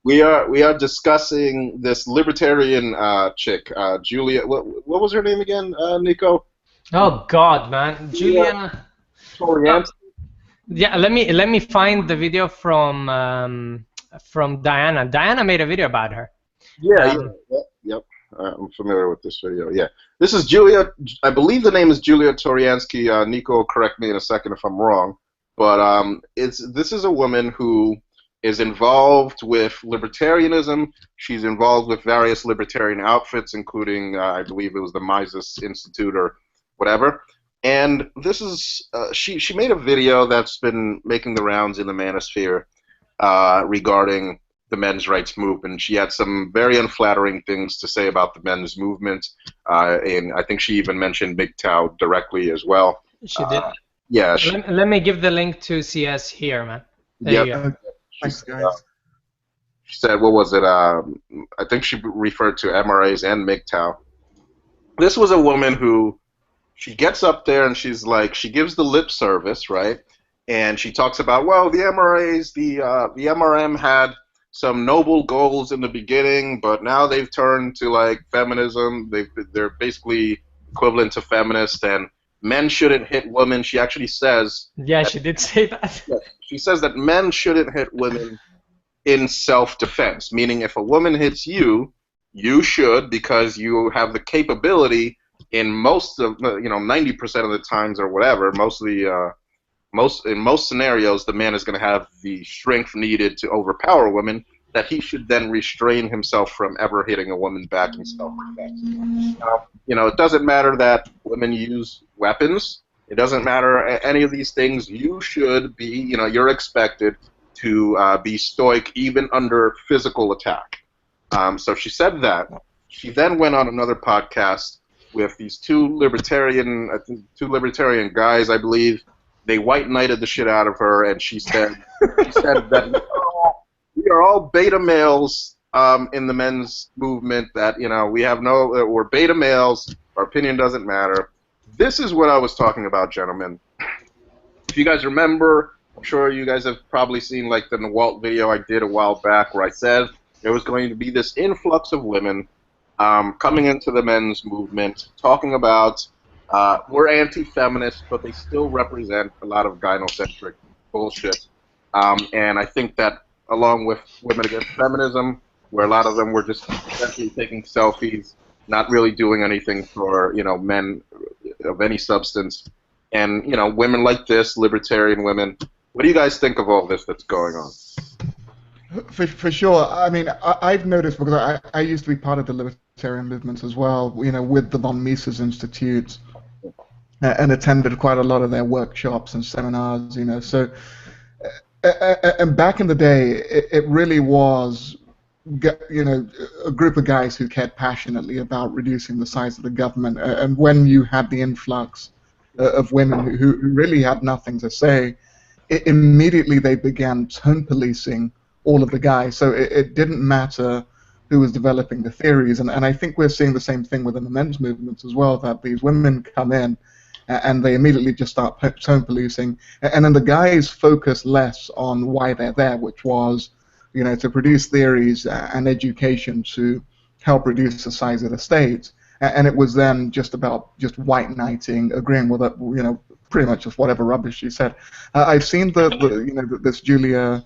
we are discussing this libertarian chick, Julia. What was her name again, Niko? Oh God, man, Julia. Toriansky. Yeah, let me find the video from Diana. Diana made a video about her. Yeah, yep. I'm familiar with this video. Yeah, this is Julia. I believe the name is Julia Toriansky. Niko, correct me in a second if I'm wrong. But this is a woman who is involved with libertarianism. She's involved with various libertarian outfits, including I believe it was the Mises Institute or whatever. And this is she made a video that's been making the rounds in the manosphere regarding the men's rights movement. She had some very unflattering things to say about the men's movement, and I think she even mentioned MGTOW directly as well. She did. Yeah. Let me give the link to CS here, man. There you go. Thanks, guys. She said, what was it? I think she referred to MRAs and MGTOW. This was a woman who, she gets up there and she's like, she gives the lip service, right? And she talks about, well, the MRAs, the MRM had some noble goals in the beginning, but now they've turned to like feminism. They're basically equivalent to feminists, and men shouldn't hit women. She actually says. Yeah, she did say that. She says that men shouldn't hit women in self-defense, meaning if a woman hits you, you should, because you have the capability in most of 90% of the times or whatever, in most scenarios, the man is going to have the strength needed to overpower women, that he should then restrain himself from ever hitting a woman back in self-defense. It doesn't matter that women use weapons. It doesn't matter any of these things. You should be, you're expected to be stoic even under physical attack. So she said that. She then went on another podcast with these two libertarian guys, I believe. They white knighted the shit out of her, and she said that we are all beta males in the men's movement. That we're beta males. Our opinion doesn't matter. This is what I was talking about, gentlemen. If you guys remember, I'm sure you guys have probably seen like the Walt video I did a while back, where I said there was going to be this influx of women coming into the men's movement, talking about. We're anti-feminist, but they still represent a lot of gynocentric bullshit. And I think that along with Women Against Feminism, where a lot of them were just essentially taking selfies, not really doing anything for men of any substance, and women like this, libertarian women. What do you guys think of all this that's going on? For sure. I mean, I've noticed, because I used to be part of the libertarian movement as well, with the von Mises Institute, and attended quite a lot of their workshops and seminars, So, and back in the day, it really was, a group of guys who cared passionately about reducing the size of the government. And when you had the influx of women who really had nothing to say, immediately they began tone policing all of the guys. So it didn't matter who was developing the theories. And I think we're seeing the same thing within the men's movements as well, that these women come in and they immediately just start tone policing, and then the guys focus less on why they're there, which was, to produce theories and education to help reduce the size of the state, and it was then just about white knighting, agreeing with it, pretty much just whatever rubbish she said. I've seen this Julia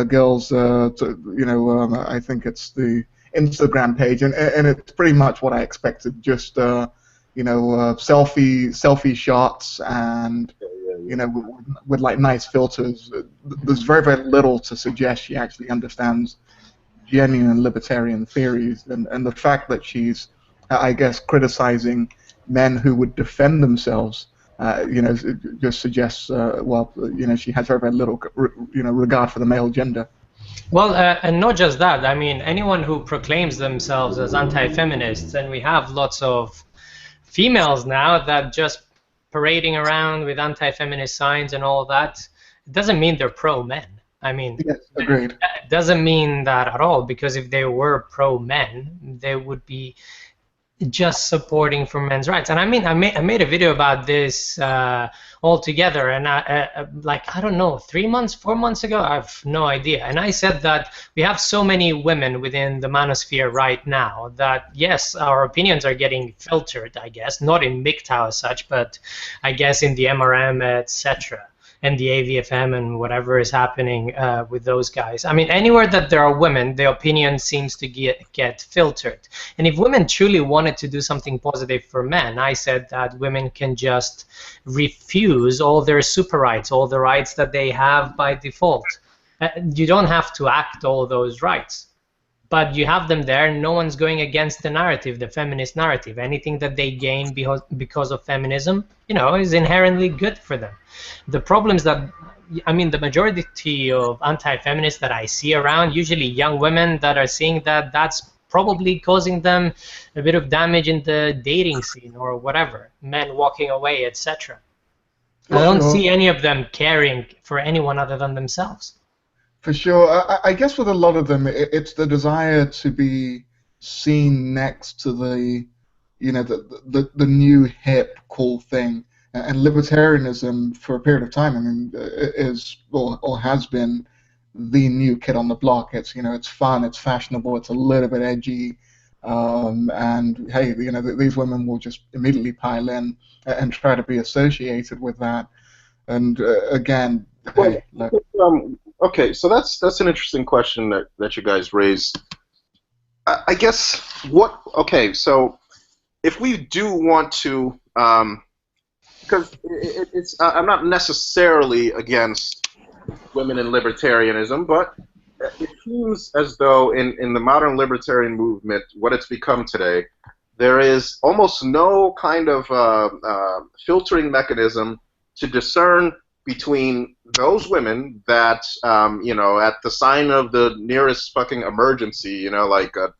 girl's, I think it's the Instagram page, and it's pretty much what I expected, just selfie shots, and with like nice filters. There's very, very little to suggest she actually understands genuine libertarian theories, and the fact that she's, I guess, criticizing men who would defend themselves, just suggests, she has very, very little, regard for the male gender. Well, and not just that. I mean, anyone who proclaims themselves as anti-feminists, and we have lots of females now that just parading around with anti-feminist signs and all that, it doesn't mean they're pro-men. I mean, yes, agreed. It doesn't mean that at all, because if they were pro-men, they would be just supporting for men's rights. And I mean, I made a video about this altogether, and like, I don't know, 3 months, 4 months ago, I have no idea. And I said that we have so many women within the manosphere right now that, yes, our opinions are getting filtered, I guess, not in MGTOW as such, but I guess in the MRM, etc., and the AVFM and whatever is happening with those guys. I mean, anywhere that there are women, the opinion seems to get filtered. And if women truly wanted to do something positive for men, I said that women can just refuse all their super rights, all the rights that they have by default. You don't have to act all those rights, but you have them there. No one's going against the narrative, the feminist narrative. Anything that they gain because of feminism, is inherently good for them. The problems that, I mean, the majority of anti-feminists that I see around, usually young women that are seeing that that's probably causing them a bit of damage in the dating scene or whatever, men walking away, etc. I don't see any of them caring for anyone other than themselves. For sure. I guess with a lot of them, it's the desire to be seen next to the, the new hip cool thing. And libertarianism, for a period of time, I mean, is or has been the new kid on the block. It's it's fun, it's fashionable, it's a little bit edgy, and hey, these women will just immediately pile in and try to be associated with that. And again, hey, look. Okay, so that's an interesting question that you guys raised. I guess okay, so if we do want to, because I'm not necessarily against women in libertarianism, but it seems as though in the modern libertarian movement, what it's become today, there is almost no kind of filtering mechanism to discern between those women that, at the sign of the nearest fucking emergency, like a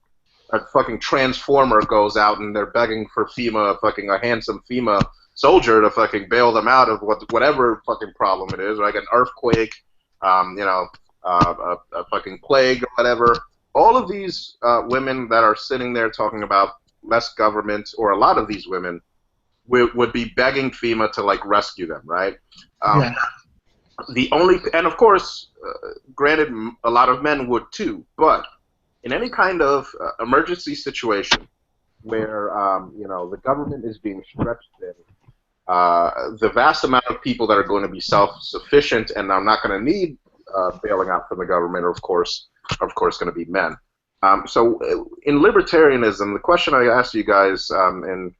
fucking transformer goes out and they're begging for a handsome FEMA soldier to fucking bail them out of whatever fucking problem it is, like an earthquake, a fucking plague or whatever. All of these women that are sitting there talking about less government, or a lot of these women, would be begging FEMA to like rescue them, right? Yeah. And of course, granted, a lot of men would too, but in any kind of emergency situation where the government is being stretched thin, the vast amount of people that are going to be self-sufficient and are not going to need bailing out from the government are of course going to be men. So in libertarianism, the question I asked you guys, and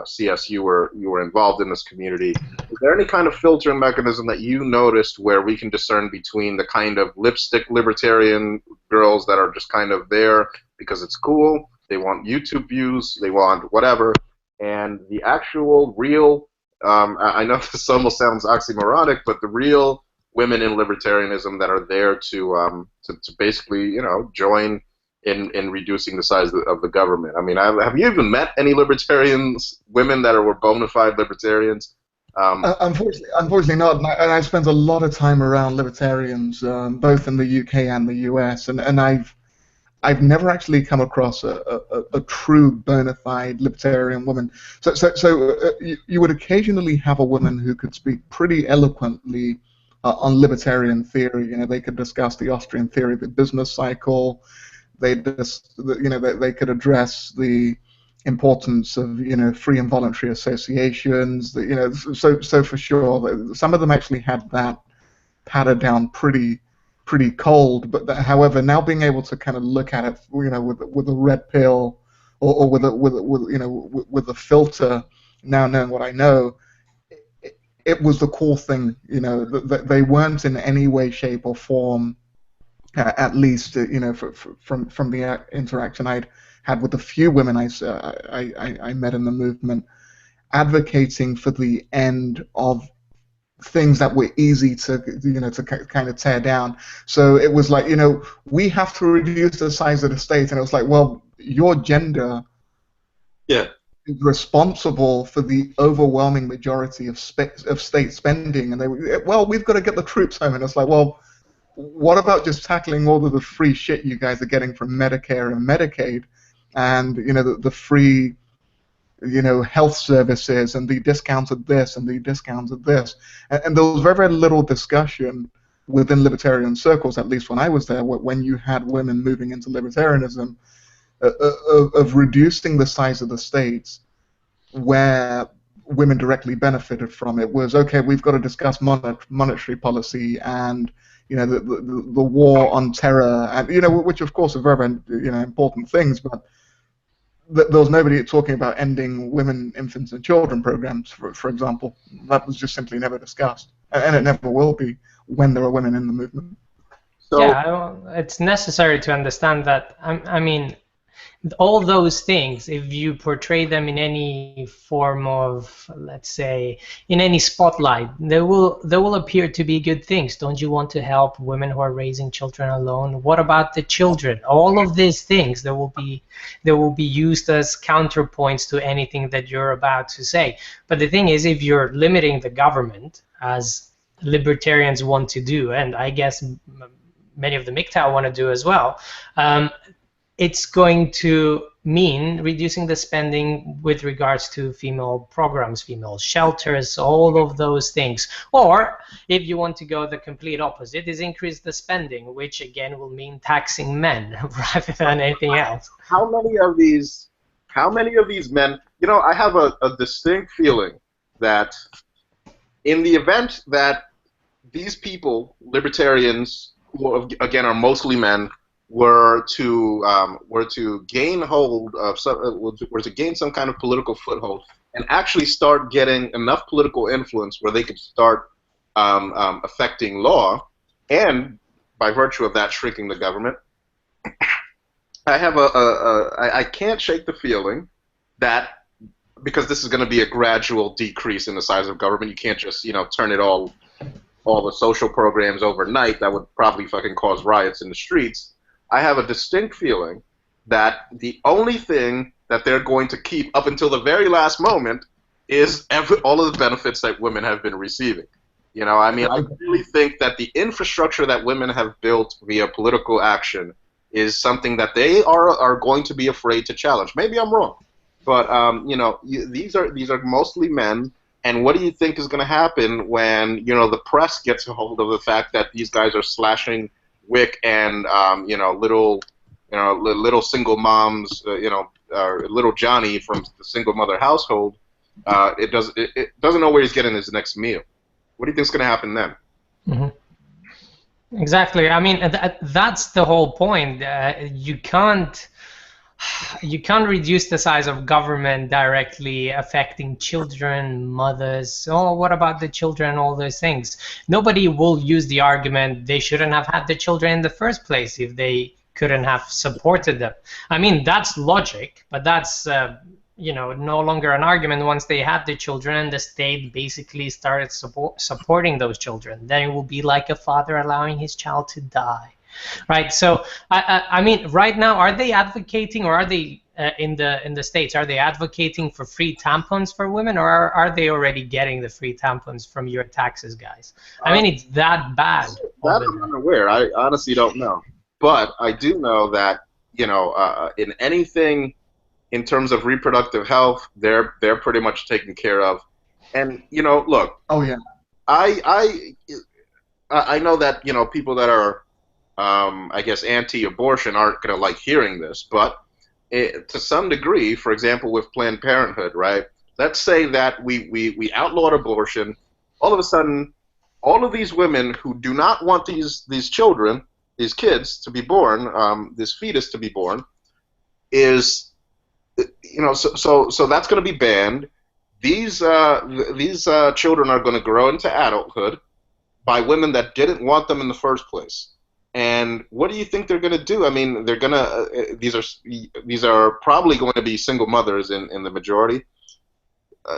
CS, you were involved in this community. Is there any kind of filtering mechanism that you noticed where we can discern between the kind of lipstick libertarian girls that are just kind of there because it's cool, they want YouTube views, they want whatever, and the actual real, I know this almost sounds oxymoronic, but the real women in libertarianism that are there to basically, join in reducing the size of the government? I mean, have you even met any libertarians, women that were bona fide libertarians? Unfortunately not, and I spent a lot of time around libertarians, both in the UK and the US, and I've never actually come across a true bona fide libertarian woman. So you would occasionally have a woman who could speak pretty eloquently on libertarian theory. They could discuss the Austrian theory of the business cycle. They could address the importance of free and voluntary associations. So for sure, some of them actually had that patted down pretty cold. But however, now being able to kind of look at it, with a red pill or with a filter, now knowing what I know, it was the cool thing. They weren't in any way, shape, or form. At least, from the interaction I'd had with the few women I met in the movement, advocating for the end of things that were easy to kind of tear down. So it was like, we have to reduce the size of the state, and it was like, well, your gender is responsible for the overwhelming majority of state spending, and we've got to get the troops home, and it's like, well, what about just tackling all of the free shit you guys are getting from Medicare and Medicaid and the free health services and the discounted this and the discounted this, and there was very, very little discussion within libertarian circles, at least when I was there, when you had women moving into libertarianism, of reducing the size of the states where women directly benefited from it. Was okay, we've got to discuss monetary policy and the war on terror, and which of course are very, very important things, but there was nobody talking about ending women, infants, and children programs, for example. That was just simply never discussed, and it never will be when there are women in the movement. So, Yeah, it's necessary to understand that. I mean, all those things, if you portray them in any form of, let's say, in any spotlight, they will appear to be good things. Don't you want to help women who are raising children alone? What about the children? All of these things, they will be used as counterpoints to anything that you're about to say. But the thing is, if you're limiting the government, as libertarians want to do, and I guess many of the MGTOW want to do as well, it's going to mean reducing the spending with regards to female programs, female shelters, all of those things. Or if you want to go the complete opposite, is increase the spending, which again will mean taxing men rather than anything else. how many of these men? I have a distinct feeling that in the event that these people, libertarians, who again are mostly men, were to gain hold of were to gain some kind of political foothold and actually start getting enough political influence where they could start affecting law, and by virtue of that shrinking the government, I have I can't shake the feeling that, because this is going to be a gradual decrease in the size of government, you can't just turn it all the social programs overnight. That would probably fucking cause riots in the streets. I have a distinct feeling that the only thing that they're going to keep up until the very last moment is all of the benefits that women have been receiving. I mean, I really think that the infrastructure that women have built via political action is something that they are going to be afraid to challenge. Maybe I'm wrong, but these are mostly men. And what do you think is going to happen when the press gets a hold of the fact that these guys are slashing WIC and little single moms, little Johnny from the single mother household? It doesn't know where he's getting his next meal. What do you think is going to happen then? Mm-hmm. Exactly. I mean, that's the whole point. You can't reduce the size of government directly affecting children, mothers. Oh, what about the children? All those things. Nobody will use the argument they shouldn't have had the children in the first place if they couldn't have supported them. I mean, that's logic, but that's no longer an argument once they had the children and the state basically started supporting those children. Then it will be like a father allowing his child to die. Right. So I mean, right now, are they advocating, or are they in the States? Are they advocating for free tampons for women, or are they already getting the free tampons from your taxes, guys? I mean, it's that bad. That I'm unaware. I honestly don't know, but I do know that in anything in terms of reproductive health, they're pretty much taken care of. And look. Oh yeah. I know that people that are I guess anti-abortion aren't going to like hearing this, but to some degree, for example, with Planned Parenthood, right? Let's say that we outlawed abortion. All of a sudden, all of these women who do not want these children, these kids to be born, this fetus to be born, is so that's going to be banned. These children are going to grow into adulthood by women that didn't want them in the first place. And what do you think they're going to do? I mean, they're going to these are probably going to be single mothers in the majority.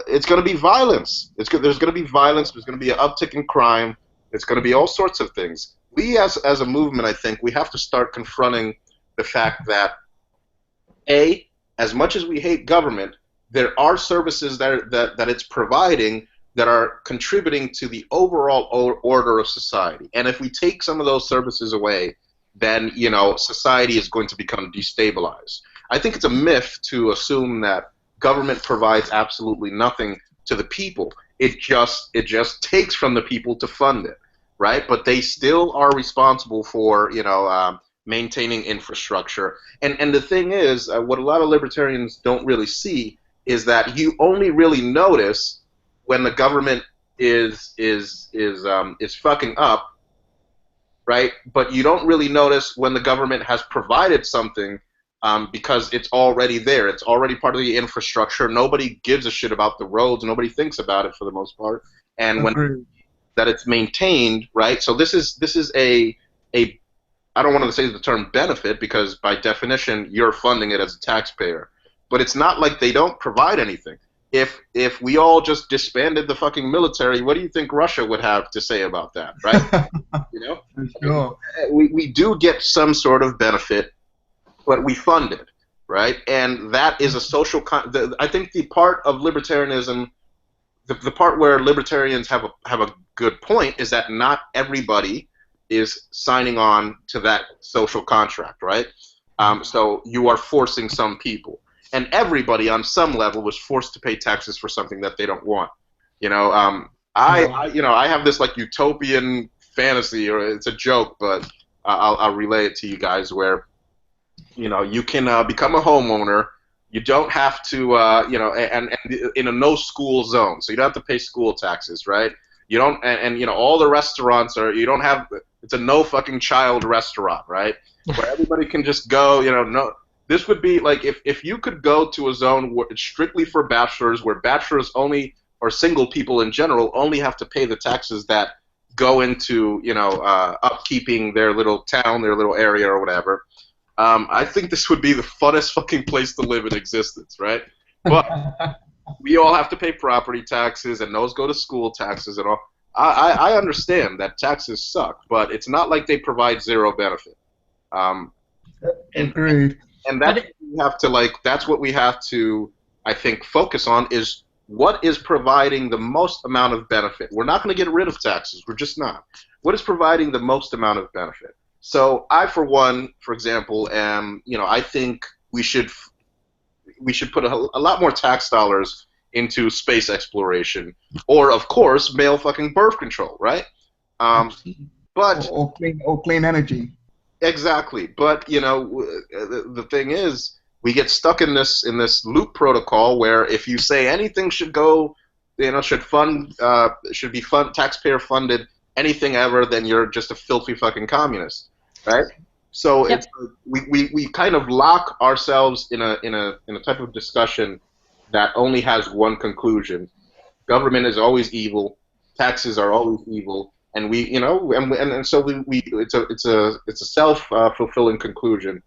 It's going to be violence. There's going to be violence. There's going to be an uptick in crime. It's going to be all sorts of things. We, as a movement, I think, we have to start confronting the fact that, as much as we hate government, there are services that it's providing that are contributing to the overall order of society. And if we take some of those services away, then society is going to become destabilized. I think it's a myth to assume that government provides absolutely nothing to the people. It just takes from the people to fund it, right? But they still are responsible for, maintaining infrastructure. And the thing is, what a lot of libertarians don't really see is that you only really notice when the government is fucking up, right? But you don't really notice when the government has provided something, because it's already there. It's already part of the infrastructure. Nobody gives a shit about the roads. Nobody thinks about it for the most part. And when that it's maintained, right? So this is a I don't want to say the term benefit, because by definition you're funding it as a taxpayer. But it's not like they don't provide anything. If we all just disbanded the fucking military, what do you think Russia would have to say about that, right? Sure. We do get some sort of benefit, but we fund it, right? And that is a social. I think the part of libertarianism, the part where libertarians have a good point, is that not everybody is signing on to that social contract, right? So you are forcing some people, and everybody on some level was forced to pay taxes for something that they don't want. I have this like utopian fantasy, or it's a joke, but I'll relay it to you guys, where you can become a homeowner. You don't have to, and in a no school zone, so you don't have to pay school taxes, right? You don't, and all the restaurants are, you don't have, it's a no fucking child restaurant, right? Where everybody can just go, no. This would be like if you could go to a zone where it's strictly for bachelors, where bachelors only, or single people in general, only have to pay the taxes that go into, upkeeping their little town, their little area, or whatever. I think this would be the funnest fucking place to live in existence, right? But we all have to pay property taxes, and those go to school taxes and all. I understand that taxes suck, but it's not like they provide zero benefit. Agreed. And that's what we have to, I think, focus on, is what is providing the most amount of benefit. We're not going to get rid of taxes. We're just not. What is providing the most amount of benefit? So I, for one, for example, I think we should put a lot more tax dollars into space exploration, or of course, male fucking birth control, right? But or clean energy. Exactly. But the thing is, we get stuck in this loop protocol where if you say anything should go, should be taxpayer funded, anything ever, then you're just a filthy fucking communist. Right, so yep. We kind of lock ourselves in a type of discussion that only has one conclusion: government is always evil, taxes are always evil, and so it's a self-fulfilling conclusion.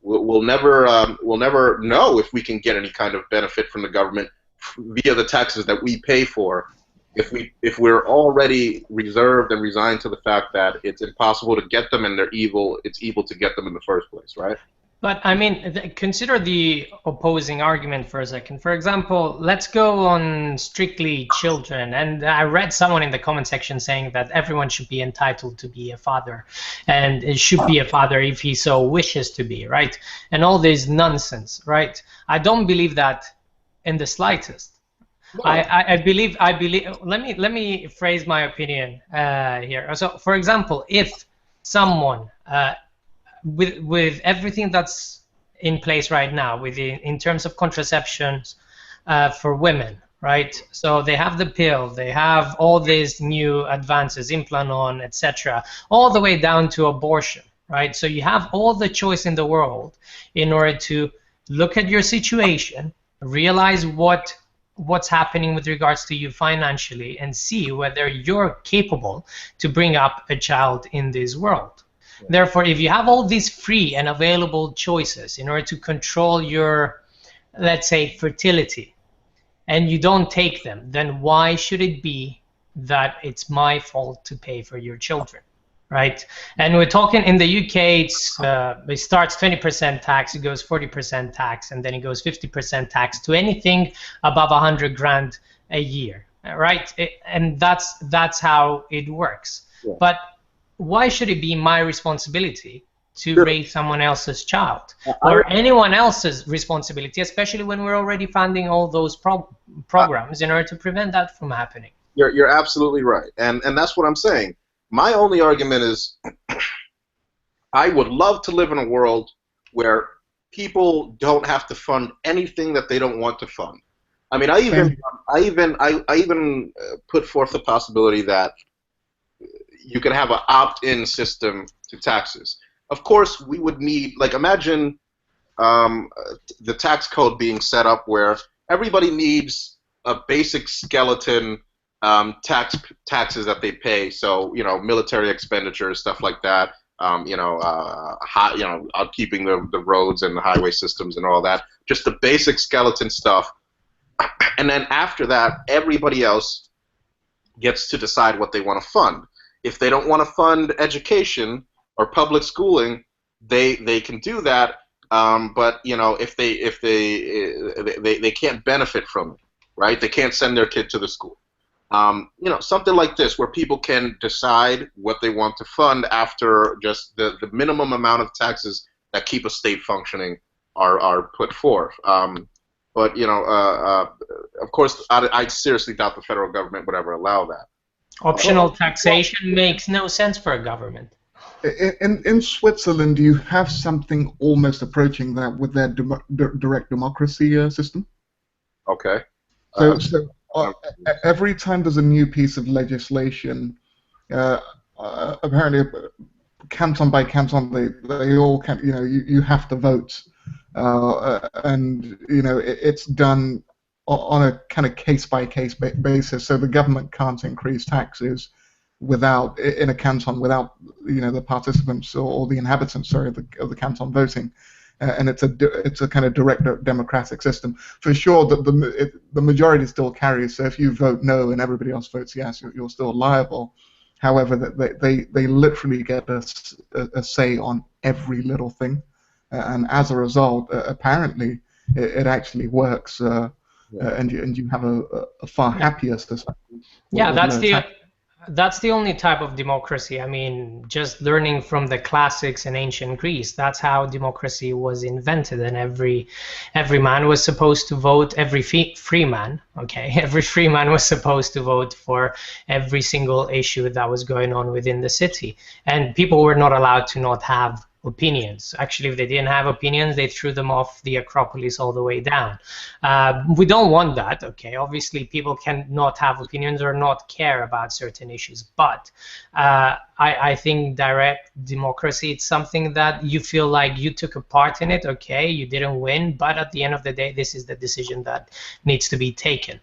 We'll never know if we can get any kind of benefit from the government via the taxes that we pay for. If we're already reserved and resigned to the fact that it's impossible to get them and they're evil, it's evil to get them in the first place, right? But I mean, consider the opposing argument for a second. For example, let's go on strictly children. And I read someone in the comment section saying that everyone should be entitled to be a father, and it should be a father if he so wishes to be, right? And all this nonsense, right? I don't believe that in the slightest. No. I believe. Let me phrase my opinion here. So, for example, if someone with everything that's in place right now, in terms of contraceptions for women, right? So they have the pill, they have all these new advances, Implanon, etc., all the way down to abortion, right? So you have all the choice in the world in order to look at your situation, realize what's happening with regards to you financially, and see whether you're capable to bring up a child in this world. Yeah. Therefore, if you have all these free and available choices in order to control your, let's say, fertility, and you don't take them, then why should it be that it's my fault to pay for your children? Right, and we're talking in the UK. It starts 20% tax, it goes 40% tax, and then it goes 50% tax to anything above 100 grand a year. Right, and that's how it works. Yeah. But why should it be my responsibility to raise someone else's child or anyone else's responsibility, especially when we're already funding all those programs in order to prevent that from happening. You're absolutely right, and that's what I'm saying. My only argument is I would love to live in a world where people don't have to fund anything that they don't want to fund. I mean, I even put forth the possibility that you could have an opt-in system to taxes. Of course, we would need, like, imagine the tax code being set up where everybody needs a basic skeleton taxes that they pay. So, you know, military expenditures, stuff like that. Keeping the roads and the highway systems and all that. Just the basic skeleton stuff. And then after that, everybody else gets to decide what they want to fund. If they don't want to fund education or public schooling, they can do that. But you know, if they can't benefit from it, right? They can't send their kid to the school. You know, something like this where people can decide what they want to fund after just the minimum amount of taxes that keep a state functioning are put forth. But you know, of course, I seriously doubt the federal government would ever allow that. Optional taxation makes no sense for a government. In Switzerland, do you have something almost approaching that with their direct democracy system? Okay. Every time there's a new piece of legislation, apparently canton by canton, they all can, you know, you have to vote, and you know it's done on a kind of case-by-case basis. So the government can't increase taxes without, in a canton, without, you know, the participants or the inhabitants, sorry, of the canton voting. And it's a kind of direct democratic system. For sure, the majority still carries. So if you vote no and everybody else votes yes, you're still liable. However, they literally get a say on every little thing, and as a result, apparently, it actually works, and you have a far happier society. Yeah, that's the only type of democracy. I mean, just learning from the classics in ancient Greece, that's how democracy was invented, and every man was supposed to vote. Every free man, okay, every free man was supposed to vote for every single issue that was going on within the city, and people were not allowed to not have opinions. Actually, if they didn't have opinions, they threw them off the Acropolis all the way down. We don't want that, okay? Obviously, people can not have opinions or not care about certain issues, but I think direct democracy, it's something that you feel like you took a part in it, okay, you didn't win, but at the end of the day, this is the decision that needs to be taken.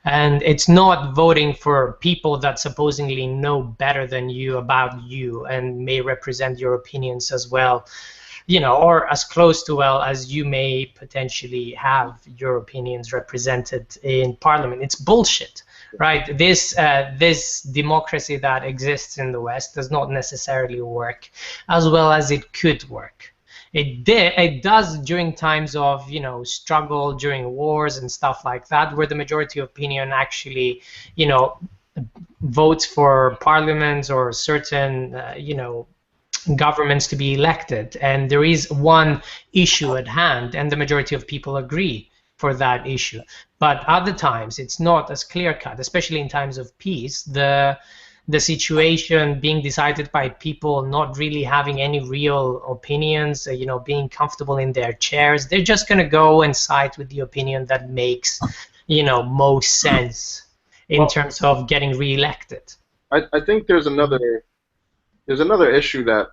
And it's not voting for people that supposedly know better than you about you and may represent your opinions as well, you know, or as close to well as you may potentially have your opinions represented in Parliament. It's bullshit, right? This democracy that exists in the West does not necessarily work as well as it could work. It does during times of, you know, struggle, during wars and stuff like that, where the majority of opinion actually, you know, votes for parliaments or certain, you know, governments to be elected, and there is one issue at hand, and the majority of people agree for that issue. But other times, it's not as clear-cut, especially in times of peace. The situation being decided by people not really having any real opinions, you know, being comfortable in their chairs. They're just going to go and side with the opinion that makes, you know, most sense in terms of getting reelected. I think there's another issue that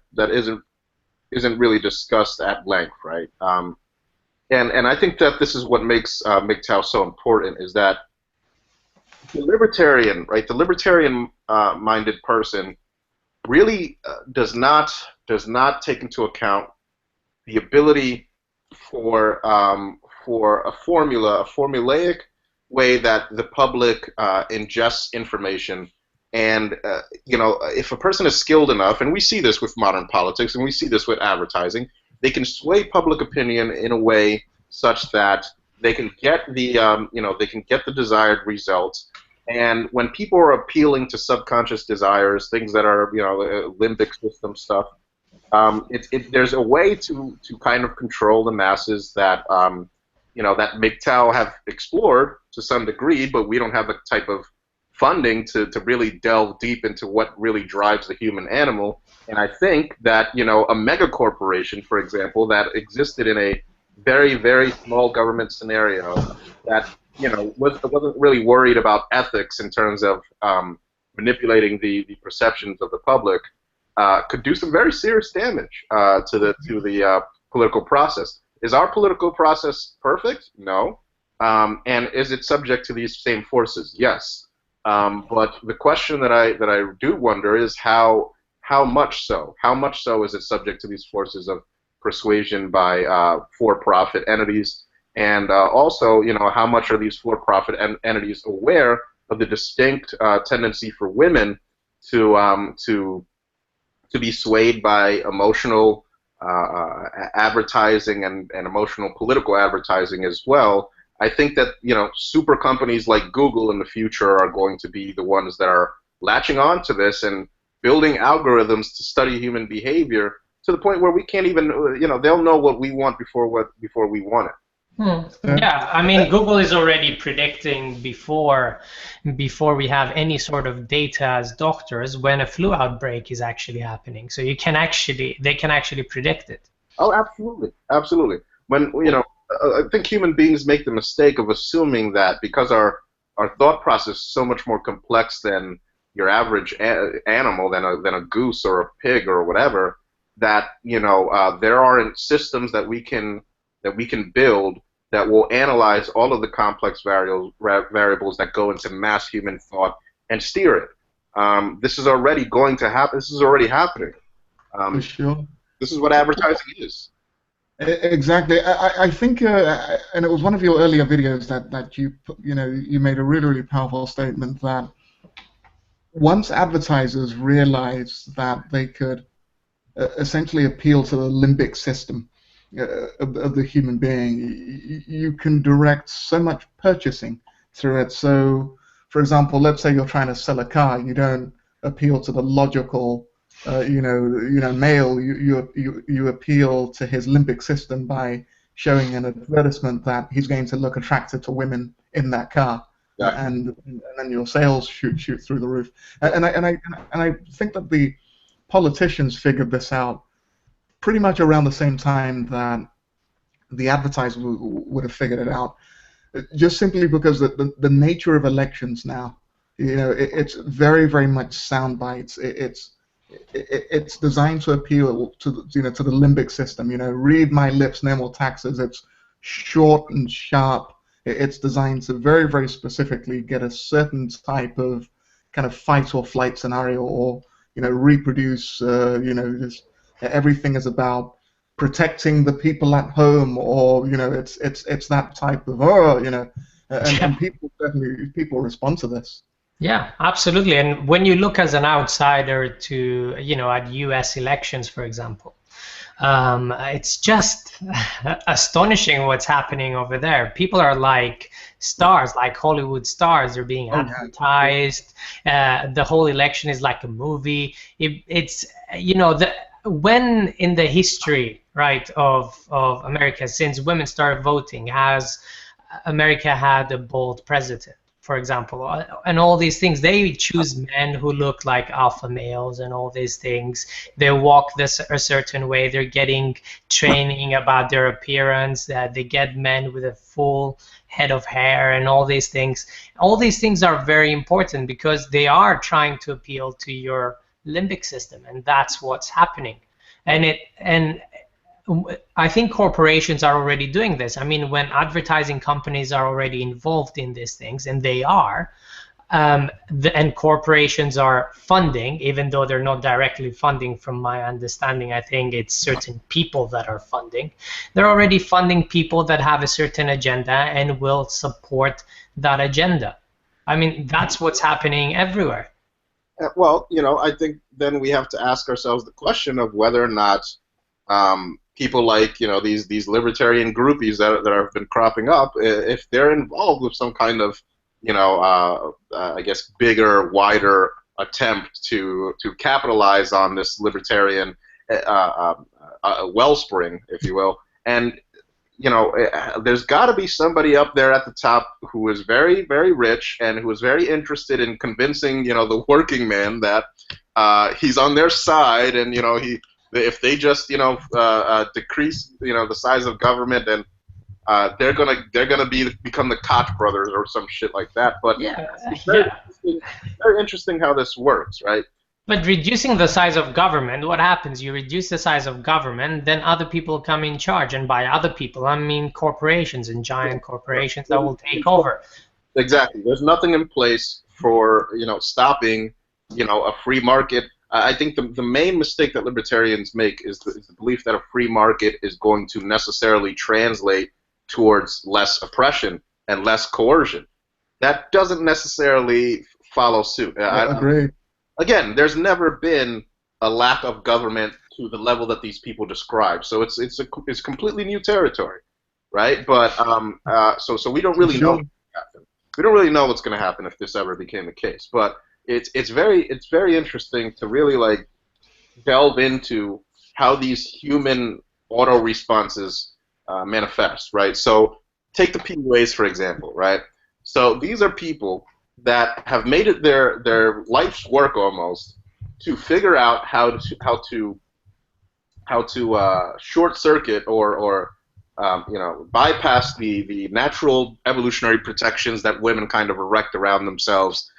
isn't really discussed at length, right? And I think that this is what makes MGTOW so important, is that the libertarian, right? The libertarian-minded person really does not take into account the ability for a formulaic way that the public ingests information. And you know, if a person is skilled enough, and we see this with modern politics, and we see this with advertising, they can sway public opinion in a way such that they can get the they can get the desired results. And when people are appealing to subconscious desires, things that are, you know, limbic system stuff, There's a way to kind of control the masses that that MGTOW have explored to some degree, but we don't have the type of funding to really delve deep into what really drives the human animal. And I think that a mega corporation, for example, that existed in a very, very small government scenario that wasn't really worried about ethics in terms of manipulating the perceptions of the public, could do some very serious damage to the political process. Is our political process perfect? No. And is it subject to these same forces? Yes. But the question that I do wonder is how much so? How much so is it subject to these forces of persuasion by for-profit entities? And also, how much are these for-profit entities aware of the distinct tendency for women to be swayed by emotional advertising and emotional political advertising as well? I think that super companies like Google in the future are going to be the ones that are latching on to this and building algorithms to study human behavior to the point where we can't even they'll know what we want before we want it. Yeah, I mean, Google is already predicting before we have any sort of data as doctors when a flu outbreak is actually happening. So they can actually predict it. Oh, absolutely, absolutely. When I think human beings make the mistake of assuming that because our thought process is so much more complex than your average animal, than a goose or a pig or whatever, that there are systems that we can build that will analyze all of the complex variables that go into mass human thought and steer it. This is already going to happen. This is already happening. For sure. This is what advertising is. Exactly. I think, and it was one of your earlier videos that you made a really, really powerful statement that once advertisers realize that they could essentially appeal to the limbic system of the human being, you can direct so much purchasing through it. So, for example, let's say you're trying to sell a car, you don't appeal to the logical male. You appeal to his limbic system by showing an advertisement that he's going to look attractive to women in that car, and then your sales shoot through the roof. And I think that the politicians figured this out pretty much around the same time that the advertisers would have figured it out, just simply because the nature of elections now, it's very, very much sound bites. It's designed to appeal to to the limbic system. Read my lips, no more taxes. It's short and sharp. It's designed to very, very specifically get a certain type of kind of fight or flight scenario, or reproduce. Just everything is about protecting the people at home, or it's that type of and people respond to this. Yeah, absolutely. And when you look as an outsider to, at US elections, for example, it's just astonishing what's happening over there. People are like stars, like Hollywood stars. They're being advertised. The whole election is like a movie. It's, when in the history, right, of America, since women started voting, has America had a bold president, for example, and all these things? They choose men who look like alpha males and all these things. They walk a certain way. They're getting training about their appearance. They get men with a full head of hair and all these things. All these things are very important because they are trying to appeal to your limbic system, and that's what's happening. And I think corporations are already doing this. I mean, when advertising companies are already involved in these things, and they are, and corporations are funding, even though they're not directly funding, from my understanding, I think it's certain people that are funding. They're already funding people that have a certain agenda and will support that agenda. I mean, that's what's happening everywhere. Well, I think then we have to ask ourselves the question of whether or not people like these libertarian groupies that have been cropping up, if they're involved with some kind of I guess bigger, wider attempt to capitalize on this libertarian wellspring, if you will, and there's got to be somebody up there at the top who is very, very rich and who is very interested in convincing, the working man that he's on their side, and if they just, decrease, the size of government, and they're gonna become the Koch brothers or some shit like that. But Yeah, it's very interesting how this works, right? But reducing the size of government, what happens? You reduce the size of government, then other people come in charge, and by other people, I mean corporations and giant corporations that will take over. Exactly. There's nothing in place for stopping a free market. I think the main mistake that libertarians make is the belief that a free market is going to necessarily translate towards less oppression and less coercion. That doesn't necessarily follow suit. I agree. Again, there's never been a lack of government to the level that these people describe. So it's completely new territory, right? But so we don't really know what's going to happen. We don't really know what's going to happen if this ever became the case. But it's very interesting to really delve into how these human auto responses manifest, right? So take the PUAs for example, right? So these are people that have made it their life's work almost to figure out how to short circuit or bypass the natural evolutionary protections that women kind of erect around themselves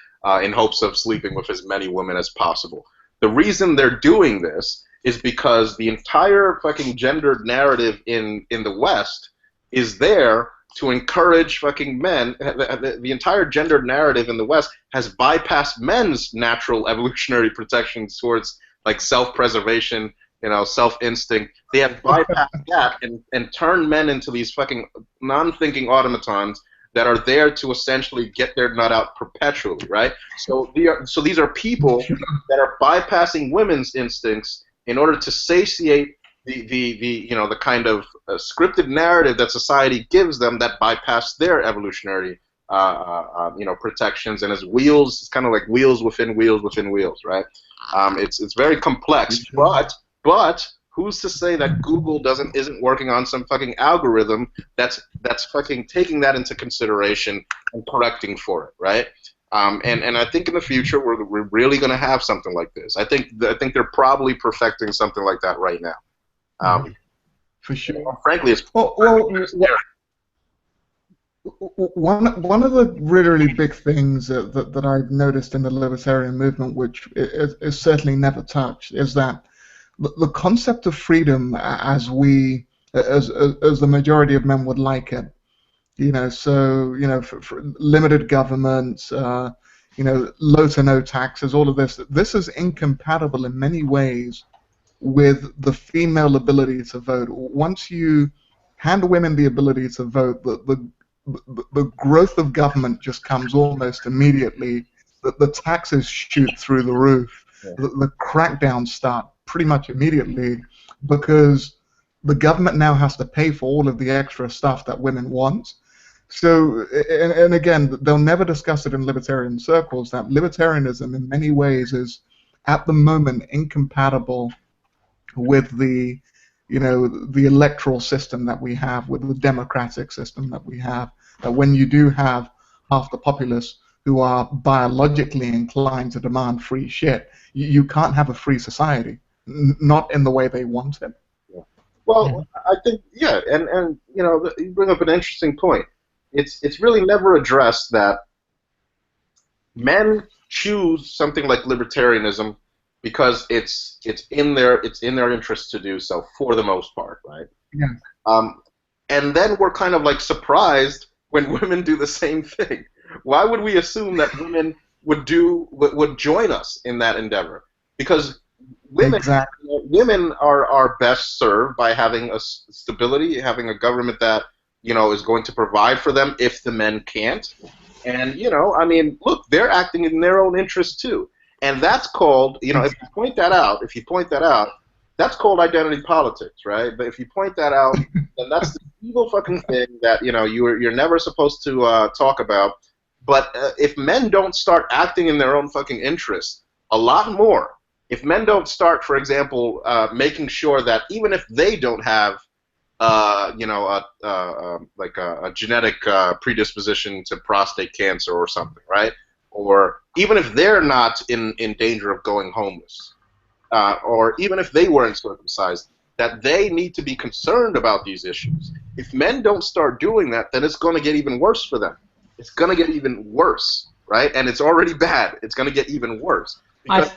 in hopes of sleeping with as many women as possible. The reason they're doing this is because the entire fucking gendered narrative in the West is there to encourage fucking men. The entire gendered narrative in the West has bypassed men's natural evolutionary protections towards self-preservation, self-instinct. They have bypassed that and turned men into these fucking non-thinking automatons that are there to essentially get their nut out perpetually, right? So these are people that are bypassing women's instincts in order to satiate the kind of scripted narrative that society gives them that bypass their evolutionary protections, and as wheels, it's kind of like wheels within wheels within wheels, right? It's very complex, but who's to say that Google isn't working on some fucking algorithm that's fucking taking that into consideration and correcting for it, right? And I think in the future we're really going to have something like this. I think they're probably perfecting something like that right now. For sure. Frankly, it's one of the really big things that I've noticed in the libertarian movement, which is certainly never touched, is that the concept of freedom, as the majority of men would like it, for limited government, low to no taxes, all of this. This is incompatible in many ways with the female ability to vote. Once you hand women the ability to vote, the growth of government just comes almost immediately. The taxes shoot through the roof. Yeah. The crackdowns start pretty much immediately because the government now has to pay for all of the extra stuff that women want. So, and again, they'll never discuss it in libertarian circles, that libertarianism in many ways is at the moment incompatible with the electoral system that we have, with the democratic system that we have. That when you do have half the populace who are biologically inclined to demand free shit, you can't have a free society, not in the way they want it. Yeah. Well, I think, yeah, and you bring up an interesting point. It's really never addressed that men choose something like libertarianism because it's in their interest to do so for the most part, right? Yeah. And then we're kind of surprised when women do the same thing. Why would we assume that women would join us in that endeavor? Because women are best served by having a stability, having a government that is going to provide for them if the men can't. And look, they're acting in their own interest too. And that's called, if you point that out, that's called identity politics, right? But if you point that out, then that's the evil fucking thing that you're never supposed to talk about. But if men don't start acting in their own fucking interest a lot more if men don't start, for example, making sure that even if they don't have, you know, like a genetic predisposition to prostate cancer or something, right? Or even if they're not in danger of going homeless, or even if they weren't circumcised, that they need to be concerned about these issues. If men don't start doing that, then it's going to get even worse for them. It's going to get even worse, right? And it's already bad. It's going to get even worse. Because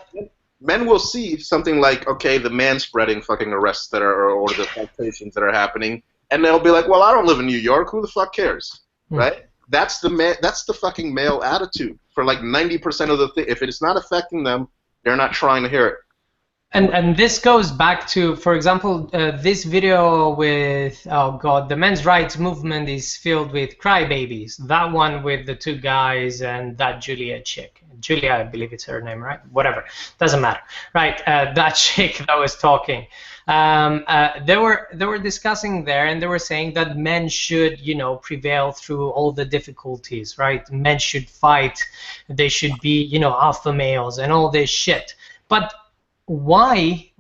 men will see something like, okay, the man-spreading fucking arrests that are, or the citations that are happening, and they'll be like, well, I don't live in New York. Who the fuck cares, right? That's the fucking male attitude for like 90% of the thing. If it's not affecting them, they're not trying to hear it. And this goes back to, for example, this video with, oh god, the men's rights movement is filled with crybabies. That one with the two guys and that Julia chick. Julia, I believe it's her name, right? Whatever, doesn't matter, right? That chick that was talking. They were discussing there, and they were saying that men should, you know, prevail through all the difficulties, right? Men should fight. They should be, you know, alpha males and all this shit. But why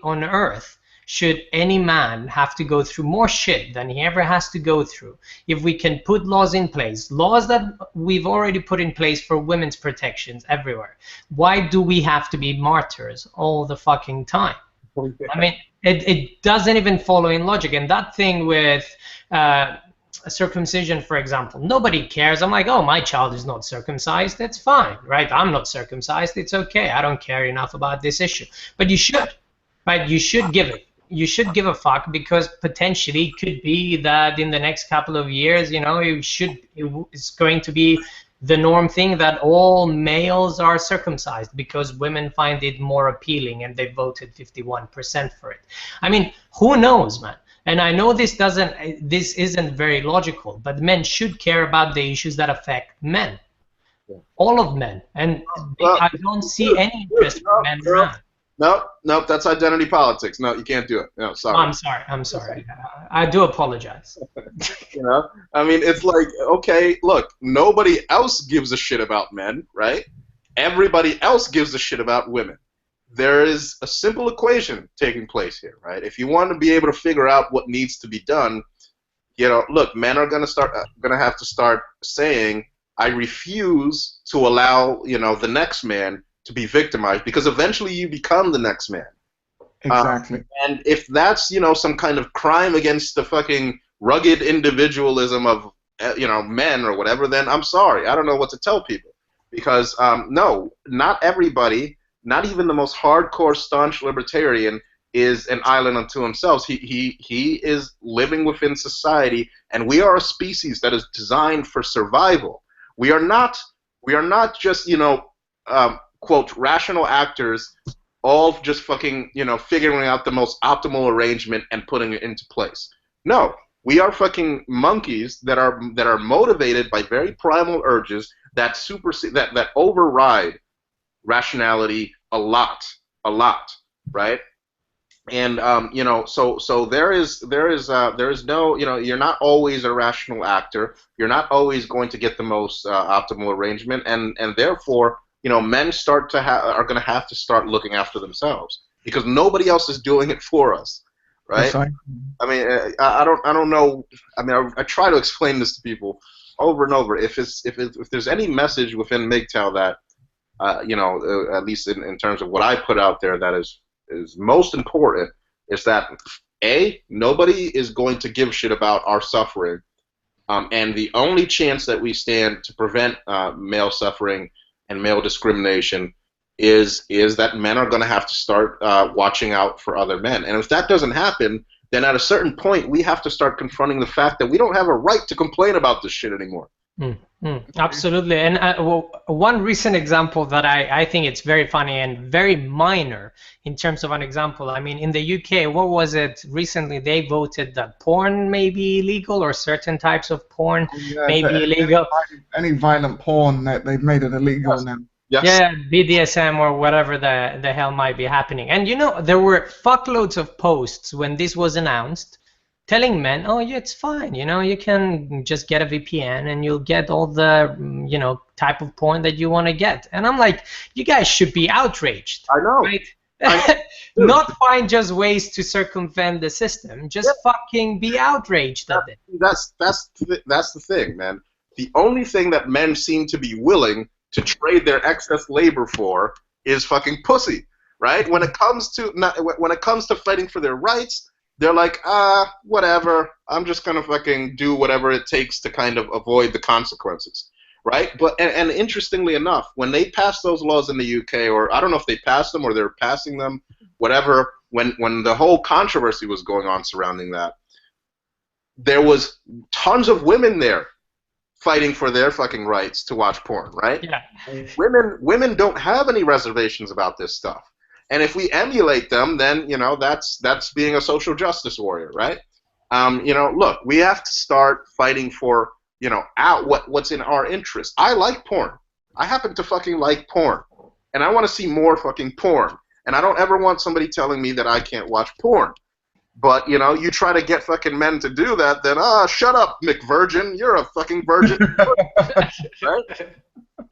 on earth should any man have to go through more shit than he ever has to go through if we can put laws in place, laws that we've already put in place for women's protections everywhere? Why do we have to be martyrs all the fucking time? I mean, it doesn't even follow in logic. And that thing with circumcision, for example, nobody cares. I'm like, oh, my child is not circumcised. It's fine, right? I'm not circumcised. It's okay. I don't care enough about this issue. But you should, right? You should give it. You should give a fuck, because potentially it could be that in the next couple of years, you know, it's going to be the norm thing that all males are circumcised because women find it more appealing and they voted 51% for it. I mean, who knows, man? And I know this isn't very logical, but men should care about the issues that affect men. All of men. And I don't see any interest in men around. No, that's identity politics. No, you can't do it. No, sorry. I'm sorry. I do apologize. You know, I mean, it's like, okay, look, nobody else gives a shit about men, right? Everybody else gives a shit about women. There is a simple equation taking place here, right? If you want to be able to figure out what needs to be done, you know, look, men are going to have to start saying, I refuse to allow, you know, the next man to be victimized, because eventually you become the next man. Exactly. And if that's, you know, some kind of crime against the fucking rugged individualism of, you know, men or whatever, then I'm sorry. I don't know what to tell people. Because, no, not everybody, not even the most hardcore, staunch libertarian, is an island unto himself. He is living within society, and we are a species that is designed for survival. We are not just, you know, quote, rational actors, all just fucking, you know, figuring out the most optimal arrangement and putting it into place. No, we are fucking monkeys that are motivated by very primal urges that that override rationality a lot, right? And you know, so there is no, you know, you're not always a rational actor. You're not always going to get the most optimal arrangement, and therefore, you know, men are going to have to start looking after themselves, because nobody else is doing it for us, right? I mean, I don't know. I mean, I try to explain this to people over and over. If there's any message within MGTOW that, you know, at least in terms of what I put out there, that is most important, is that nobody is going to give shit about our suffering, and the only chance that we stand to prevent male suffering and male discrimination is that men are going to have to start watching out for other men. And if that doesn't happen, then at a certain point we have to start confronting the fact that we don't have a right to complain about this shit anymore. Absolutely. And one recent example that I think it's very funny and very minor in terms of an example, I mean, in the UK, what was it recently? They voted that porn may be illegal, or certain types of porn may be illegal. Any violent porn, they've made it illegal now. Yes. Yeah, BDSM or whatever the hell might be happening. And you know, there were fuckloads of posts when this was announced telling men, oh yeah, it's fine, you know, you can just get a VPN and you'll get all the, you know, type of porn that you want to get. And I'm like, you guys should be outraged. I know. Right? Not find just ways to circumvent the system. Just fucking be outraged at it. That's the thing, man. The only thing that men seem to be willing to trade their excess labor for is fucking pussy, right? When it comes to fighting for their rights, they're like, whatever. I'm just gonna fucking do whatever it takes to kind of avoid the consequences, right? But and interestingly enough, when they passed those laws in the UK, or I don't know if they passed them or they're passing them, whatever. When the whole controversy was going on surrounding that, there was tons of women there fighting for their fucking rights to watch porn, right? Yeah. Women don't have any reservations about this stuff. And if we emulate them, then, you know, that's being a social justice warrior, right? You know, look, we have to start fighting for, you know, what's in our interest. I like porn. I happen to fucking like porn. And I want to see more fucking porn. And I don't ever want somebody telling me that I can't watch porn. But, you know, you try to get fucking men to do that, then, shut up, McVirgin. You're a fucking virgin. Right?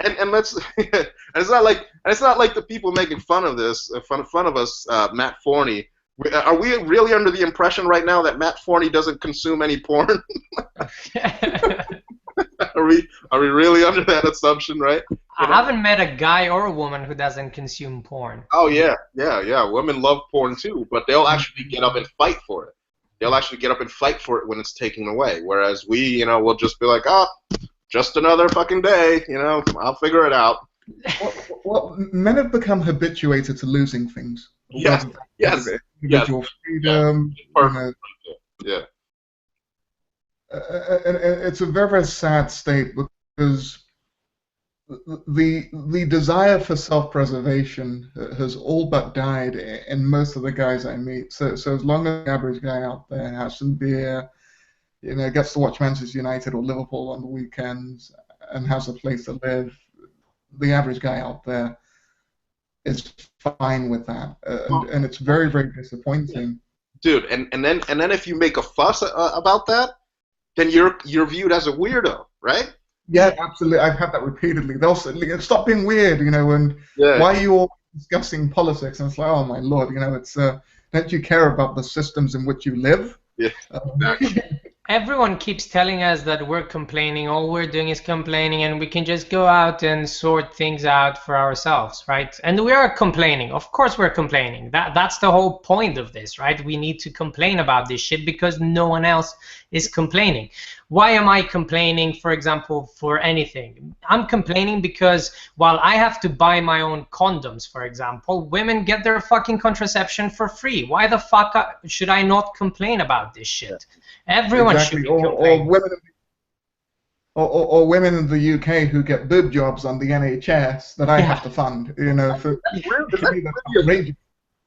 And let's and it's not like the people making fun of this, fun of us, Matt Forney. Are we really under the impression right now that Matt Forney doesn't consume any porn? Are we really under that assumption, right? I haven't met a guy or a woman who doesn't consume porn. Oh yeah. Women love porn too, but they'll actually get up and fight for it. They'll actually get up and fight for it when it's taken away. Whereas we, you know, will just be like, just another fucking day, you know, I'll figure it out. Well, men have become habituated to losing things. Yes. Individual freedom. Perfect. Yeah. And it's a very, very sad state because the desire for self-preservation has all but died in most of the guys I meet. So as long as the average guy out there has some beer, you know, gets to watch Manchester United or Liverpool on the weekends and has a place to live, the average guy out there is fine with that, and it's very, very disappointing. Dude, and then if you make a fuss about that, then you're viewed as a weirdo, right? Yeah, absolutely. I've had that repeatedly. They'll say, "Stop being weird," you know, and why are you all discussing politics? And it's like, oh my lord, you know, it's don't you care about the systems in which you live? Yeah. Everyone keeps telling us that we're complaining, all we're doing is complaining, and we can just go out and sort things out for ourselves, right? And we are complaining. Of course we're complaining. That's the whole point of this, right? We need to complain about this shit because no one else is complaining. Why am I complaining, for example, for anything? I'm complaining because while I have to buy my own condoms, for example, women get their fucking contraception for free. Why the fuck should I not complain about this shit? Everyone should be complaining. Or women in the UK who get boob jobs on the NHS that I have to fund, you know. For me,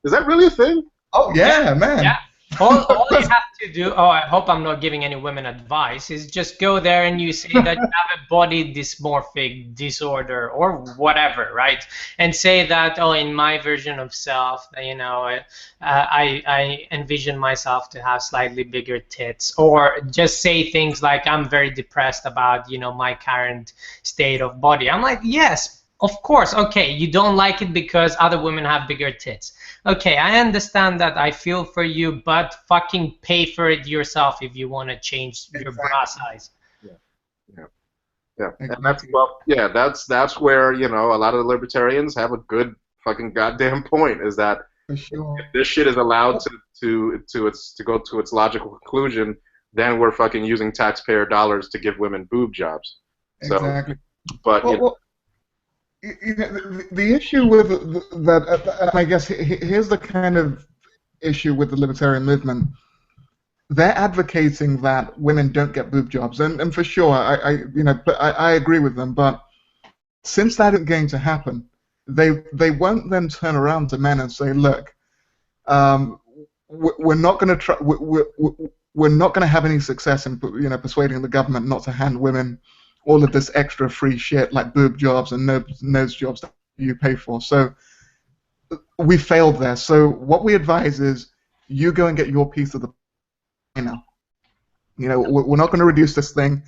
is that really a thing? Oh yeah, man. Yeah. All you have to do, I hope I'm not giving any women advice, is just go there and you say that you have a body dysmorphic disorder or whatever, right? And say that, in my version of self, you know, I envision myself to have slightly bigger tits, or just say things like, I'm very depressed about, you know, my current state of body. I'm like, yes, of course, okay, you don't like it because other women have bigger tits. Okay, I understand that, I feel for you, but fucking pay for it yourself if you want to change your bra size. Yeah. And that's where, you know, a lot of the libertarians have a good fucking goddamn point, is that if this shit is allowed to go to its logical conclusion, then we're fucking using taxpayer dollars to give women boob jobs. Exactly. So, but the issue with that, and I guess here's the kind of issue with the libertarian movement. They're advocating that women don't get boob jobs, and for sure, I agree with them. But since that isn't going to happen, they won't then turn around to men and say, look, we're not going to try. We're not going to have any success in persuading the government not to hand women all of this extra free shit like boob jobs and nose jobs that you pay for. So we failed there. So what we advise is you go and get your piece of the pie now. You know, we're not going to reduce this thing.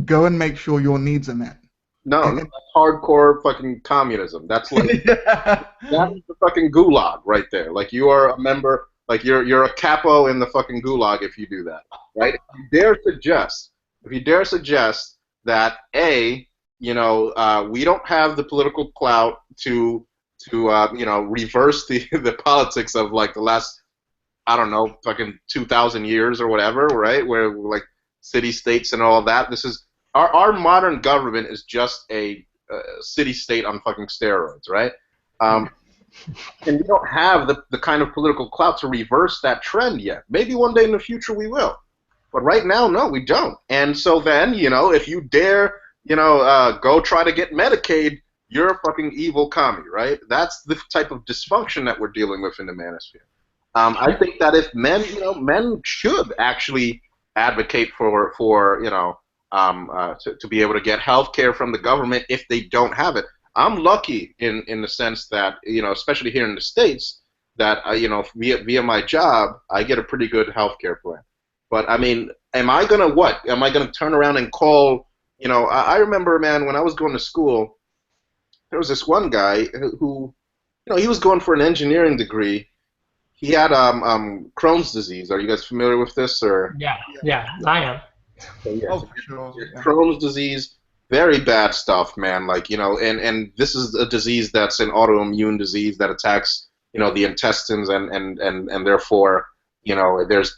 Go and make sure your needs are met. No, that's hardcore fucking communism. That's like Yeah. that's the fucking gulag right there. Like you are a member, like you're a capo in the fucking gulag if you do that, right? If you dare suggest that we don't have the political clout to reverse the politics of like the last, I don't know, fucking 2,000 years or whatever, right? Where like city states and all of that. This is our modern government is just a city state on fucking steroids, right? And we don't have the kind of political clout to reverse that trend yet. Maybe one day in the future we will, but right now, no, we don't. And so then, if you dare, go try to get Medicaid, you're a fucking evil commie, right? That's the type of dysfunction that we're dealing with in the manosphere. I think that if men should actually advocate for to be able to get health care from the government if they don't have it. I'm lucky in the sense that, especially here in the States, that, via my job, I get a pretty good health care plan. But, I mean, am I going to turn around and call, I remember, man, when I was going to school, there was this one guy who, he was going for an engineering degree. He had Crohn's disease. Are you guys familiar with this? Or Yeah, I am. Oh, for sure. Yeah. Crohn's disease, very bad stuff, man. Like, and this is a disease that's an autoimmune disease that attacks, the intestines, and therefore, there's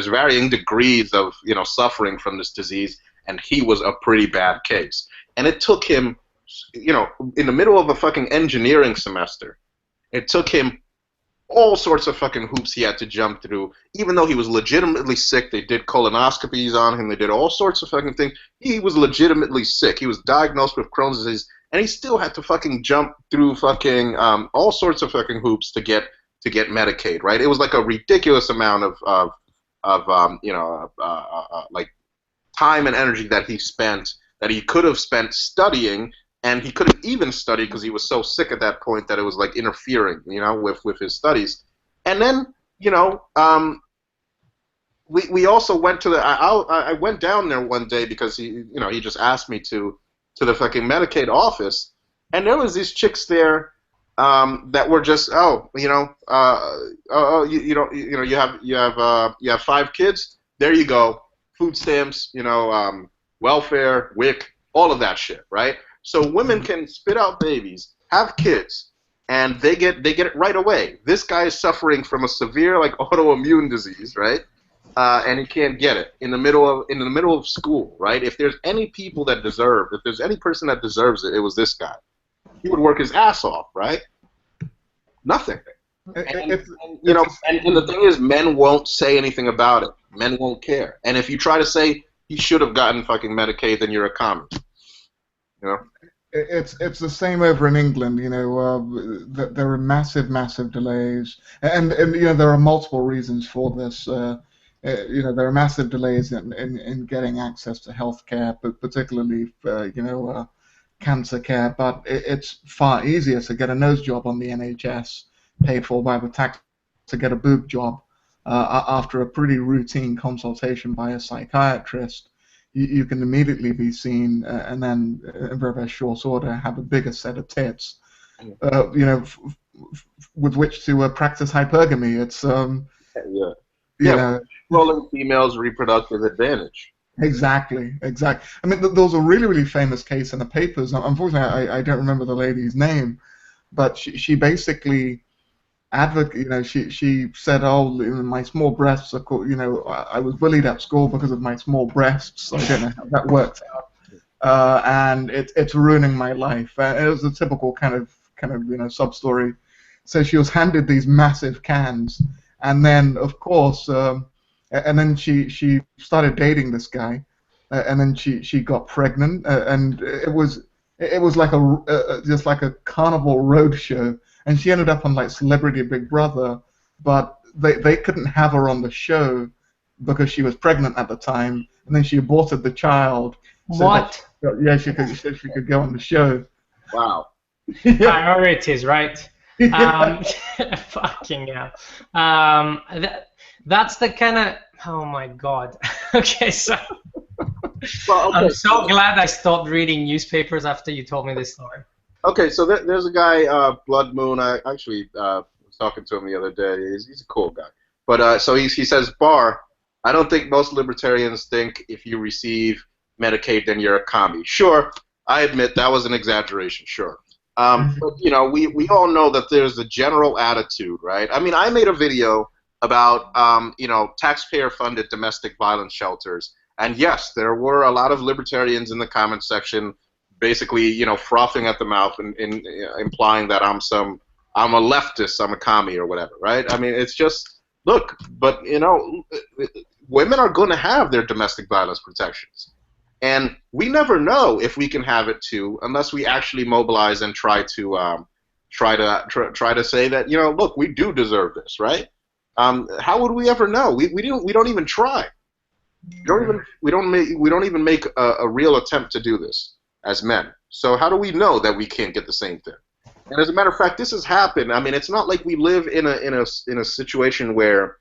varying degrees of, suffering from this disease, and he was a pretty bad case. And it took him, in the middle of a fucking engineering semester, it took him all sorts of fucking hoops he had to jump through. Even though he was legitimately sick, they did colonoscopies on him, they did all sorts of fucking things. He was legitimately sick. He was diagnosed with Crohn's disease, and he still had to fucking jump through fucking all sorts of fucking hoops to get Medicaid, right? It was like a ridiculous amount of like time and energy that he spent, that he could have spent studying. And he couldn't even study because he was so sick at that point that it was like interfering, with his studies. And then, we also went to I went down there one day because he just asked me to the fucking Medicaid office, and there was these chicks there that were just you have 5 kids, there you go, food stamps, welfare, WIC, all of that shit, right? So women can spit out babies, have kids, and they get it right away. This guy is suffering from a severe like autoimmune disease, right? And he can't get it in the middle of school, right? If there's any person that deserves it, it was this guy. He would work his ass off, right? Nothing. And the thing is, men won't say anything about it. Men won't care. And if you try to say he should have gotten fucking Medicaid, then you're a communist. It's the same over in England. There are massive delays, and there are multiple reasons for this. There are massive delays in getting access to healthcare, but particularly cancer care. But it's far easier to get a nose job on the NHS, paid for by the tax, to get a boob job after a pretty routine consultation by a psychiatrist. You can immediately be seen, and then in very short order have a bigger set of tits, with which to practice hypergamy. It's controlling females' reproductive advantage. Exactly. I mean, there was a really famous case in the papers. Unfortunately, I don't remember the lady's name, but she basically she said, "Oh, my small breasts are, I was bullied at school because of my small breasts. I don't know how that worked out, and it's ruining my life." It was a typical kind of sub story. So she was handed these massive cans, and then of course, and then she started dating this guy, and then she got pregnant, and it was like just like a carnival roadshow. And she ended up on like Celebrity Big Brother, but they couldn't have her on the show because she was pregnant at the time, and then she aborted the child. What? She could go on the show. Wow. Priorities, right? Fucking hell. That's the kind of, oh my god. Okay, so Well, okay. I'm so glad I stopped reading newspapers after you told me this story. Okay, so there's a guy, Blood Moon. I actually was talking to him the other day. He's a cool guy. But so he says, Bar, I don't think most libertarians think if you receive Medicaid, then you're a commie. Sure, I admit that was an exaggeration, sure. But, you know, we all know that there's a general attitude, right? I mean, I made a video about, you know, taxpayer-funded domestic violence shelters. And yes, there were a lot of libertarians in the comment section basically, you know, frothing at the mouth and implying that I'm a leftist, I'm a commie or whatever, right? I mean, it's just, look, but, you know, women are going to have their domestic violence protections. And we never know if we can have it too, unless we actually mobilize and try to say that, you know, look, we do deserve this, right? How would we ever know? We don't even try. We don't even make a real attempt to do this as men. So how do we know that we can't get the same thing? And as a matter of fact, this has happened. I mean, it's not like we live in a situation where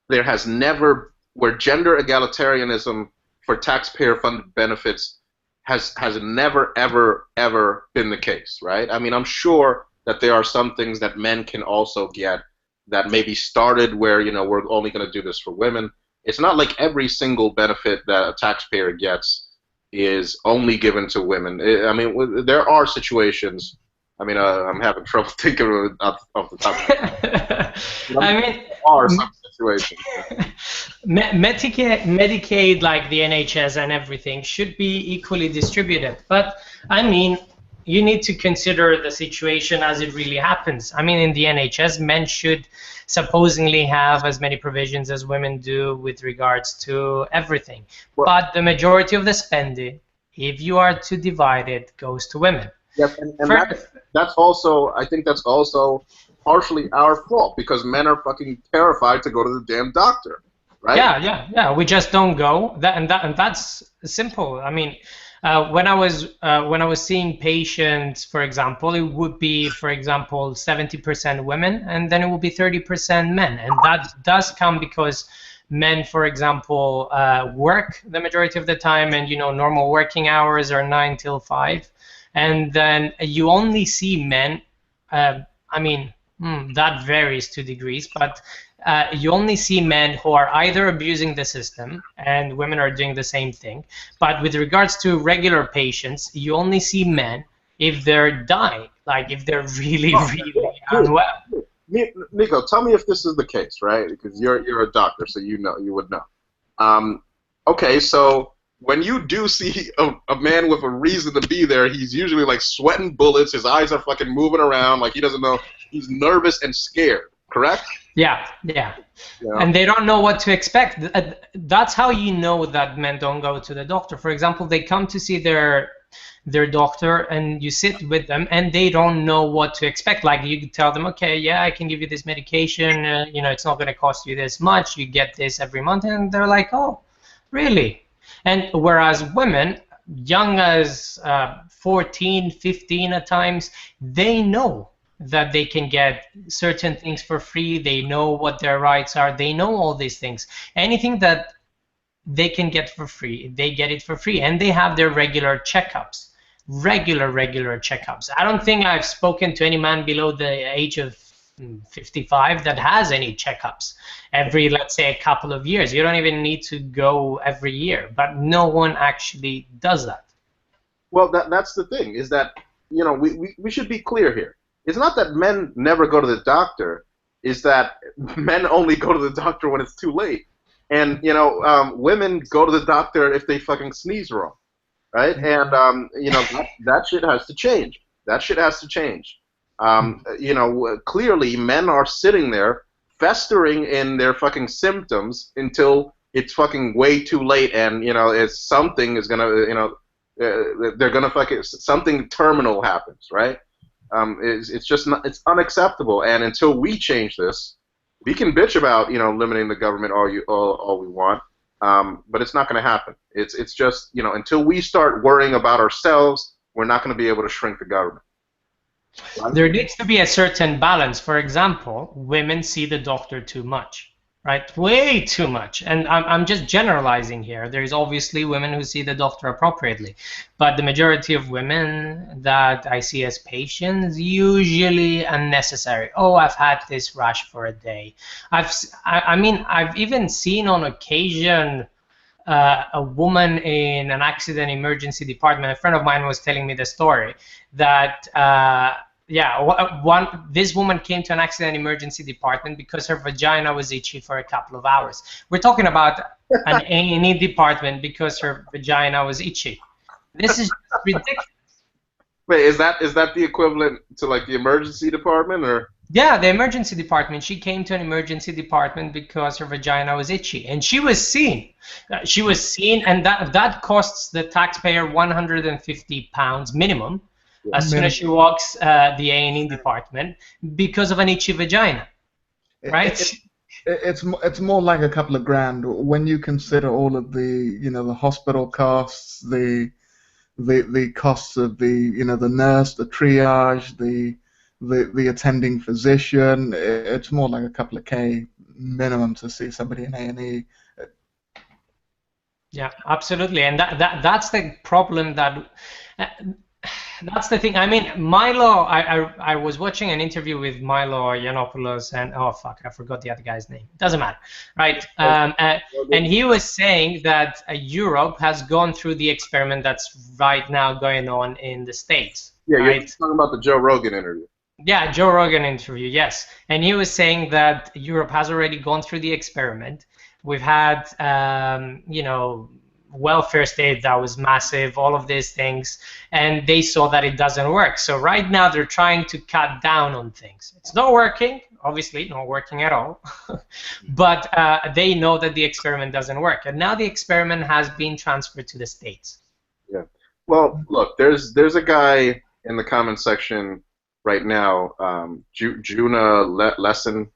there has never, where gender egalitarianism for taxpayer-funded benefits has never, ever been the case, right? I mean, I'm sure that there are some things that men can also get that maybe started where, you know, we're only going to do this for women. It's not like every single benefit that a taxpayer gets is only given to women. I mean, there are situations. I mean, I'm having trouble thinking of the top. I mean, there are some situations. Medicaid, like the NHS and everything, should be equally distributed. But I mean, you need to consider the situation as it really happens. I mean, in the NHS, men should supposedly have as many provisions as women do with regards to everything. Well, but the majority of the spending, if you are to divide it, goes to women. Yes, and that's also, I think that's also partially our fault, because men are fucking terrified to go to the damn doctor, right? Yeah. We just don't go. And that's simple. I mean, when I was seeing patients, for example, it would be, for example, 70% women, and then it would be 30% men, and that does come because men, for example, work the majority of the time, and you know, normal working hours are 9 till 5, and then you only see men. I mean, that varies to degrees, but you only see men who are either abusing the system, and women are doing the same thing. But with regards to regular patients, you only see men if they're dying, like if they're really unwell. Niko, tell me if this is the case, right? Because you're a doctor, so you would know. Okay, so when you do see a man with a reason to be there, he's usually like sweating bullets, his eyes are fucking moving around, like he doesn't know, he's nervous and scared, correct? Yeah. And they don't know what to expect. That's how you know that men don't go to the doctor. For example, they come to see their doctor, and you sit with them, and they don't know what to expect. Like, you tell them, okay, yeah, I can give you this medication, you know, it's not going to cost you this much, you get this every month, and they're like, oh, really? And whereas women, young as 14, 15 at times, they know that they can get certain things for free, they know what their rights are, they know all these things. Anything that they can get for free, they get it for free, and they have their regular checkups. Regular checkups. I don't think I've spoken to any man below the age of 55 that has any checkups every, let's say, a couple of years. You don't even need to go every year, but no one actually does that. Well, that's the thing, is that, you know, we should be clear here. It's not that men never go to the doctor, it's that men only go to the doctor when it's too late. And, you know, women go to the doctor if they fucking sneeze wrong, right? And, you know, that shit has to change. That shit has to change. You know, clearly men are sitting there festering in their fucking symptoms until it's fucking way too late, and, you know, it's something is gonna, you know, they're gonna fucking, something terminal happens, right? It's just not, it's unacceptable, and until we change this, we can bitch about, you know, limiting the government all we want, but it's not going to happen. It's just, you know, until we start worrying about ourselves, we're not going to be able to shrink the government. There needs to be a certain balance. For example, women see the doctor too much. right? Way too much. And I'm just generalizing here. There's obviously women who see the doctor appropriately, but the majority of women that I see as patients, usually unnecessary. Oh, I've had this rash for a day. I mean, I've even seen on occasion a woman in an accident emergency department. A friend of mine was telling me the story that this woman came to an accident emergency department because her vagina was itchy for a couple of hours. We're talking about an A&E department because her vagina was itchy. This is ridiculous. Wait, is that the equivalent to like the emergency department, or? Yeah, the emergency department. She came to an emergency department because her vagina was itchy, and she was seen. She was seen, and that costs the taxpayer £150 minimum as soon as she walks the A&E department because of an itchy vagina, right? It's more like a couple of grand when you consider all of the the hospital costs, the costs of the nurse, the triage, the attending physician. It's more like a couple of K minimum to see somebody in A&E. Yeah, absolutely, and that's the problem. That's the thing. I mean, Milo. I was watching an interview with Milo Yiannopoulos, and oh fuck, I forgot the other guy's name. Doesn't matter, right? And he was saying that Europe has gone through the experiment that's right now going on in the States. Yeah, right? You're talking about the Joe Rogan interview. Yeah, Joe Rogan interview, yes. And he was saying that Europe has already gone through the experiment. We've had, welfare state that was massive, all of these things, and they saw that it doesn't work. So right now they're trying to cut down on things. It's not working, obviously, not working at all, but they know that the experiment doesn't work. And now the experiment has been transferred to the States. Yeah. Well, look, there's a guy in the comment section right now, Juna Lesson.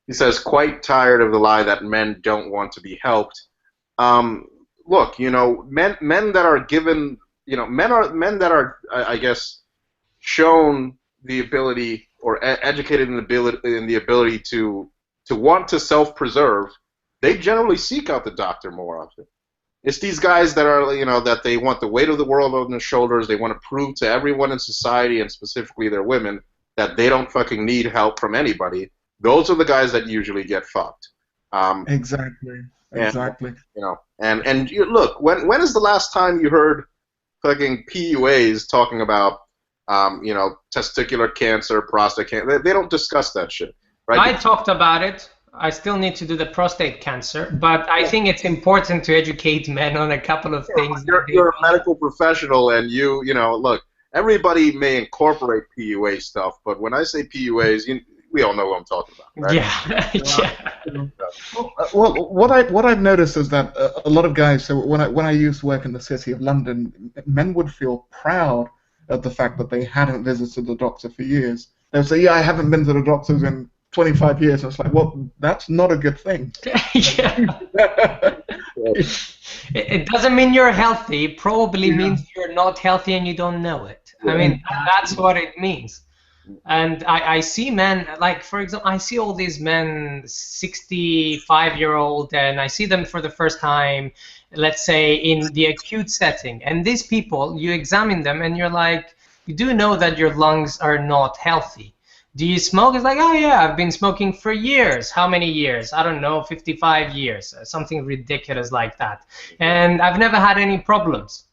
He says, quite tired of the lie that men don't want to be helped. Look, men that are given, men that are, I guess, shown the ability or educated in the ability to want to self-preserve, they generally seek out the doctor more often. It's these guys that are, that they want the weight of the world on their shoulders. They want to prove to everyone in society, and specifically their women, that they don't fucking need help from anybody. Those are the guys that usually get fucked. Exactly. Exactly. And you, look, when is the last time you heard fucking PUAs talking about, testicular cancer, prostate cancer? They don't discuss that shit, right? I talked about it. I still need to do the prostate cancer, but I think it's important to educate men on a couple of things. You're a medical professional, and look, everybody may incorporate PUA stuff, but when I say PUAs, we all know what I'm talking about, right? Yeah. Yeah. Well, what I've noticed is that a lot of guys. So when I used to work in the city of London, men would feel proud of the fact that they hadn't visited the doctor for years. They would say, "Yeah, I haven't been to the doctors in 25 years." And it's like, well, that's not a good thing. Yeah. It doesn't mean you're healthy. It probably means you're not healthy and you don't know it. I mean, that's what it means. And I see men, like, for example, I see all these men, 65-year-old, and I see them for the first time, let's say, in the acute setting. And these people, you examine them and you're like, you do know that your lungs are not healthy. Do you smoke? It's like, oh yeah, I've been smoking for years. How many years? I don't know, 55 years, something ridiculous like that. And I've never had any problems.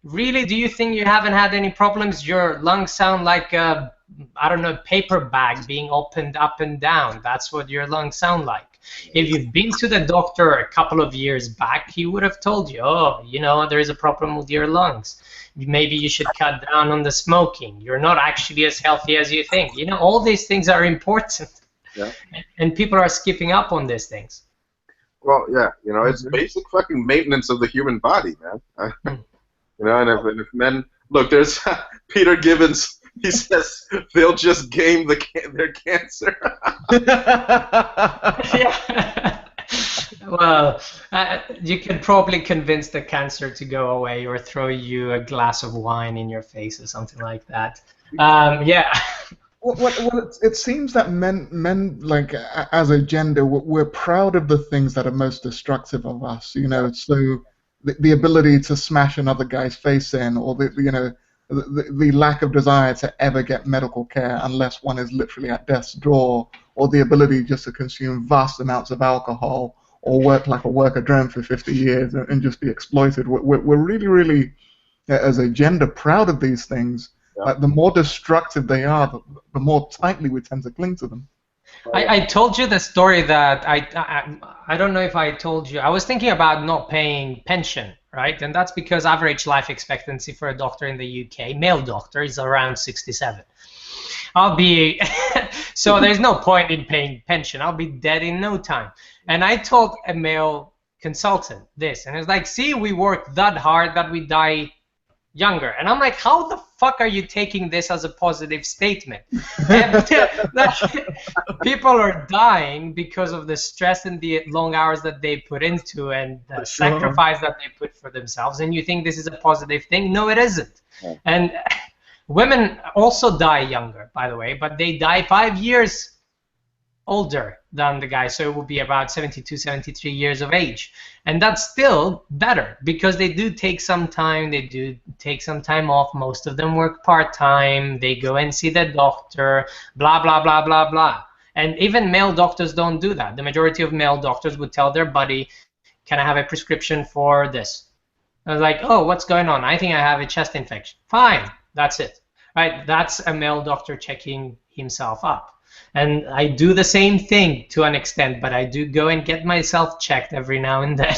Really? Do you think you haven't had any problems? Your lungs sound like a, I don't know, paper bag being opened up and down. That's what your lungs sound like. If you've been to the doctor a couple of years back, he would have told you, oh, there is a problem with your lungs. Maybe you should cut down on the smoking. You're not actually as healthy as you think. All these things are important. Yeah. And people are skipping up on these things. Well, yeah, it's basic fucking maintenance of the human body, man. And if men, look, there's Peter Gibbons. He says they'll just game their cancer. Yeah. Well, you can probably convince the cancer to go away, or throw you a glass of wine in your face or something like that. Yeah. It seems that men like as a gender, we're proud of the things that are most destructive of us. You know, so the ability to smash another guy's face in, or the lack of desire to ever get medical care unless one is literally at death's door, or the ability just to consume vast amounts of alcohol, or work like a worker drone for 50 years and just be exploited. We're really, really, as a gender, proud of these things. Like, the more destructive they are, the more tightly we tend to cling to them. I told you the story that I don't know if I told you. I was thinking about not paying pension, right? And that's because average life expectancy for a doctor in the UK, male doctor, is around 67. I'll be so there's no point in paying pension. I'll be dead in no time. And I told a male consultant this, and it's like, see, we work that hard that we die younger. And I'm like, how the fuck are you taking this as a positive statement? People are dying because of the stress and the long hours that they put into and the sacrifice that they put for themselves, and you think this is a positive thing? No, it isn't. Yeah. And women also die younger, by the way, but they die 5 years older than the guy, so it will be about 72, 73 years of age. And that's still better because they do take some time, they do take some time off. Most of them work part-time, they go and see the doctor, blah, blah, blah, blah, blah. And even male doctors don't do that. The majority of male doctors would tell their buddy, can I have a prescription for this? I was like, oh, what's going on? I think I have a chest infection. Fine, that's it. Right? That's a male doctor checking himself up. And I do the same thing to an extent, but I do go and get myself checked every now and then.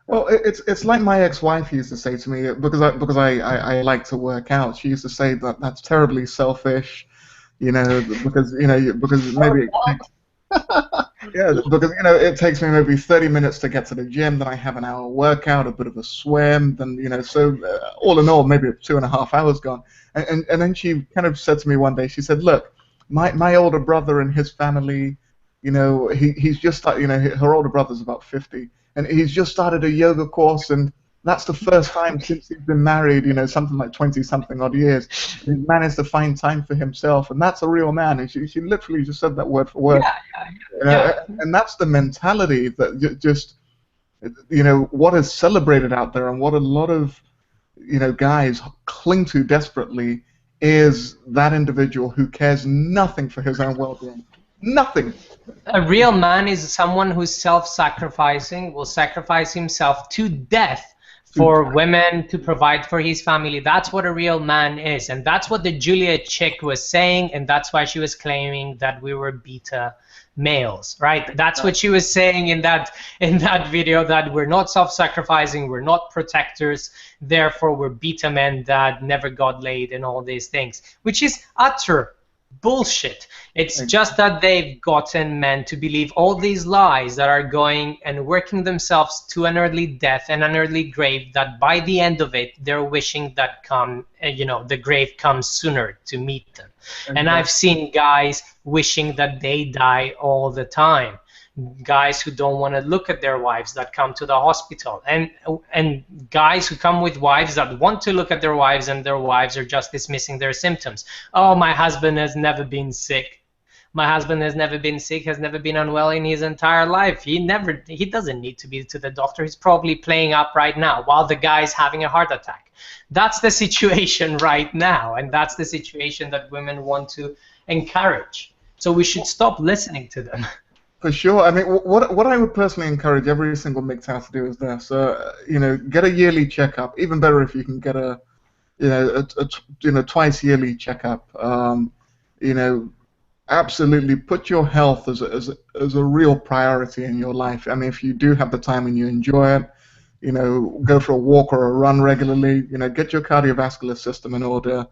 Well, it's like my ex-wife used to say to me, because I like to work out. She used to say that that's terribly selfish, because maybe because it takes me maybe 30 minutes to get to the gym, then I have an hour workout, a bit of a swim, then so all in all maybe 2.5 hours gone. And then she kind of said to me one day, she said, look, my older brother and his family, he's just started, her older brother's about 50, and he's just started a yoga course, and that's the first time since he's been married, something like 20-something odd years, he's managed to find time for himself, and that's a real man. And she literally just said that word for word. Yeah. And that's the mentality that just, what is celebrated out there, and what a lot of, guys cling to desperately, is that individual who cares nothing for his own well-being. Nothing. A real man is someone who's self-sacrificing, will sacrifice himself to death for women, to provide for his family. That's what a real man is. And that's what the Julia chick was saying, and that's why she was claiming that we were beta males, right? That's what she was saying in that video, that we're not self-sacrificing, we're not protectors, therefore we're beta men that never got laid and all these things, which is utter bullshit. It's just that they've gotten men to believe all these lies that are going and working themselves to an early death and an early grave, that by the end of it they're wishing that the grave comes sooner to meet them. And I've seen guys wishing that they die all the time. Guys who don't want to look at their wives that come to the hospital, and guys who come with wives that want to look at their wives, and their wives are just dismissing their symptoms. Oh, my husband has never been sick. My husband has never been sick, has never been unwell in his entire life. He doesn't need to be to the doctor. He's probably playing up right now while the guy's having a heart attack. That's the situation right now, and that's the situation that women want to encourage. So we should stop listening to them. For sure. I mean, what I would personally encourage every single MGTOW to do is this: get a yearly checkup. Even better if you can get a twice yearly checkup. Absolutely put your health as a real priority in your life. I mean, if you do have the time and you enjoy it, go for a walk or a run regularly. Get your cardiovascular system in order.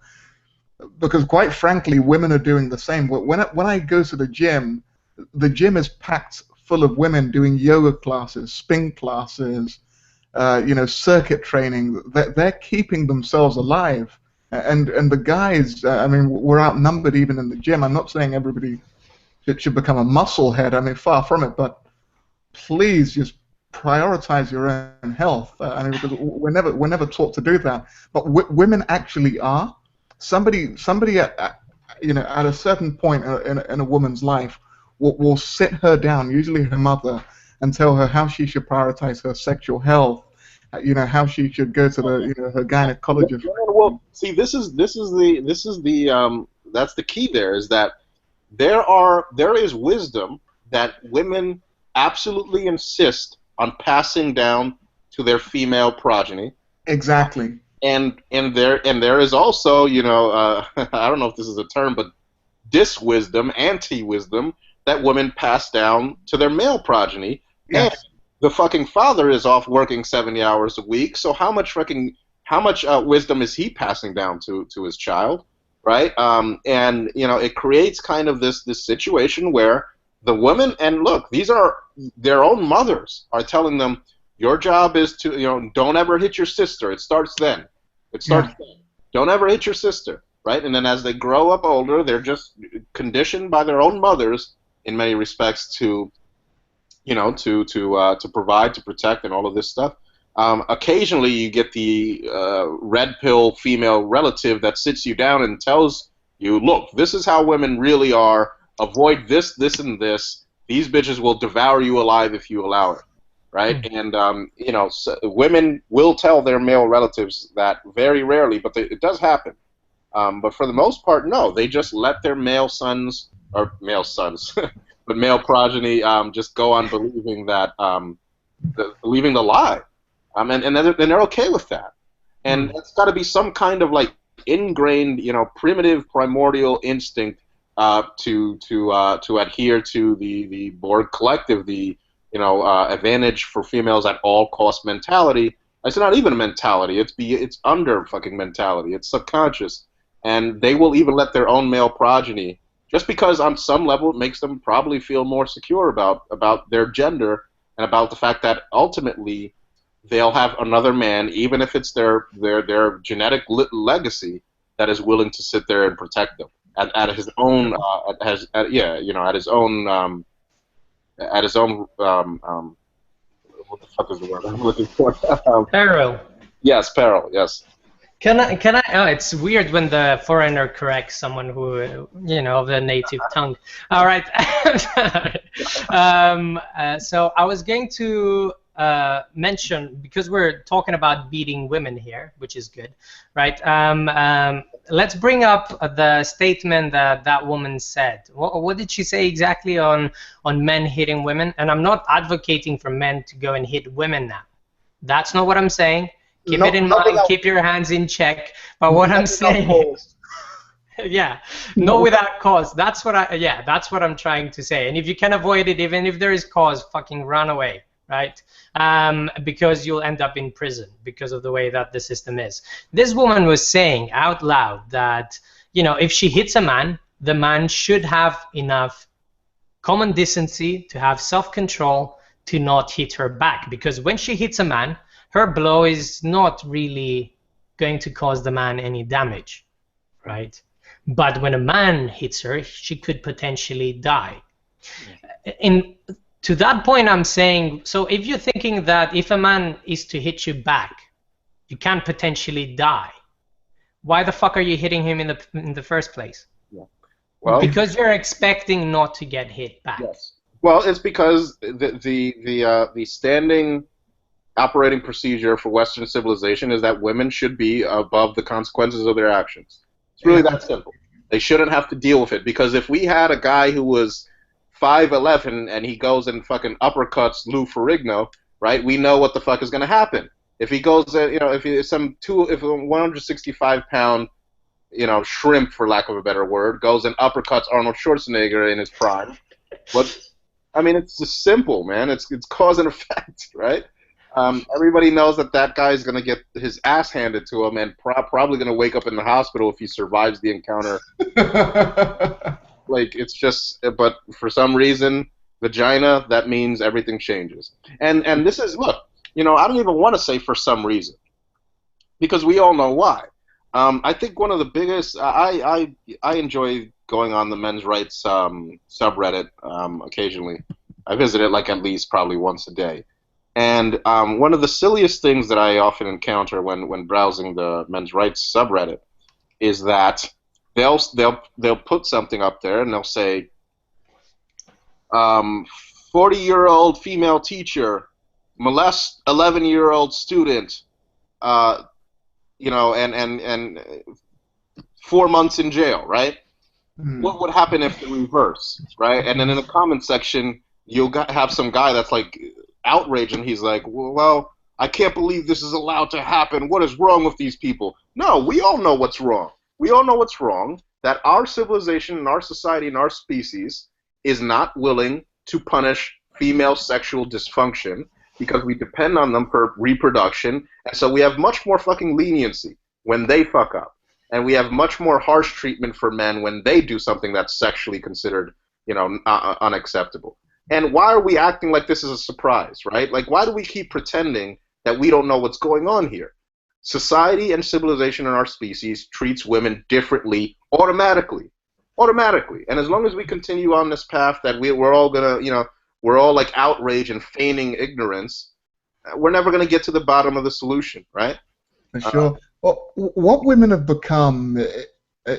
Because quite frankly, women are doing the same. When I go to the gym is packed full of women doing yoga classes, spin classes, circuit training. They're keeping themselves alive. And the guys, I mean, we're outnumbered even in the gym. I'm not saying everybody should become a muscle head. I mean, far from it. But please just prioritize your own health. I mean, because we're never taught to do that. But women actually are. Somebody at a certain point in a woman's life, will sit her down, usually her mother, and tell her how she should prioritize her sexual health, how she should go to her gynecologist. Well, see, this is the that's the key. There is that there is wisdom that women absolutely insist on passing down to their female progeny. Exactly. And there is also, I don't know if this is a term, but diswisdom, anti-wisdom that women pass down to their male progeny. Yes. And the fucking father is off working 70 hours a week, so how much wisdom is he passing down to his child, right? And it creates kind of this situation where the women, and look, these are their own mothers are telling them, your job is to, don't ever hit your sister. It starts then. It starts then. Don't ever hit your sister, right? And then as they grow up older, they're just conditioned by their own mothers in many respects to, to provide, to protect, and all of this stuff. Occasionally, you get the red pill female relative that sits you down and tells you, look, this is how women really are. Avoid this, this, and this. These bitches will devour you alive if you allow it. Right, and women will tell their male relatives that very rarely, but it does happen. But for the most part, no, they just let their male sons, but male progeny just go on believing that, believing the lie, and they're okay with that. And it's got to be some kind of like ingrained, primitive, primordial instinct to adhere to the Borg collective, advantage for females at all cost mentality. It's not even a mentality. It's under fucking mentality. It's subconscious, and they will even let their own male progeny, just because on some level it makes them probably feel more secure about their gender and about the fact that ultimately they'll have another man, even if it's their genetic legacy, that is willing to sit there and protect them at his own at his own. At his own, what the fuck is the word I'm looking for? Peril. Yes, peril. Yes. Can I? Oh, it's weird when the foreigner corrects someone who, of the native tongue. All right. So I was going to mention, because we're talking about beating women here, which is good, right? Let's bring up the statement that woman said. What did she say exactly on men hitting women? And I'm not advocating for men to go and hit women now. That's not what I'm saying. Keep it in mind. Keep your hands in check. But what I'm saying, yeah, not without cause. That's what I'm trying to say. And if you can avoid it, even if there is cause, fucking run away, right? Because you'll end up in prison because of the way that the system is. This woman was saying out loud that, if she hits a man, the man should have enough common decency to have self-control to not hit her back. Because when she hits a man, her blow is not really going to cause the man any damage, right? But when a man hits her, she could potentially die. To that point, I'm saying, so if you're thinking that if a man is to hit you back, you can potentially die, why the fuck are you hitting him in the first place? Yeah. Well, because you're expecting not to get hit back. Yes. Well, it's because the standing operating procedure for Western civilization is that women should be above the consequences of their actions. It's really that simple. They shouldn't have to deal with it, because if we had a guy who was 5'11" and he goes and fucking uppercuts Lou Ferrigno, right? We know what the fuck is going to happen. If he goes, if a 165-pound, shrimp, for lack of a better word, goes and uppercuts Arnold Schwarzenegger in his prime, it's just simple, man. It's cause and effect, right? Everybody knows that guy is going to get his ass handed to him and probably going to wake up in the hospital if he survives the encounter. It's just, but for some reason, vagina, that means everything changes. And this is, look, I don't even want to say for some reason, because we all know why. I think one of the biggest, I enjoy going on the men's rights subreddit occasionally. I visit it at least probably once a day. And one of the silliest things that I often encounter when browsing the men's rights subreddit is that they'll put something up there and they'll say, 40-year-old female teacher molest 11-year-old student, and 4 months in jail, right? What would happen if the reverse, right? And then in the comment section, you'll have some guy that's like outraged, and he's like, well, I can't believe this is allowed to happen. What is wrong with these people? No, we all know what's wrong. We all know what's wrong, that our civilization and our society and our species is not willing to punish female sexual dysfunction because we depend on them for reproduction, and so we have much more fucking leniency when they fuck up. And we have much more harsh treatment for men when they do something that's sexually considered, unacceptable. And why are we acting like this is a surprise, right? Like, why do we keep pretending that we don't know what's going on here? Society and civilization in our species treats women differently automatically. And as long as we continue on this path that we're all gonna, we're all like outraged and feigning ignorance, we're never gonna get to the bottom of the solution, right? For sure. Well, what women have become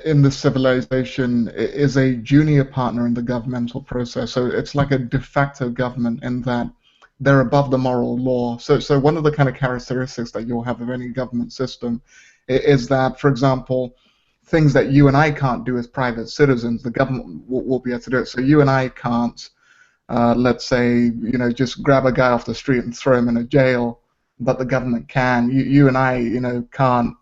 in the civilization is a junior partner in the governmental process. So it's like a de facto government in that they're above the moral law. So one of the kind of characteristics that you'll have of any government system is that, for example, things that you and I can't do as private citizens, the government will be able to do it. So you and I can't, let's say, just grab a guy off the street and throw him in a jail, but the government can. You and I, can't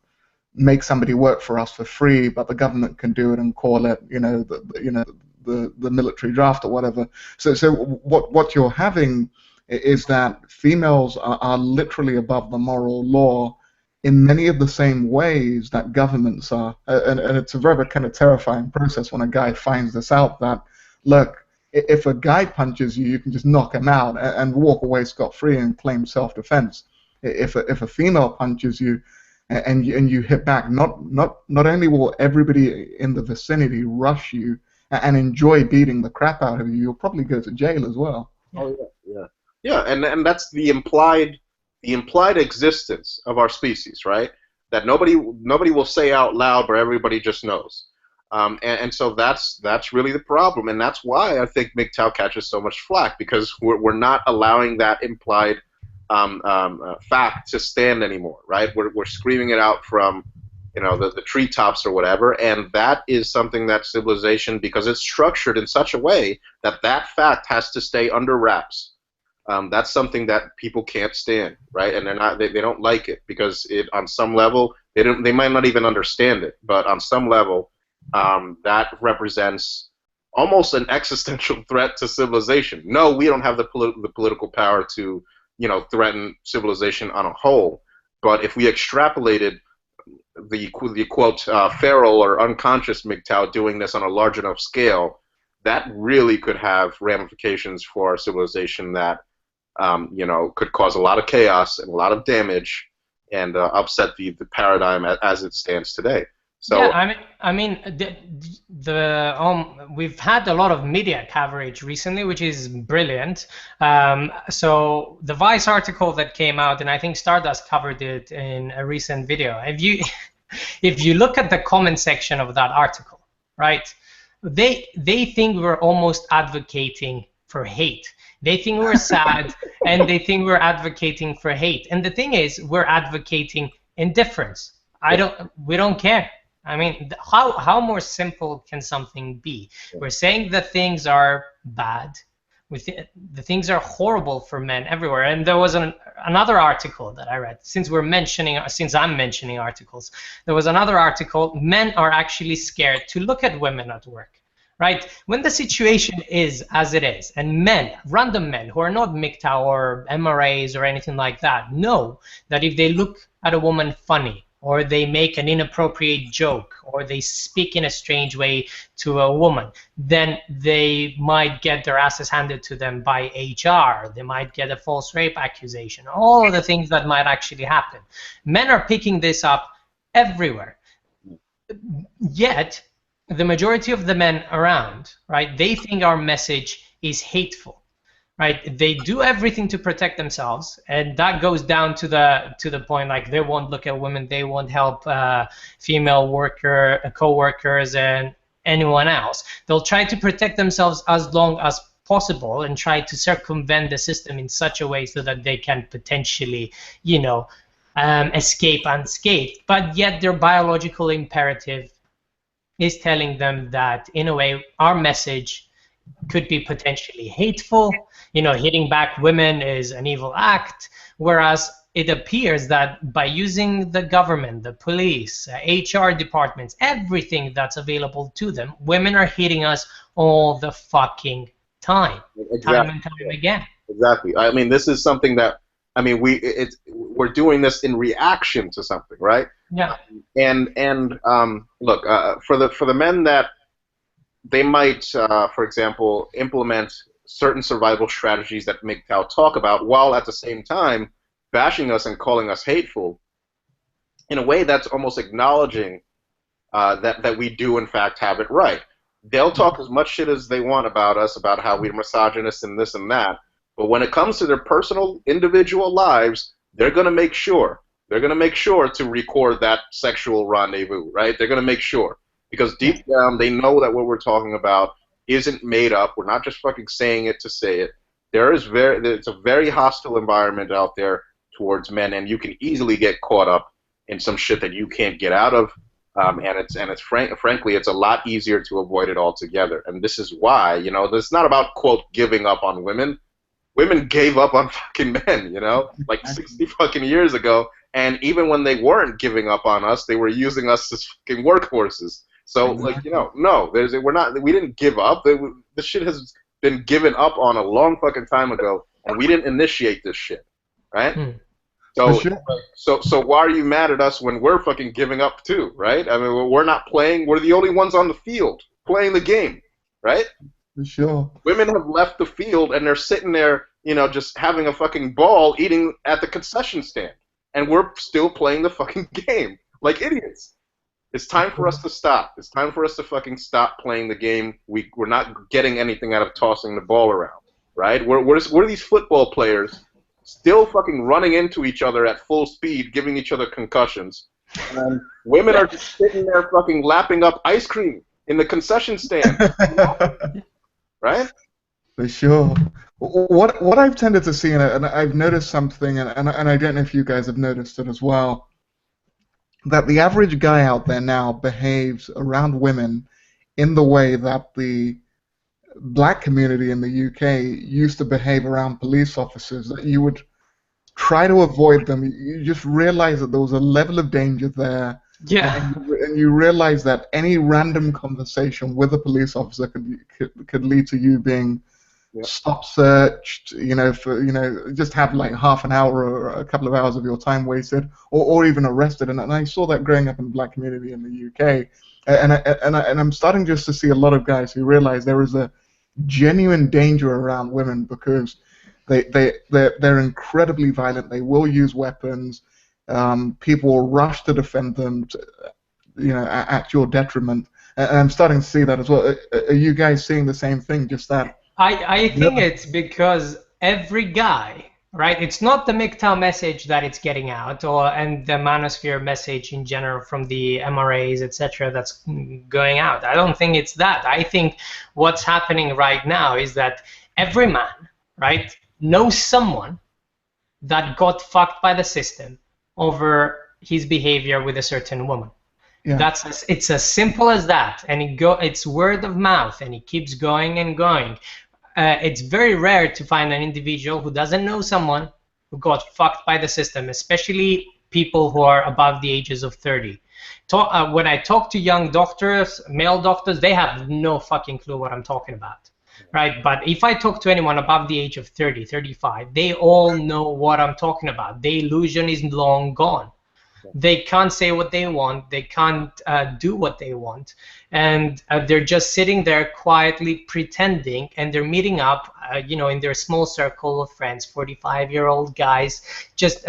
make somebody work for us for free, but the government can do it and call it, the military draft or whatever. So what you're having is that females are literally above the moral law in many of the same ways that governments are, and it's a very kind of terrifying process when a guy finds this out. That look, if a guy punches you, you can just knock him out and walk away scot-free and claim self-defense. If a female punches you and you hit back, not only will everybody in the vicinity rush you and enjoy beating the crap out of you, you'll probably go to jail as well. Oh yeah, and that's the implied existence of our species, right? That nobody will say out loud, but everybody just knows. And so that's really the problem, and that's why I think MGTOW catches so much flack, because we're not allowing that implied fact to stand anymore, right? We're screaming it out from the treetops or whatever, and that is something that civilization, because it's structured in such a way that that fact has to stay under wraps. That's something that people can't stand, right? And they don't like it because on some level they might not even understand it, but on some level that represents almost an existential threat to civilization. No, we don't have the political power to threaten civilization on a whole, but if we extrapolated the quote feral or unconscious MGTOW doing this on a large enough scale, that really could have ramifications for our civilization that could cause a lot of chaos and a lot of damage and upset the paradigm as it stands today. So yeah, I mean, we've had a lot of media coverage recently, which is brilliant. So the Vice article that came out, and I think Stardust covered it in a recent video. If you look at the comment section of that article, right, they think we're almost advocating for hate. They think we're sad, and they think we're advocating for hate. And the thing is, we're advocating indifference. We don't care. I mean, how more simple can something be? We're saying that things are bad. The things are horrible for men everywhere. And there was another article that I read. Since I'm mentioning articles, there was another article. Men are actually scared to look at women at work. Right? When the situation is as it is, and random men who are not MGTOW or MRAs or anything like that, know that if they look at a woman funny, or they make an inappropriate joke, or they speak in a strange way to a woman, then they might get their asses handed to them by HR. They might get a false rape accusation. All of the things that might actually happen. Men are picking this up everywhere. Yet, the majority of the men around, right, they think our message is hateful. right? They do everything to protect themselves, and that goes down to the point like they won't look at women, they won't help female co-workers and anyone else. They'll try to protect themselves as long as possible and try to circumvent the system in such a way so that they can potentially, escape unscathed. But yet their biological imperative is telling them that, in a way, our message could be potentially hateful. Hitting back women is an evil act, whereas it appears that by using the government, the police, HR departments, everything that's available to them, women are hitting us all the fucking time, time and time again. Exactly. I mean, this is something that, I mean, we're doing this in reaction to something, right? Yeah. And look, for the men that they might, for example, implement certain survival strategies that MGTOW talk about, while at the same time bashing us and calling us hateful, in a way that's almost acknowledging that we do in fact have it right. They'll talk as much shit as they want about us, about how we're misogynist and this and that, but when it comes to their personal, individual lives, they're going to make sure. They're going to make sure to record that sexual rendezvous, right? They're going to make sure. Because deep down, they know that what we're talking about isn't made up. We're not just fucking saying it to say it. It's a very hostile environment out there towards men, and you can easily get caught up in some shit that you can't get out of. Frankly, it's a lot easier to avoid it altogether. And this is why, it's not about, quote, giving up on women. Women gave up on fucking men, like 60 fucking years ago. And even when they weren't giving up on us, they were using us as fucking workhorses. So, no, we didn't give up. This shit has been given up on a long fucking time ago, and we didn't initiate this shit, right? So why are you mad at us when we're fucking giving up too, right? I mean, we're not playing. We're the only ones on the field playing the game, right? For sure. Women have left the field, and they're sitting there, just having a fucking ball, eating at the concession stand. And we're still playing the fucking game like idiots. It's time for us to stop. It's time for us to fucking stop playing the game. We're not getting anything out of tossing the ball around, right? We're these football players still fucking running into each other at full speed, giving each other concussions. And women are just sitting there fucking lapping up ice cream in the concession stand. Right? For sure. What I've tended to see, and I've noticed something, and I don't know if you guys have noticed it as well, that the average guy out there now behaves around women in the way that the black community in the UK used to behave around police officers. That you would try to avoid them. You just realize that there was a level of danger there. Yeah. And you realize that any random conversation with a police officer could lead to you being stop searched, just have like half an hour or a couple of hours of your time wasted, or even arrested. And I saw that growing up in the black community in the UK, and I'm starting just to see a lot of guys who realize there is a genuine danger around women because they're incredibly violent. They will use weapons. People will rush to defend them, at your detriment. And I'm starting to see that as well. Are you guys seeing the same thing? Just that? I think it's because every guy, right? It's not the MGTOW message that it's getting out, and the manosphere message in general from the MRAs, etc., that's going out. I don't think it's that. I think what's happening right now is that every man, right, knows someone that got fucked by the system over his behavior with a certain woman. Yeah. It's as simple as that, and it's word of mouth, and it keeps going and going. It's very rare to find an individual who doesn't know someone who got fucked by the system, especially people who are above the ages of 30. When I talk to young doctors, male doctors, they have no fucking clue what I'm talking about, right? But if I talk to anyone above the age of 30, 35, they all know what I'm talking about. The illusion is long gone. They can't say what they want. They can't do what they want. And they're just sitting there quietly pretending, and they're meeting up, in their small circle of friends, 45-year-old guys, just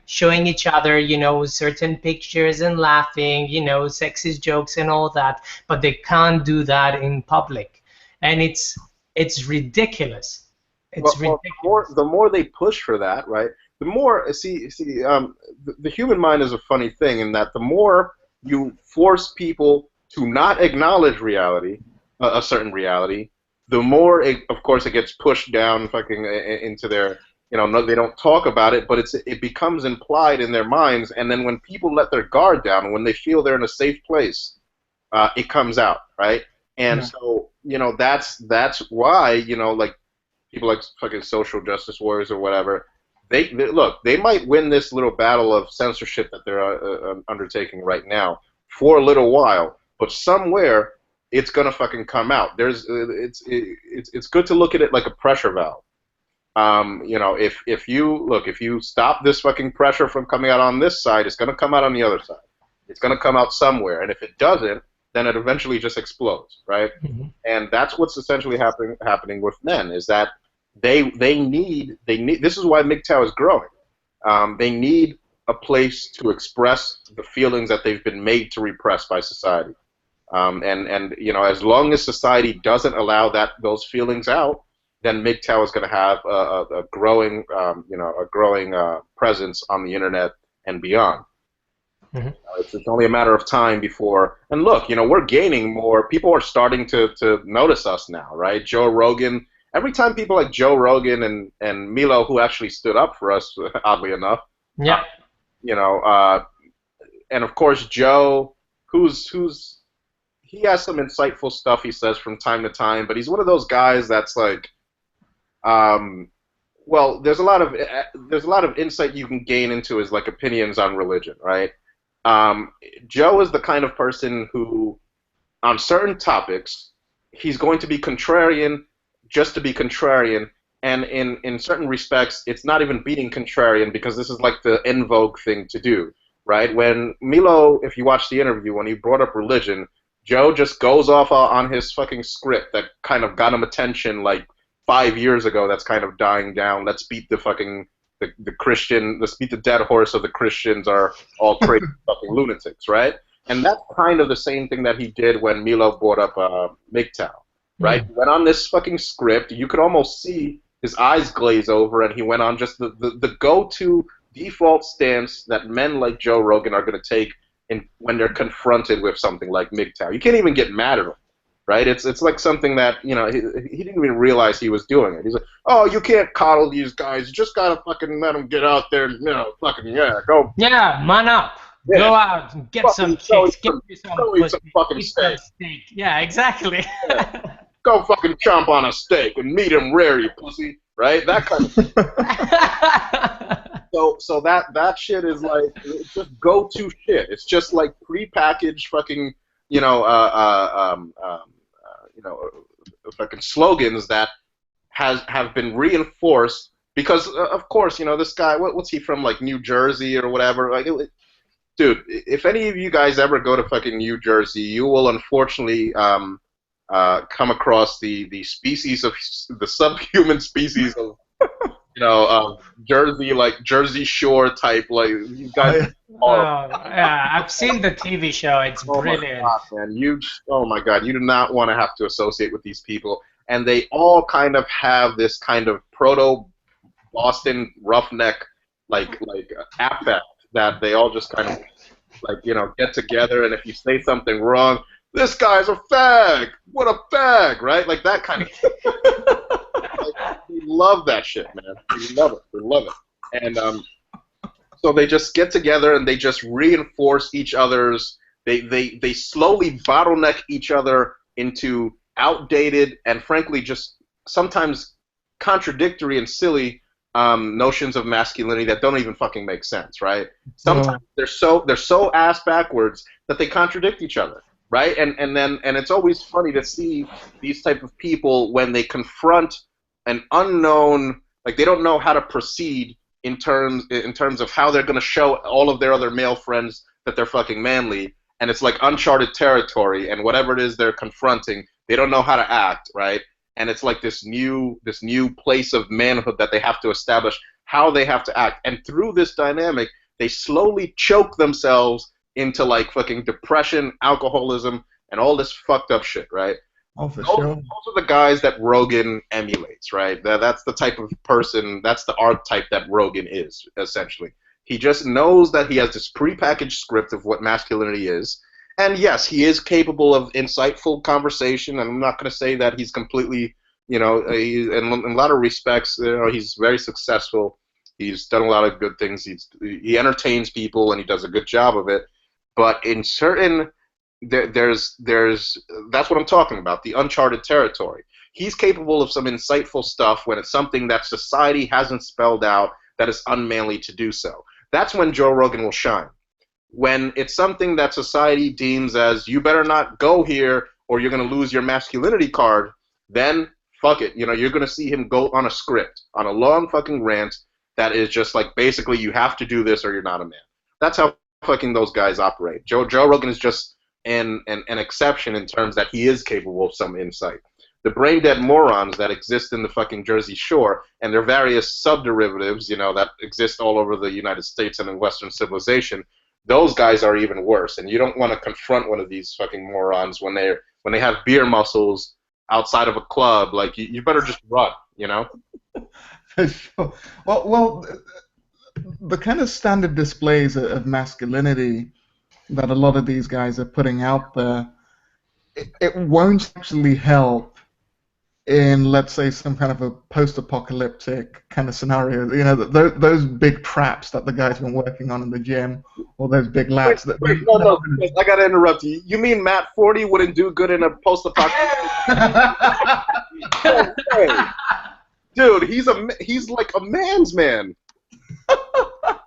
showing each other, certain pictures and laughing, sexist jokes and all that. But they can't do that in public. And it's ridiculous. It's Well, ridiculous. the more they push for that, right? The more the human mind is a funny thing in that the more you force people to not acknowledge reality, a certain reality, the more of course, it gets pushed down fucking into their, no, they don't talk about it, but it becomes implied in their minds, and then when people let their guard down, when they feel they're in a safe place, it comes out, right? And Yeah. so, that's why, like people like fucking social justice warriors or whatever, they look, they might win this little battle of censorship that they're undertaking right now for a little while, but somewhere it's gonna fucking come out. It's good to look at it like a pressure valve. If you stop this fucking pressure from coming out on this side, it's gonna come out on the other side. It's gonna come out somewhere, and if it doesn't, then it eventually just explodes, right? Mhm. And that's what's essentially happening with men, is that they need this is why MGTOW is growing. They need a place to express the feelings that they've been made to repress by society. And as long as society doesn't allow those feelings out, then MGTOW is going to have a growing presence on the internet and beyond. Mhm. It's only a matter of time before. And look, we're gaining more. People are starting to notice us now, right? Joe Rogan. Every time people like Joe Rogan and Milo, who actually stood up for us, oddly enough, Yeah. you know, and of course Joe, who's he has some insightful stuff he says from time to time, but he's one of those guys that's like, well, there's a lot of insight you can gain into his like opinions on religion, right? Joe is the kind of person who, on certain topics, he's going to be contrarian just to be contrarian, and in certain respects, it's not even being contrarian because this is like the en vogue thing to do, right? When Milo, if you watch the interview, when he brought up religion, Joe just goes off on his fucking script that kind of got him attention like 5 years ago. That's kind of dying down. Let's beat the Christian. Let's beat the dead horse of the Christians are all crazy fucking lunatics, right? And that's kind of the same thing that he did when Milo brought up MGTOW, right? He went on this fucking script. You could almost see his eyes glaze over, and he went on just the go-to default stance that men like Joe Rogan are going to take when they're confronted with something like MGTOW. You can't even get mad at him, right? It's like something that, he didn't even realize he was doing it. He's like, oh, you can't coddle these guys. You just got to fucking let them get out there and, fucking, yeah, go. Yeah, man up. Yeah. Go out and get some chicks. Get you some eat some fucking Eat some steak. Yeah, exactly. Yeah. Go fucking chomp on a steak and meat him rare, you pussy, right? That kind of thing. So that shit is like, it's just go-to shit. It's just like prepackaged fucking, fucking slogans that have been reinforced because, of course, this guy, what's he from, like New Jersey or whatever? Like, dude, if any of you guys ever go to fucking New Jersey, you will unfortunately come across the species of the subhuman species of Jersey, like Jersey Shore type, like you guys. Yeah, I've seen the TV show. It's brilliant. My God, man, oh my God, you do not want to have to associate with these people, and they all kind of have this kind of proto Boston roughneck like affect that they all just kind of like get together, and if you say something wrong, this guy's a fag. What a fag, right? Like that kind of shit. Like, we love that shit, man. We love it. We love it. And so they just get together and they just reinforce each other's. They slowly bottleneck each other into outdated and frankly just sometimes contradictory and silly notions of masculinity that don't even fucking make sense, right? Sometimes they're so ass backwards that they contradict each other. Right, and it's always funny to see these type of people when they confront an unknown, like they don't know how to proceed in terms of how they're going to show all of their other male friends that they're fucking manly, and it's like uncharted territory, and whatever it is they're confronting, they don't know how to act, right? And it's like this new place of manhood that they have to establish how they have to act, and through this dynamic, they slowly choke themselves into like fucking depression, alcoholism, and all this fucked up shit, right? Oh, for Those sure. are the guys that Rogan emulates, right? That's the type of person, that's the archetype that Rogan is, essentially. He just knows that he has this prepackaged script of what masculinity is. And yes, he is capable of insightful conversation. And I'm not going to say that he's completely, in a lot of respects, he's very successful. He's done a lot of good things. He entertains people, and he does a good job of it. But in certain there's that's what I'm talking about, the uncharted territory. He's capable of some insightful stuff when it's something that society hasn't spelled out, that is unmanly to do so. That's when Joe Rogan will shine. When it's something that society deems as, you better not go here or you're going to lose your masculinity card, then fuck it. You're going to see him go on a script, on a long fucking rant that is just like, basically, you have to do this or you're not a man. That's how fucking those guys operate. Joe Rogan is just an exception in terms that he is capable of some insight. The brain-dead morons that exist in the fucking Jersey Shore, and their various subderivatives, that exist all over the United States and in Western civilization, those guys are even worse. And you don't want to confront one of these fucking morons when they have beer muscles outside of a club. Like, you better just run, For sure. Well, the kind of standard displays of masculinity that a lot of these guys are putting out there, it won't actually help in, let's say, some kind of a post-apocalyptic kind of scenario. Those big traps that the guys been working on in the gym, or those big lats. Wait, no, I gotta interrupt you. You mean Matt 40 wouldn't do good in a post-apocalyptic? Okay. Dude, he's like a man's man.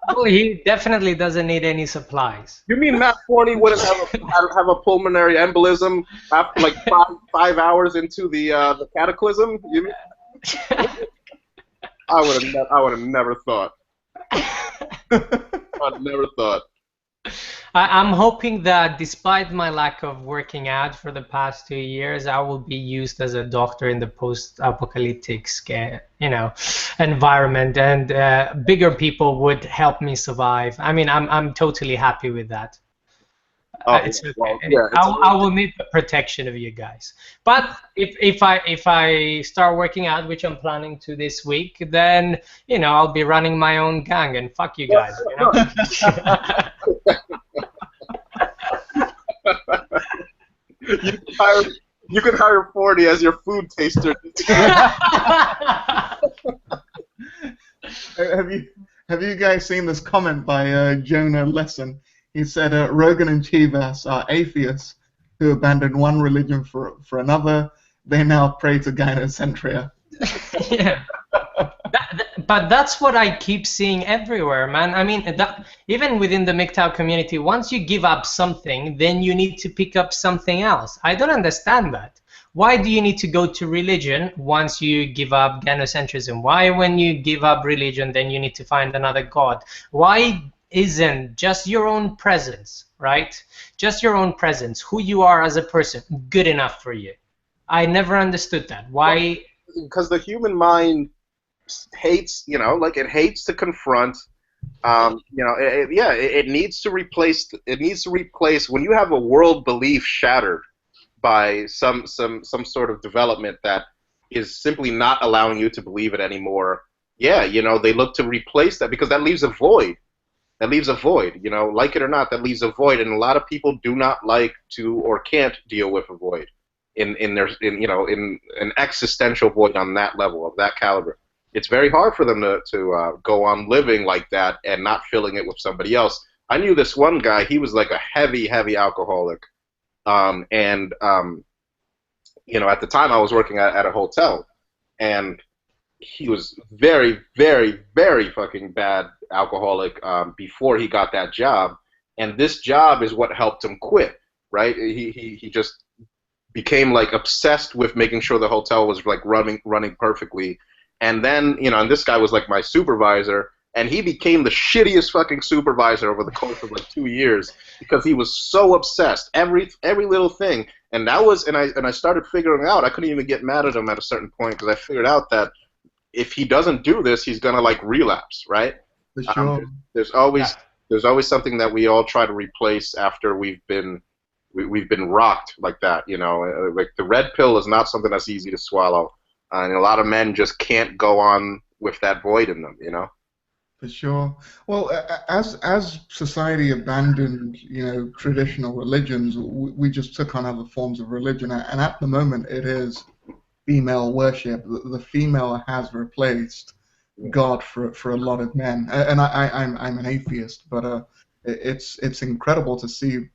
Well, he definitely doesn't need any supplies. You mean Matt 40 wouldn't have a pulmonary embolism after like 5 hours into the cataclysm? You mean? I would have never thought. I'd never thought. I'm hoping that despite my lack of working out for the past 2 years, I will be used as a doctor in the post-apocalyptic environment, and bigger people would help me survive. I mean, I'm totally happy with that. It's okay. Well, yeah, I will need the protection of you guys. But if I start working out, which I'm planning to this week, then I'll be running my own gang, and fuck you guys. You can hire 40 as your food taster. Have you guys seen this comment by Jonah Lesson? He said, Rogan and Chivas are atheists who abandoned one religion for another. They now pray to gynocentria. Yeah. But that's what I keep seeing everywhere, man. I mean, even within the MGTOW community, once you give up something, then you need to pick up something else. I don't understand that. Why do you need to go to religion once you give up gynocentrism? Why, when you give up religion, then you need to find another god? Why isn't just your own presence, right? Just your own presence, who you are as a person, good enough for you? I never understood that. Why? Because the human mind hates, it hates to confront. It needs to replace. It needs to replace when you have a world belief shattered by some sort of development that is simply not allowing you to believe it anymore. Yeah, they look to replace that because that leaves a void. That leaves a void. Like it or not, that leaves a void, and a lot of people do not like to or can't deal with a void in an existential void on that level, of that caliber. It's very hard for them to go on living like that and not filling it with somebody else. I knew this one guy. He was like a heavy alcoholic, at the time I was working at a hotel, and he was very, very, very fucking bad alcoholic before he got that job, and this job is what helped him quit. Right? He just became like obsessed with making sure the hotel was like running perfectly. And then, and this guy was like my supervisor, and he became the shittiest fucking supervisor over the course of like 2 years because he was so obsessed, every little thing. And I started figuring out, I couldn't even get mad at him at a certain point because I figured out that if he doesn't do this, he's gonna like relapse, right? For sure. There's always something that we all try to replace after we've been we've been rocked like that, you know. Like the red pill is not something that's easy to swallow, and a lot of men just can't go on with that void in them, you know. For sure. Well, as society abandoned, you know, traditional religions, we just took on other forms of religion, and at the moment it is female worship. The female has replaced God for a lot of men, and I'm an atheist, but it's incredible to see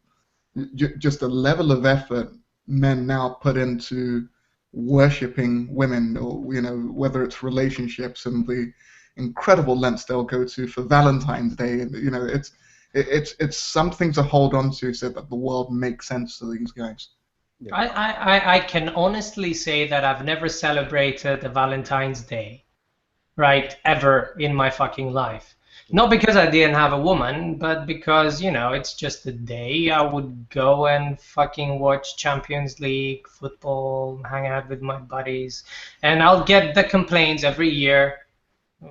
just the level of effort men now put into worshiping women, or you know, whether it's relationships and the incredible lengths they'll go to for Valentine's Day. And you know, it's something to hold on to so that the world makes sense to these guys. Yeah. I can honestly say that I've never celebrated a Valentine's Day, right, ever in my fucking life. Not because I didn't have a woman, but because, you know, it's just a day. I would go and fucking watch Champions League football, hang out with my buddies, and I'll get the complaints every year.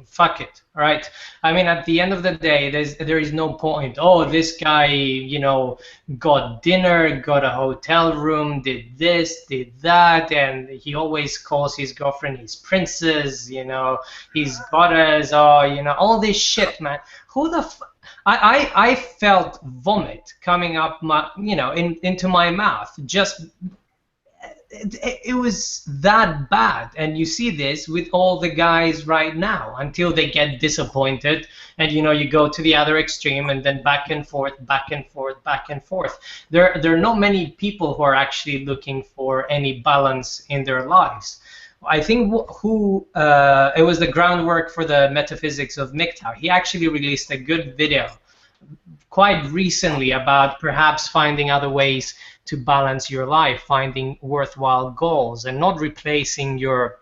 Fuck it, right? I mean, at the end of the day, there is no point. Oh, this guy, you know, got dinner, got a hotel room, did this, did that, and he always calls his girlfriend his princess, you know, his goddess, oh, you know, all this shit, man. Who the I felt vomit coming up my, you know, into my mouth. Just it was that bad, and you see this with all the guys right now until they get disappointed, and you know, you go to the other extreme, and then back and forth, back and forth, back and forth. There are not many people who are actually looking for any balance in their lives. I think it was the groundwork for the metaphysics of MGTOW. He actually released a good video quite recently about perhaps finding other ways to balance your life, finding worthwhile goals, and not replacing your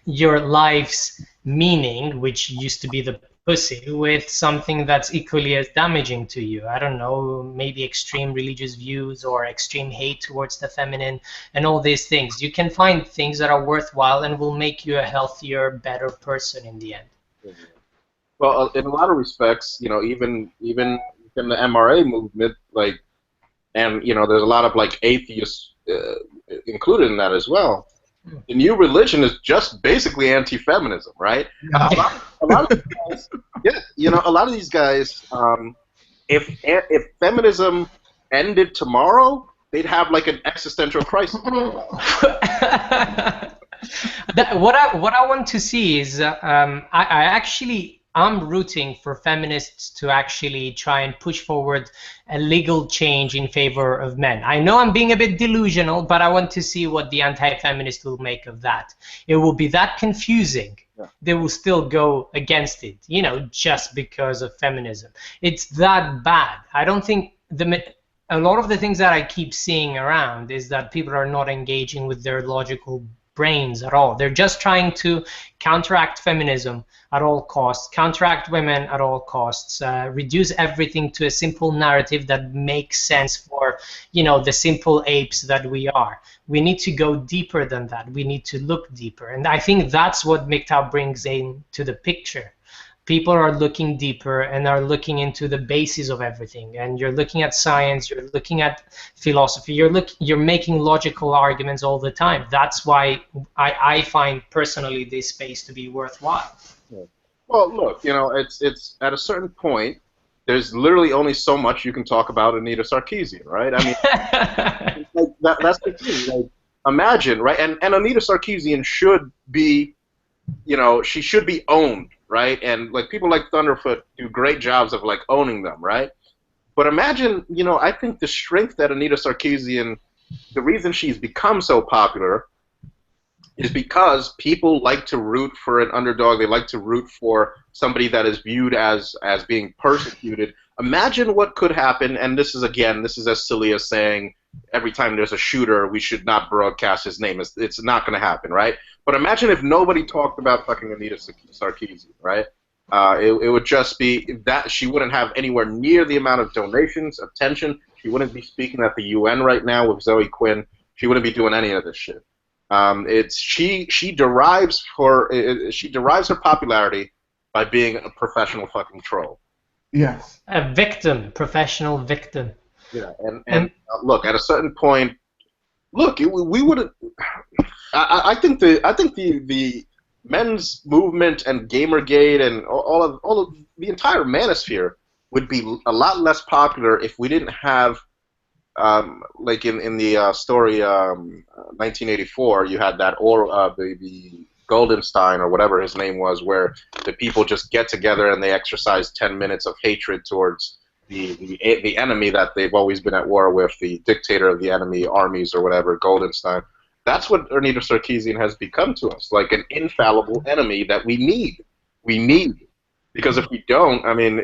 life's meaning, which used to be the pussy, with something that's equally as damaging to you. I don't know, maybe extreme religious views or extreme hate towards the feminine and all these things. You can find things that are worthwhile and will make you a healthier, better person in the end. Well, in a lot of respects, you know, even in the MRA movement, like, and you know, there's a lot of like atheists included in that as well. The new religion is just basically anti-feminism, right? A lot of these guys, yeah, you know, a lot of these guys, if feminism ended tomorrow, they'd have like an existential crisis. What I want to see is I'm rooting for feminists to actually try and push forward a legal change in favor of men. I know I'm being a bit delusional, but I want to see what the anti-feminist will make of that. It will be that confusing. Yeah. They will still go against it, you know, just because of feminism. It's that bad. I don't think a lot of the things that I keep seeing around is that people are not engaging with their logical brains at all. They're just trying to counteract feminism at all costs, counteract women at all costs, reduce everything to a simple narrative that makes sense for, you know, the simple apes that we are. We need to go deeper than that. We need to look deeper, and I think that's what MGTOW brings into the picture. People are looking deeper and are looking into the basis of everything. And you're looking at science, you're looking at philosophy, you're making logical arguments all the time. That's why I find personally this space to be worthwhile. Well, look, you know, it's at a certain point, there's literally only so much you can talk about Anita Sarkeesian, right? I mean, like that's the thing. Like, imagine, right? And Anita Sarkeesian should be, you know, she should be owned, right? And like people like Thunderfoot do great jobs of like owning them, right? But imagine, you know, I think the strength that Anita Sarkeesian, the reason she's become so popular is because people like to root for an underdog. They like to root for somebody that is viewed as being persecuted. Imagine what could happen, and this is as silly as saying every time there's a shooter, we should not broadcast his name. It's not going to happen, right? But imagine if nobody talked about fucking Anita Sarkeesian, right? It would just be that she wouldn't have anywhere near the amount of donations, attention. She wouldn't be speaking at the UN right now with Zoe Quinn. She wouldn't be doing any of this shit. She derives her popularity by being a professional fucking troll. Yes. A victim, professional victim. Yeah, and look, at a certain point, look, we would. I think the men's movement and Gamergate and all of the entire manosphere would be a lot less popular if we didn't have, like in the story 1984, you had that the Goldenstein or whatever his name was, where the people just get together and they exercise 10 minutes of hatred towards the enemy that they've always been at war with, the dictator of the enemy armies or whatever, Goldenstein. That's what Ernita Sarkeesian has become to us, like an infallible enemy that we need. We need. Because if we don't, I mean,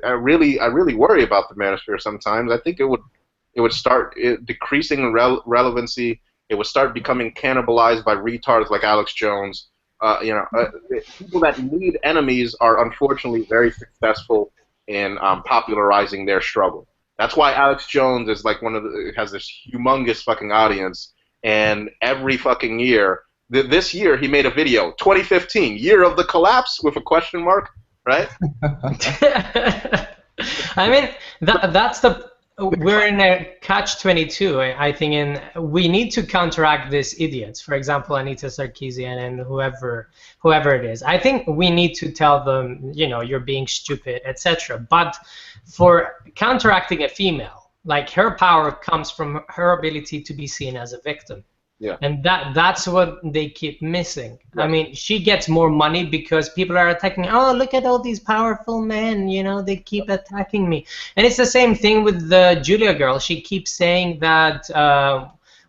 I really worry about the manosphere sometimes. I think it would start decreasing in relevancy. It would start becoming cannibalized by retards like Alex Jones. People that need enemies are unfortunately very successful in popularizing their struggle. That's why Alex Jones is like has this humongous fucking audience, and every fucking year, this year he made a video, 2015, year of the collapse with a question mark, right? I mean, that's we're in a catch-22, I think, and we need to counteract these idiots. For example, Anita Sarkeesian and whoever it is. I think we need to tell them, you're being stupid, etc. But for counteracting a female, like, her power comes from her ability to be seen as a victim. Yeah. And that's what they keep missing. Right. I mean, she gets more money because people are attacking. Oh, look at all these powerful men, they keep attacking me. And it's the same thing with the Julia girl. She keeps saying that,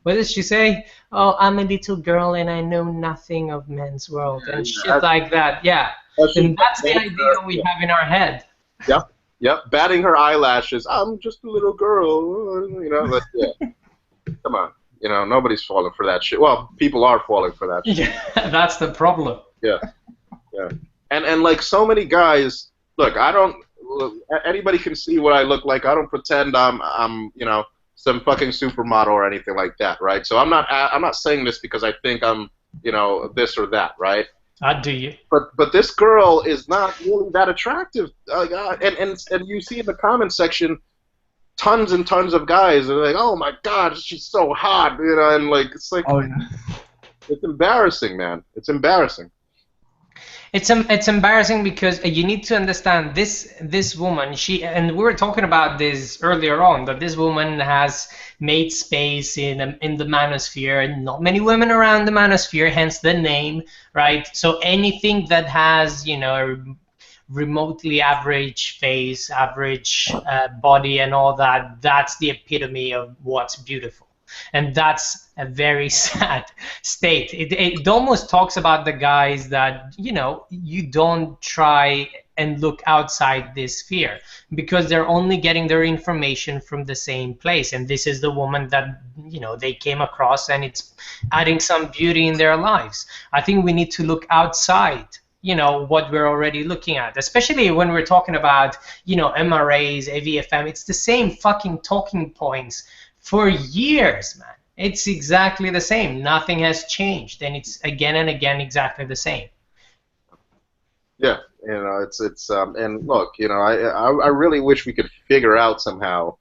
what does she say? Oh, I'm a little girl and I know nothing of men's world and shit like that. Yeah. And that's the idea we have in our head. Yep. Yep. Batting her eyelashes. I'm just a little girl. But, yeah. Come on. Nobody's falling for that shit. Well, people are falling for that shit. Yeah, that's the problem. Yeah, yeah. And like so many guys, look, anybody can see what I look like. I don't pretend I'm some fucking supermodel or anything like that, right? So I'm not saying this because I think I'm, this or that, right? Do you? But this girl is not really that attractive. And you see in the comment section, tons and tons of guys are like, "Oh my God, she's so hot," and like it's like, oh, yeah. It's embarrassing, man. It's embarrassing. It's embarrassing because you need to understand this woman. And we were talking about this earlier on, that this woman has made space in the manosphere, and not many women around the manosphere, hence the name, right? So anything that has remotely average face, average body and all that, that's the epitome of what's beautiful. And that's a very sad state. It almost talks about the guys that, you don't try and look outside this sphere because they're only getting their information from the same place. And this is the woman that, they came across, and it's adding some beauty in their lives. I think we need to look outside what we're already looking at, especially when we're talking about, MRAs, AVFM. It's the same fucking talking points for years, man. It's exactly the same. Nothing has changed, and it's again and again exactly the same. Yeah, it's and look, I really wish we could figure out somehow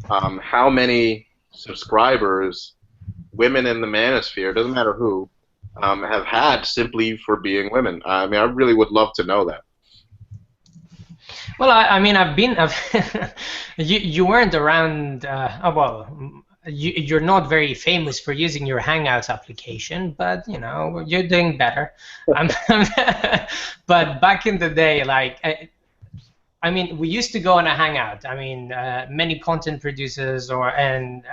how many subscribers women in the manosphere, doesn't matter who, have had simply for being women. I mean, I really would love to know that. Well, I mean, you weren't around. You're not very famous for using your Hangouts application, but you're doing better. But back in the day, like, I mean, we used to go on a Hangout. I mean, many content producers and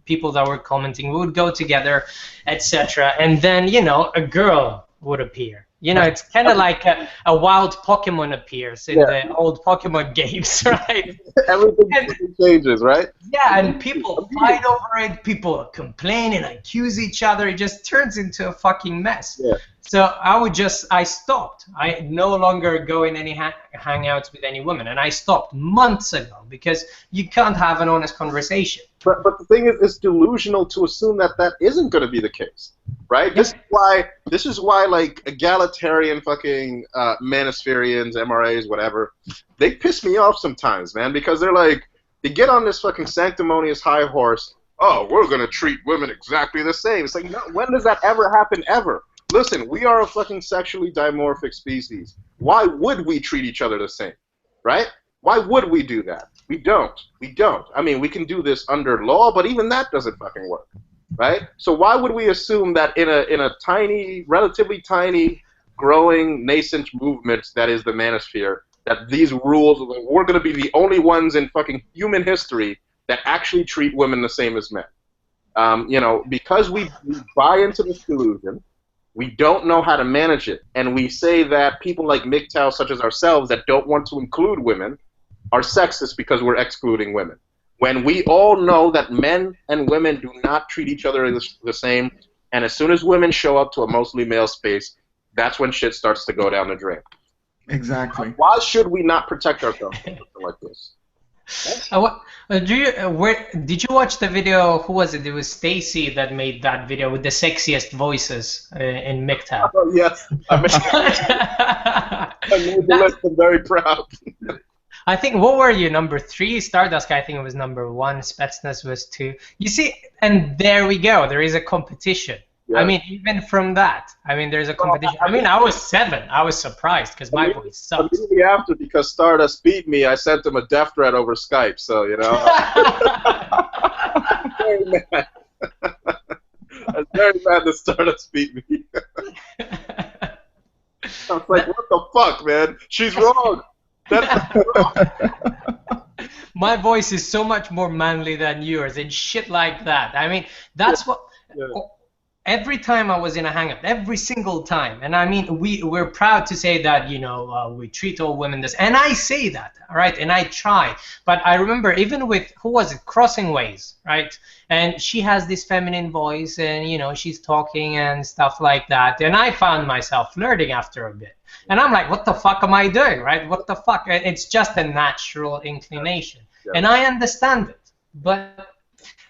people that were commenting, we would go together, etc. And then, a girl would appear. It's kind of like a wild Pokemon appears in the old Pokemon games, right? Everything changes, right? Yeah, and people fight over it, people complain and accuse each other. It just turns into a fucking mess. Yeah. So I stopped. I no longer go in any hangouts with any women, and I stopped months ago because you can't have an honest conversation. But the thing is, it's delusional to assume that isn't going to be the case, right? Yeah. This is why like egalitarian fucking manospherians, MRAs, whatever, they piss me off sometimes, man, because they're like, They get on this fucking sanctimonious high horse. Oh, we're gonna treat women exactly the same. It's like, no, when does that ever happen? Ever? Listen, we are a fucking sexually dimorphic species. Why would we treat each other the same? Right? Why would we do that? We don't. We don't. I mean, we can do this under law, but even that doesn't fucking work. Right? So why would we assume that in a tiny, relatively tiny, growing, nascent movement that is the manosphere, that these rules, we're going to be the only ones in fucking human history that actually treat women the same as men? You know, because we buy into this delusion, we don't know how to manage it, and we say that people like MGTOW, such as ourselves, that don't want to include women, are sexist because we're excluding women. When we all know that men and women do not treat each other the same, and as soon as women show up to a mostly male space, that's when shit starts to go down the drain. Exactly. Why should we not protect ourselves from something like this? Did you watch the video? Who was it? It was Stacy that made that video with the sexiest voices in MGTOW. Oh, yes. I made the list. I'm very proud. I think, what were you, number 3? Stardust, I think it was number 1. Spetsnaz was 2. You see, and there we go. There is a competition. Yeah. I mean, even from that, I mean, there's a competition. I mean, I was 7. I was surprised because my voice sucks. Immediately after, because Stardust beat me, I sent him a death threat over Skype. So, you know. I'm very mad. I was very mad that Stardust beat me. I was like, what the fuck, man? She's wrong. My voice is so much more manly than yours and shit like that. I mean, that's what... Yeah. Every time I was in a hangout, every single time, and I mean, we're proud to say that, you know, we treat all women this, and I say that, all right, and I try, but I remember even with, who was it, Crossing Ways, right, and she has this feminine voice, and, you know, she's talking and stuff like that, and I found myself flirting after a bit, and I'm like, what the fuck am I doing, right, what the fuck, it's just a natural inclination, and I understand it, but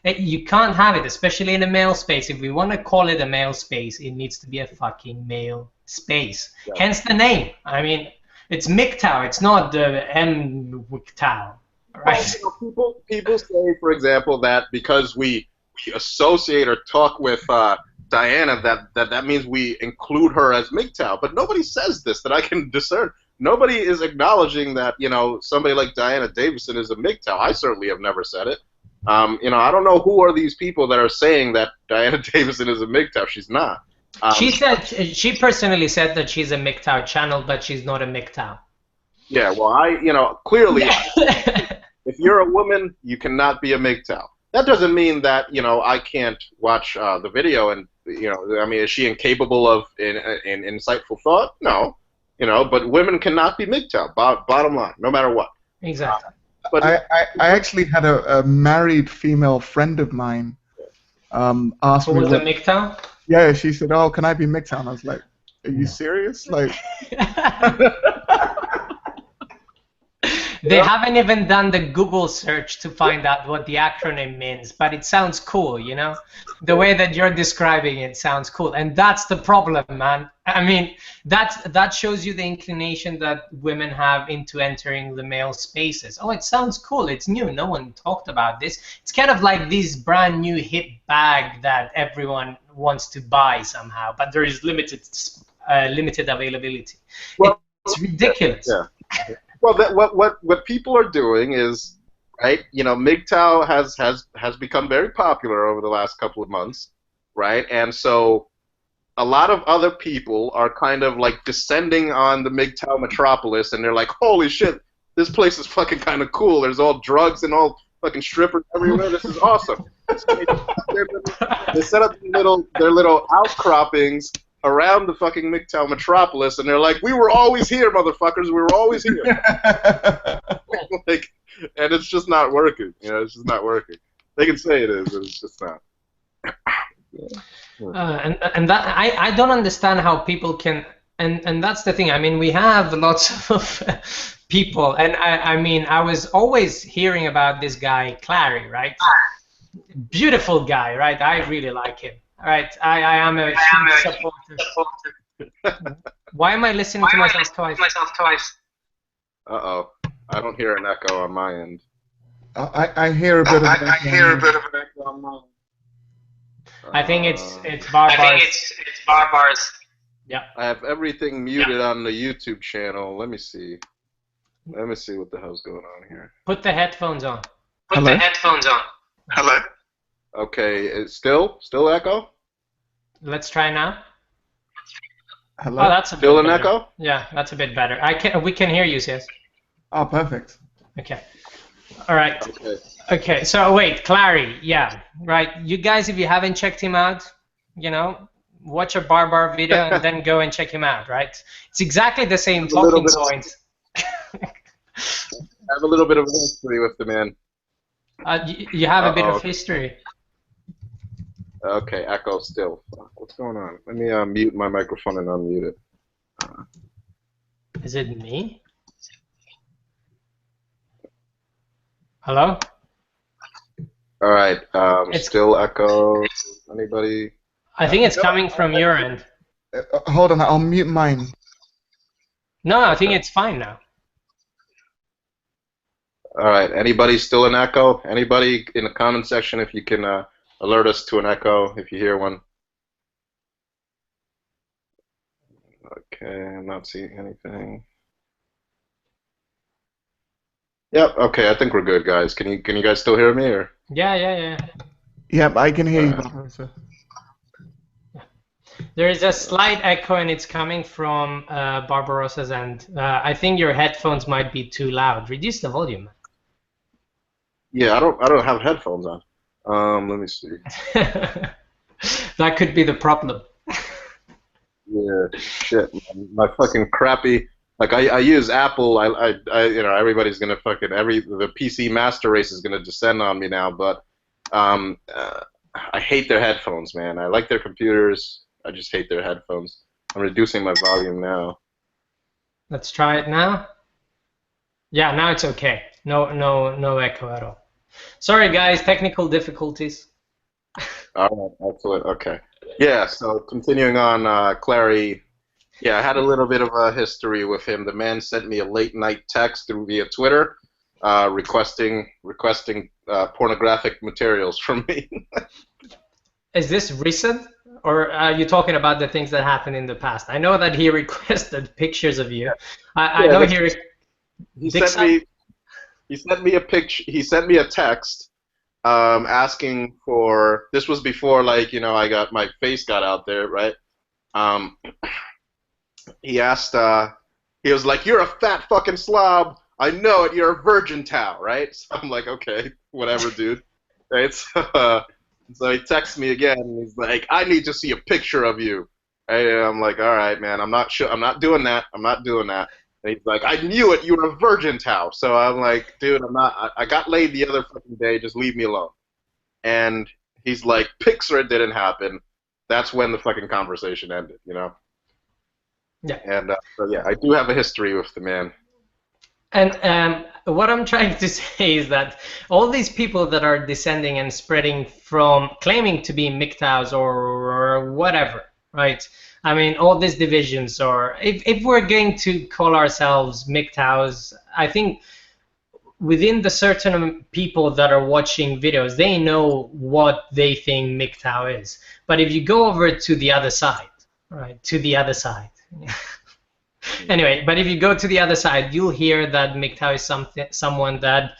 you can't have it, especially in a male space. If we want to call it a male space, it needs to be a fucking male space. Yeah. Hence the name. I mean, it's MGTOW. It's not the MGTOW, right? Well, you know, people say, for example, that because we associate or talk with Diana, that means we include her as MGTOW. But nobody says this that I can discern. Nobody is acknowledging that, you know, somebody like Diana Davison is a MGTOW. I certainly have never said it. You know, I don't know who are these people that are saying that Diana Davison is a MGTOW. She's not. She personally said that she's a MGTOW channel, but she's not a MGTOW. Yeah, well, you know, clearly, if you're a woman, you cannot be a MGTOW. That doesn't mean that, you know, I can't watch the video and, you know, I mean, is she incapable of in insightful thought? No, you know, but women cannot be MGTOW. Bottom line, no matter what. Exactly. But I actually had a married female friend of mine ask me. Who was a MGTOW? Yeah, she said, "Oh, can I be MGTOW?" And I was like, "Are you serious?" Like, they haven't even done the Google search to find out what the acronym means, but it sounds cool, you know? The way that you're describing it sounds cool, and that's the problem, man. I mean, that shows you the inclination that women have into entering the male spaces. Oh, it sounds cool, it's new, no one talked about this. It's kind of like this brand new hip bag that everyone wants to buy somehow, but there is limited availability. Well, it's ridiculous. Yeah. Well, what people are doing is, right, you know, MGTOW has become very popular over the last couple of months, right? And so a lot of other people are kind of like descending on the MGTOW metropolis, and they're like, holy shit, this place is fucking kind of cool. There's all drugs and all fucking strippers everywhere. This is awesome. So they set up their little outcroppings around the fucking MGTOW metropolis, and they're like, we were always here, motherfuckers. We were always here. Like, and it's just not working. You know, it's just not working. They can say it is, but it's just not. And that I don't understand how people can, and that's the thing. I mean, we have lots of people, and I mean, I was always hearing about this guy Clary, right? Beautiful guy, right? I really like him. All right, I am a huge supporter. Why am I listening to myself twice? Uh-oh. I don't hear an echo on my end. I hear a bit of an I hear a bit of an echo on mine. I think it's Barbars. It's Barbars. Yeah. I have everything muted on the YouTube channel. Let me see. Let me see what the hell's going on here. Put the headphones on. Put the headphones on. Hello? Okay, it's still echo? Let's try now. Hello? Oh, that's a Still bit an better. echo? Yeah, that's a bit better. We can hear you, Sis. Oh, perfect. Okay. All right. Okay. Okay. So wait, Clary. Yeah. Right. You guys, if you haven't checked him out, watch a Barbar video and then go and check him out. Right. It's exactly the same talking points. I have a little bit of history with the man. You have a bit of history. Okay, echo still. Fuck, what's going on? Let me mute my microphone and unmute it. Is it me? Hello? All right, It's still echo. Anybody? I think it's coming from your end. Hold on, I'll mute mine. No, I think it's fine now. All right, anybody still an echo? Anybody in the comment section, if you can alert us to an echo if you hear one. Okay, I'm not seeing anything. Yep. Okay, I think we're good, guys. Can you guys still hear me or? Yeah. Yep, I can hear you, Barbarossa. There is a slight echo, and it's coming from Barbarossa's end. I think your headphones might be too loud. Reduce the volume. Yeah, I don't have headphones on. Let me see. That could be the problem. Yeah, shit. My fucking crappy. Like I use Apple. I everybody's gonna the PC master race is gonna descend on me now. But I hate their headphones, man. I like their computers. I just hate their headphones. I'm reducing my volume now. Let's try it now. Yeah, now it's okay. No echo at all. Sorry, guys, technical difficulties. All right, excellent. Okay. Yeah. So continuing on, Clary. Yeah, I had a little bit of a history with him. The man sent me a late night text via Twitter, requesting pornographic materials from me. Is this recent, or are you talking about the things that happened in the past? I know that he requested pictures of you. I know he sent me a picture. He sent me a text asking for. This was before, like, I got my face got out there, right? He asked. He was like, "You're a fat fucking slob. I know it. You're a virgin towel, right?" So I'm like, "Okay, whatever, dude." Right? So he texts me again, and he's like, "I need to see a picture of you." And I'm like, "All right, man. I'm not sure. I'm not doing that. I'm not doing that." And he's like, "I knew it. You were a virgin towel." So I'm like, "Dude, I'm not. I got laid the other fucking day. Just leave me alone." And he's like, "Pics or it didn't happen." That's when the fucking conversation ended, Yeah. And so yeah, I do have a history with the man. And what I'm trying to say is that all these people that are descending and spreading from claiming to be MGTOWs or whatever, right? I mean, all these divisions, or if we're going to call ourselves MGTOWs, I think within the certain people that are watching videos, they know what they think MGTOW is. But if you go over to the other side, right, to the other side. Anyway, but if you go to the other side, you'll hear that MGTOW is someone that,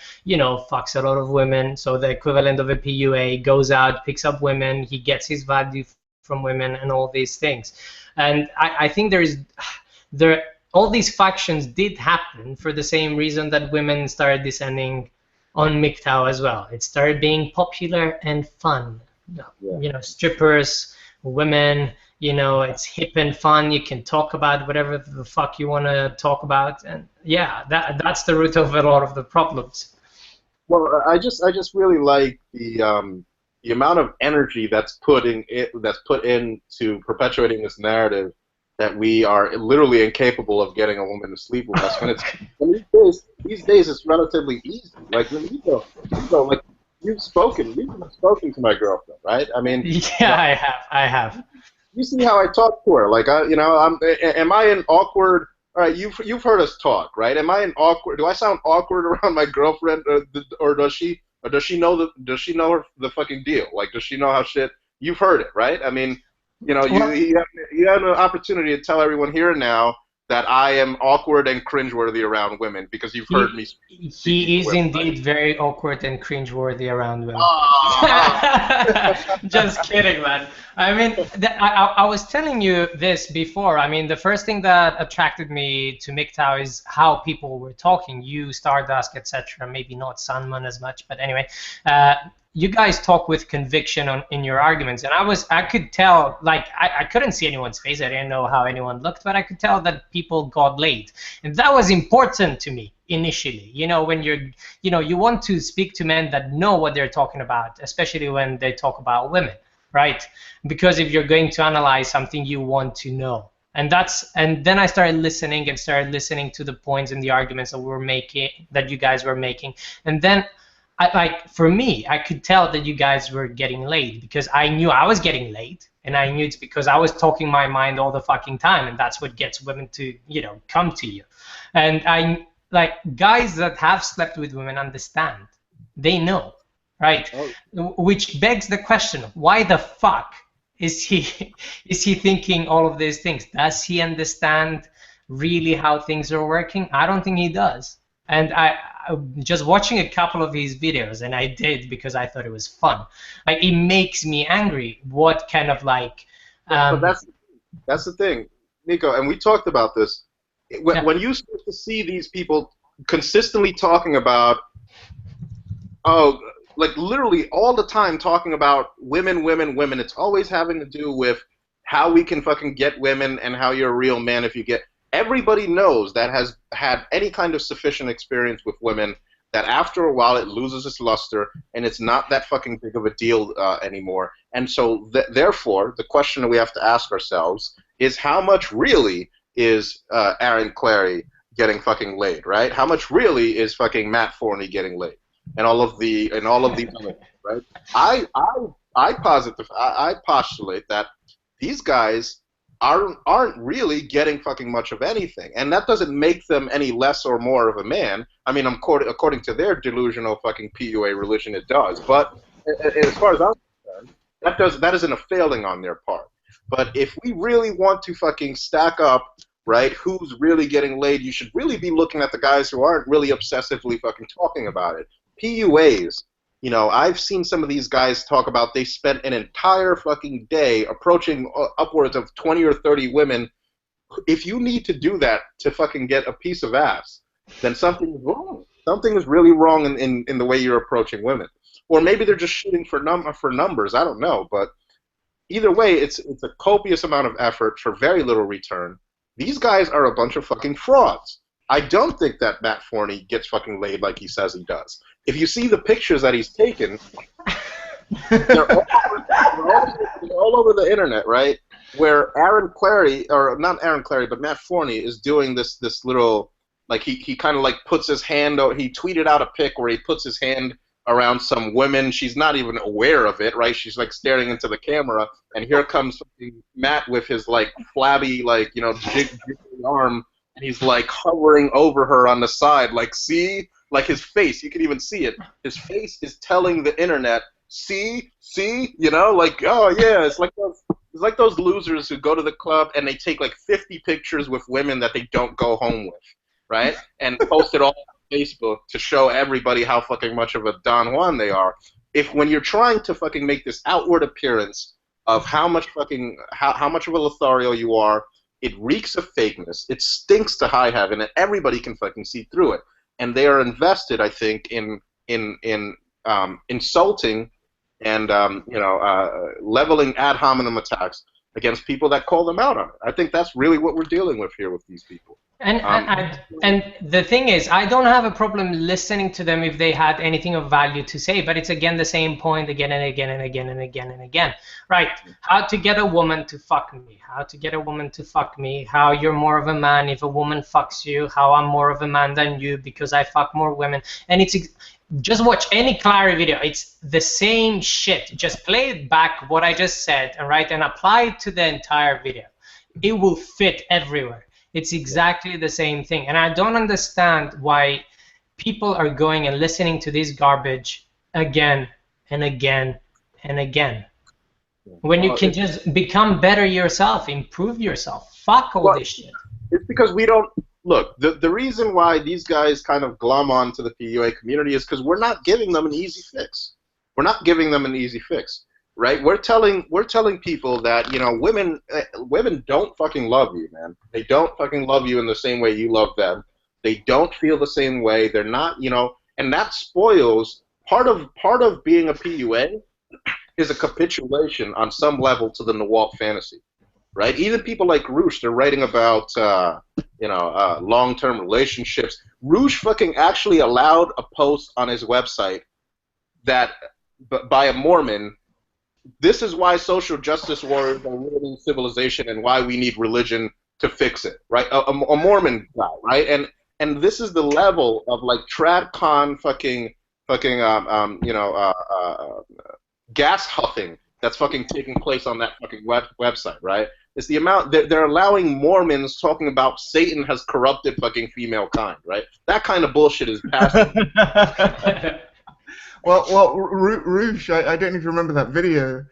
fucks a lot of women. So the equivalent of a PUA, goes out, picks up women, he gets his value from women and all these things. And I think all these factions did happen for the same reason that women started descending on MGTOW as well. It started being popular and fun. Yeah. Strippers, women, it's hip and fun. You can talk about whatever the fuck you want to talk about, and yeah, that's the root of a lot of the problems. Well, I just really like the amount of energy that's put into perpetuating this narrative that we are literally incapable of getting a woman to sleep with us. These days it's relatively easy. Like when you go, like you've spoken to my girlfriend, right? I mean, yeah, I have. You see how I talk to her, like am I an awkward? all right, you've heard us talk, right? Am I an awkward? Do I sound awkward around my girlfriend, or does she? Or does she know the fucking deal? Like, does she know how shit? You've heard it, right? I mean, you know, Well, you have an opportunity to tell everyone here and now that I am awkward and cringeworthy around women because you've heard me. He is indeed very awkward and cringeworthy around women. Oh. Just kidding, man. I mean, I was telling you this before. I mean, the first thing that attracted me to MGTOW is how people were talking. You, Stardust, etc. Maybe not Sunman as much, but anyway. You guys talk with conviction in your arguments, and I could tell, like, I couldn't see anyone's face, I didn't know how anyone looked, but I could tell that people got laid, and that was important to me initially. You know, when you want to speak to men that know what they're talking about, especially when they talk about women, right? Because if you're going to analyze something, you want to know. And then I started listening to the points and the arguments that you guys were making, and then for me, I could tell that you guys were getting laid because I knew I was getting laid, and I knew it's because I was talking my mind all the fucking time, and that's what gets women to, come to you. And guys that have slept with women understand. They know, right? Oh. Which begs the question, why the fuck is he thinking all of these things? Does he understand really how things are working? I don't think he does. And I just watching a couple of his videos, and I did because I thought it was fun. Like, it makes me angry. What kind of but that's the thing, Niko, and we talked about this. When you start to see these people consistently talking about, like literally all the time talking about women, it's always having to do with how we can fucking get women and how you're a real man if you get. Everybody knows that has had any kind of sufficient experience with women that after a while it loses its luster and it's not that fucking big of a deal anymore. And so therefore, the question that we have to ask ourselves is how much really is Aaron Clary getting fucking laid, right? How much really is fucking Matt Forney getting laid? And all of these other, right? I postulate that these guys aren't really getting fucking much of anything, and that doesn't make them any less or more of a man. I mean, according to their delusional fucking PUA religion, it does. But as far as I'm concerned, that isn't a failing on their part. But if we really want to fucking stack up, right, who's really getting laid, you should really be looking at the guys who aren't really obsessively fucking talking about it. PUAs. You know, I've seen some of these guys talk about they spent an entire fucking day approaching upwards of 20 or 30 women. If you need to do that to fucking get a piece of ass, then something is wrong. Something is really wrong in the way you're approaching women. Or maybe they're just shooting for numbers. I don't know. But either way, it's a copious amount of effort for very little return. These guys are a bunch of fucking frauds. I don't think that Matt Forney gets fucking laid like he says he does. If you see the pictures that he's taken, they're all over the internet, right? Where Aaron Clary, or not Aaron Clary, but Matt Forney is doing this little, like he kind of like puts his hand, he tweeted out a pic where he puts his hand around some women. She's not even aware of it, right? She's like staring into the camera, and here comes Matt with his like flabby, like, jiggly arm. And he's like hovering over her on the side, like, see? Like his face, you can even see it. His face is telling the internet, see? Like, oh yeah, it's like those losers who go to the club and they take like 50 pictures with women that they don't go home with, right? And post it all on Facebook to show everybody how fucking much of a Don Juan they are. When you're trying to fucking make this outward appearance of how much of a Lothario you are, it reeks of fakeness. It stinks to high heaven, and everybody can fucking see through it. And they are invested, I think, in insulting and leveling ad hominem attacks against people that call them out on it. I think that's really what we're dealing with here with these people. And the thing is, I don't have a problem listening to them if they had anything of value to say, but it's again the same point again and again and again and again and again. Right, how to get a woman to fuck me, how you're more of a man if a woman fucks you, how I'm more of a man than you because I fuck more women. And it's just watch any Clary video, it's the same shit. Just play it back, what I just said, and apply it to the entire video. It will fit everywhere. It's exactly the same thing. And I don't understand why people are going and listening to this garbage again and again and again. When you can just become better yourself, improve yourself. Fuck all this shit. It's because we don't look. The reason why these guys kind of glom on to the PUA community is because we're not giving them an easy fix. We're not giving them an easy fix, right? We're telling people that, you know, women don't fucking love you, man. They don't fucking love you in the same way you love them. They don't feel the same way. They're not, you know, and that spoils part of being a PUA is a capitulation on some level to the Nawalt fantasy, right? Even people like Roosh, they're writing about, long-term relationships. Roosh fucking actually allowed a post on his website that, by a Mormon, this is why social justice warriors are ruining civilization and why we need religion to fix it, right? A Mormon guy, right? And this is the level of like trad con gas huffing that's fucking taking place on that fucking website, right? It's the amount they're allowing Mormons talking about Satan has corrupted fucking female kind, right? That kind of bullshit is passing. Well, Roosh, I don't know if you remember that video.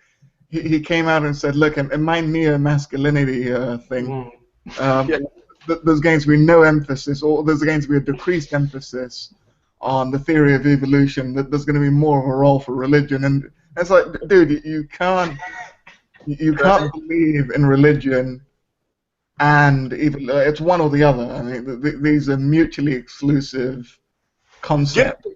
He came out and said, look, in my neo-masculinity thing, there's going to be no emphasis, or there's going to be a decreased emphasis on the theory of evolution, that there's going to be more of a role for religion. And it's like, dude, you can't believe in religion and even it's one or the other. I mean, these are mutually exclusive concepts.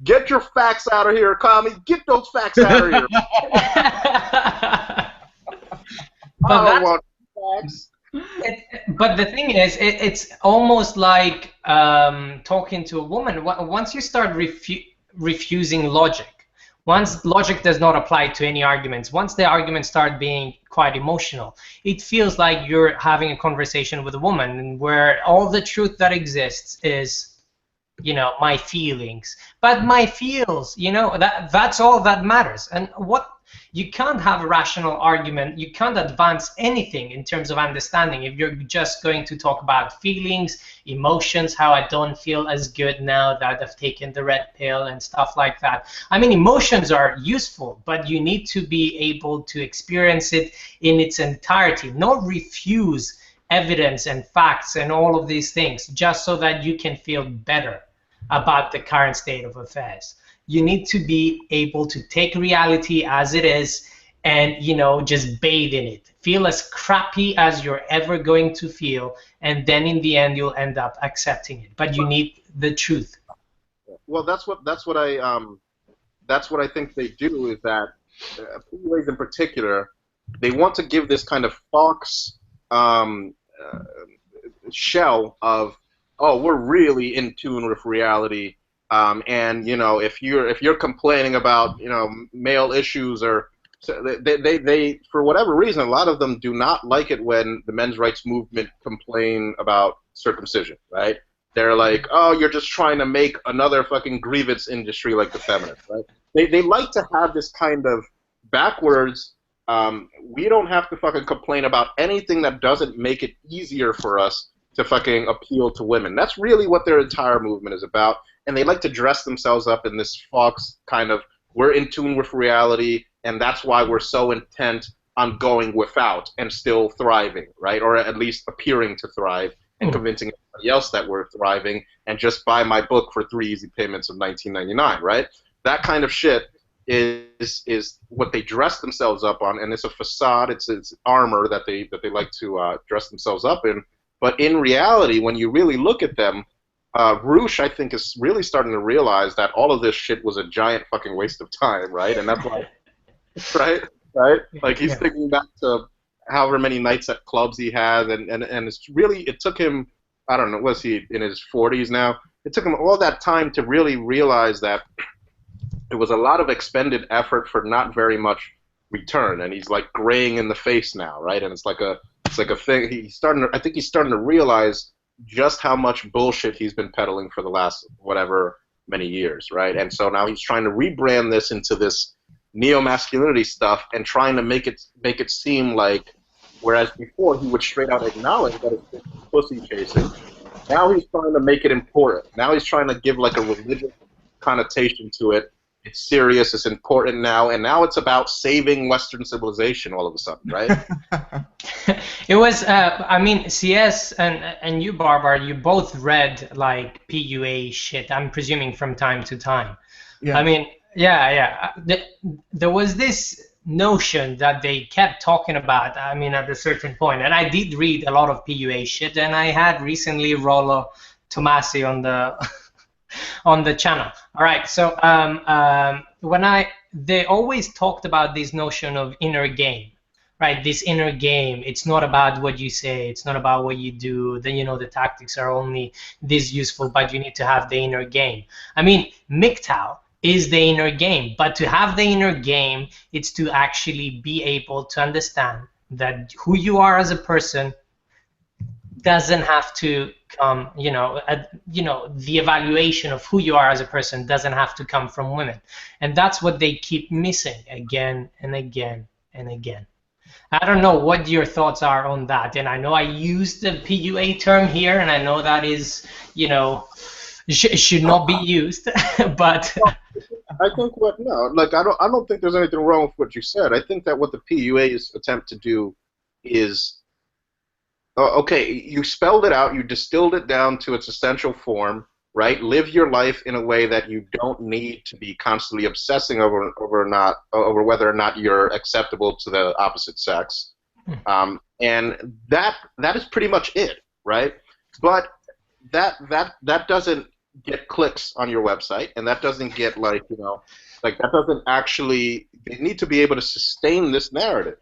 Get your facts out of here, commie. Get those facts out of here. I don't want facts. But the thing is, it's almost like talking to a woman. Once you start refusing logic, once logic does not apply to any arguments, once the arguments start being quite emotional, it feels like you're having a conversation with a woman where all the truth that exists is, you know, my feelings. But my feels, you know, that's all that matters. And what you can't have a rational argument, you can't advance anything in terms of understanding if you're just going to talk about feelings, emotions, how I don't feel as good now that I've taken the red pill and stuff like that. I mean, emotions are useful, but you need to be able to experience it in its entirety, not refuse evidence and facts and all of these things just so that you can feel better about the current state of affairs. You need to be able to take reality as it is and, you know, just bathe in it. Feel as crappy as you're ever going to feel, and then in the end you'll end up accepting it. But you need the truth. Well, that's what I think they do, is that PUAs in particular, they want to give this kind of false shell of, oh, we're really in tune with reality. And you know, if you're complaining about, you know, male issues, or they for whatever reason, a lot of them do not like it when the men's rights movement complain about circumcision, right? They're like, oh, you're just trying to make another fucking grievance industry like the feminists, right? They like to have this kind of backwards. We don't have to fucking complain about anything that doesn't make it easier for us to fucking appeal to women. That's really what their entire movement is about. And they like to dress themselves up in this false kind of, we're in tune with reality, and that's why we're so intent on going without and still thriving, right? Or at least appearing to thrive and convincing everybody else that we're thriving, and just buy my book for 3 easy payments of $19.99, right? That kind of shit is what they dress themselves up on, and it's a facade, it's armor that they like to dress themselves up in. But in reality, when you really look at them, Roosh, I think, is really starting to realize that all of this shit was a giant fucking waste of time, right? And that's why, right? Like, he's thinking back to however many nights at clubs he had, and it's really, it took him, I don't know, was he in his 40s now? It took him all that time to really realize that it was a lot of expended effort for not very much return, and he's like graying in the face now, right? And it's like a thing. I think he's starting to realize just how much bullshit he's been peddling for the last whatever many years, right? And so now he's trying to rebrand this into this neo-masculinity stuff and trying to make it seem like Whereas before he would straight out acknowledge that it's pussy chasing. Now he's trying to make it important. Now he's trying to give like a religious connotation to it. It's serious, it's important now, and now it's about saving Western civilization all of a sudden, right? It was, I mean, CS and you, Barbar, you both read like PUA shit, I'm presuming from time to time. Yeah. I mean, yeah. There was this notion that they kept talking about, I mean, at a certain point, and I did read a lot of PUA shit, and I had recently Rollo Tomasi on the on the channel. All right, so they always talked about this notion of inner game, right? This inner game, it's not about what you say, it's not about what you do. Then, you know, the tactics are only this useful, but you need to have the inner game. I mean, MGTOW is the inner game, but to have the inner game, it's to actually be able to understand that who you are as a person doesn't have to come, the evaluation of who you are as a person doesn't have to come from women. And that's what they keep missing again and again and again. I don't know what your thoughts are on that. And I know I used the PUA term here, and I know that is, should not be used, but I think I don't think there's anything wrong with what you said. I think that what the PUA's attempt to do is, okay, you spelled it out, you distilled it down to its essential form, right? Live your life in a way that you don't need to be constantly obsessing over whether or not you're acceptable to the opposite sex, and that is pretty much it, right? But that doesn't get clicks on your website, and that doesn't get that doesn't actually. They need to be able to sustain this narrative.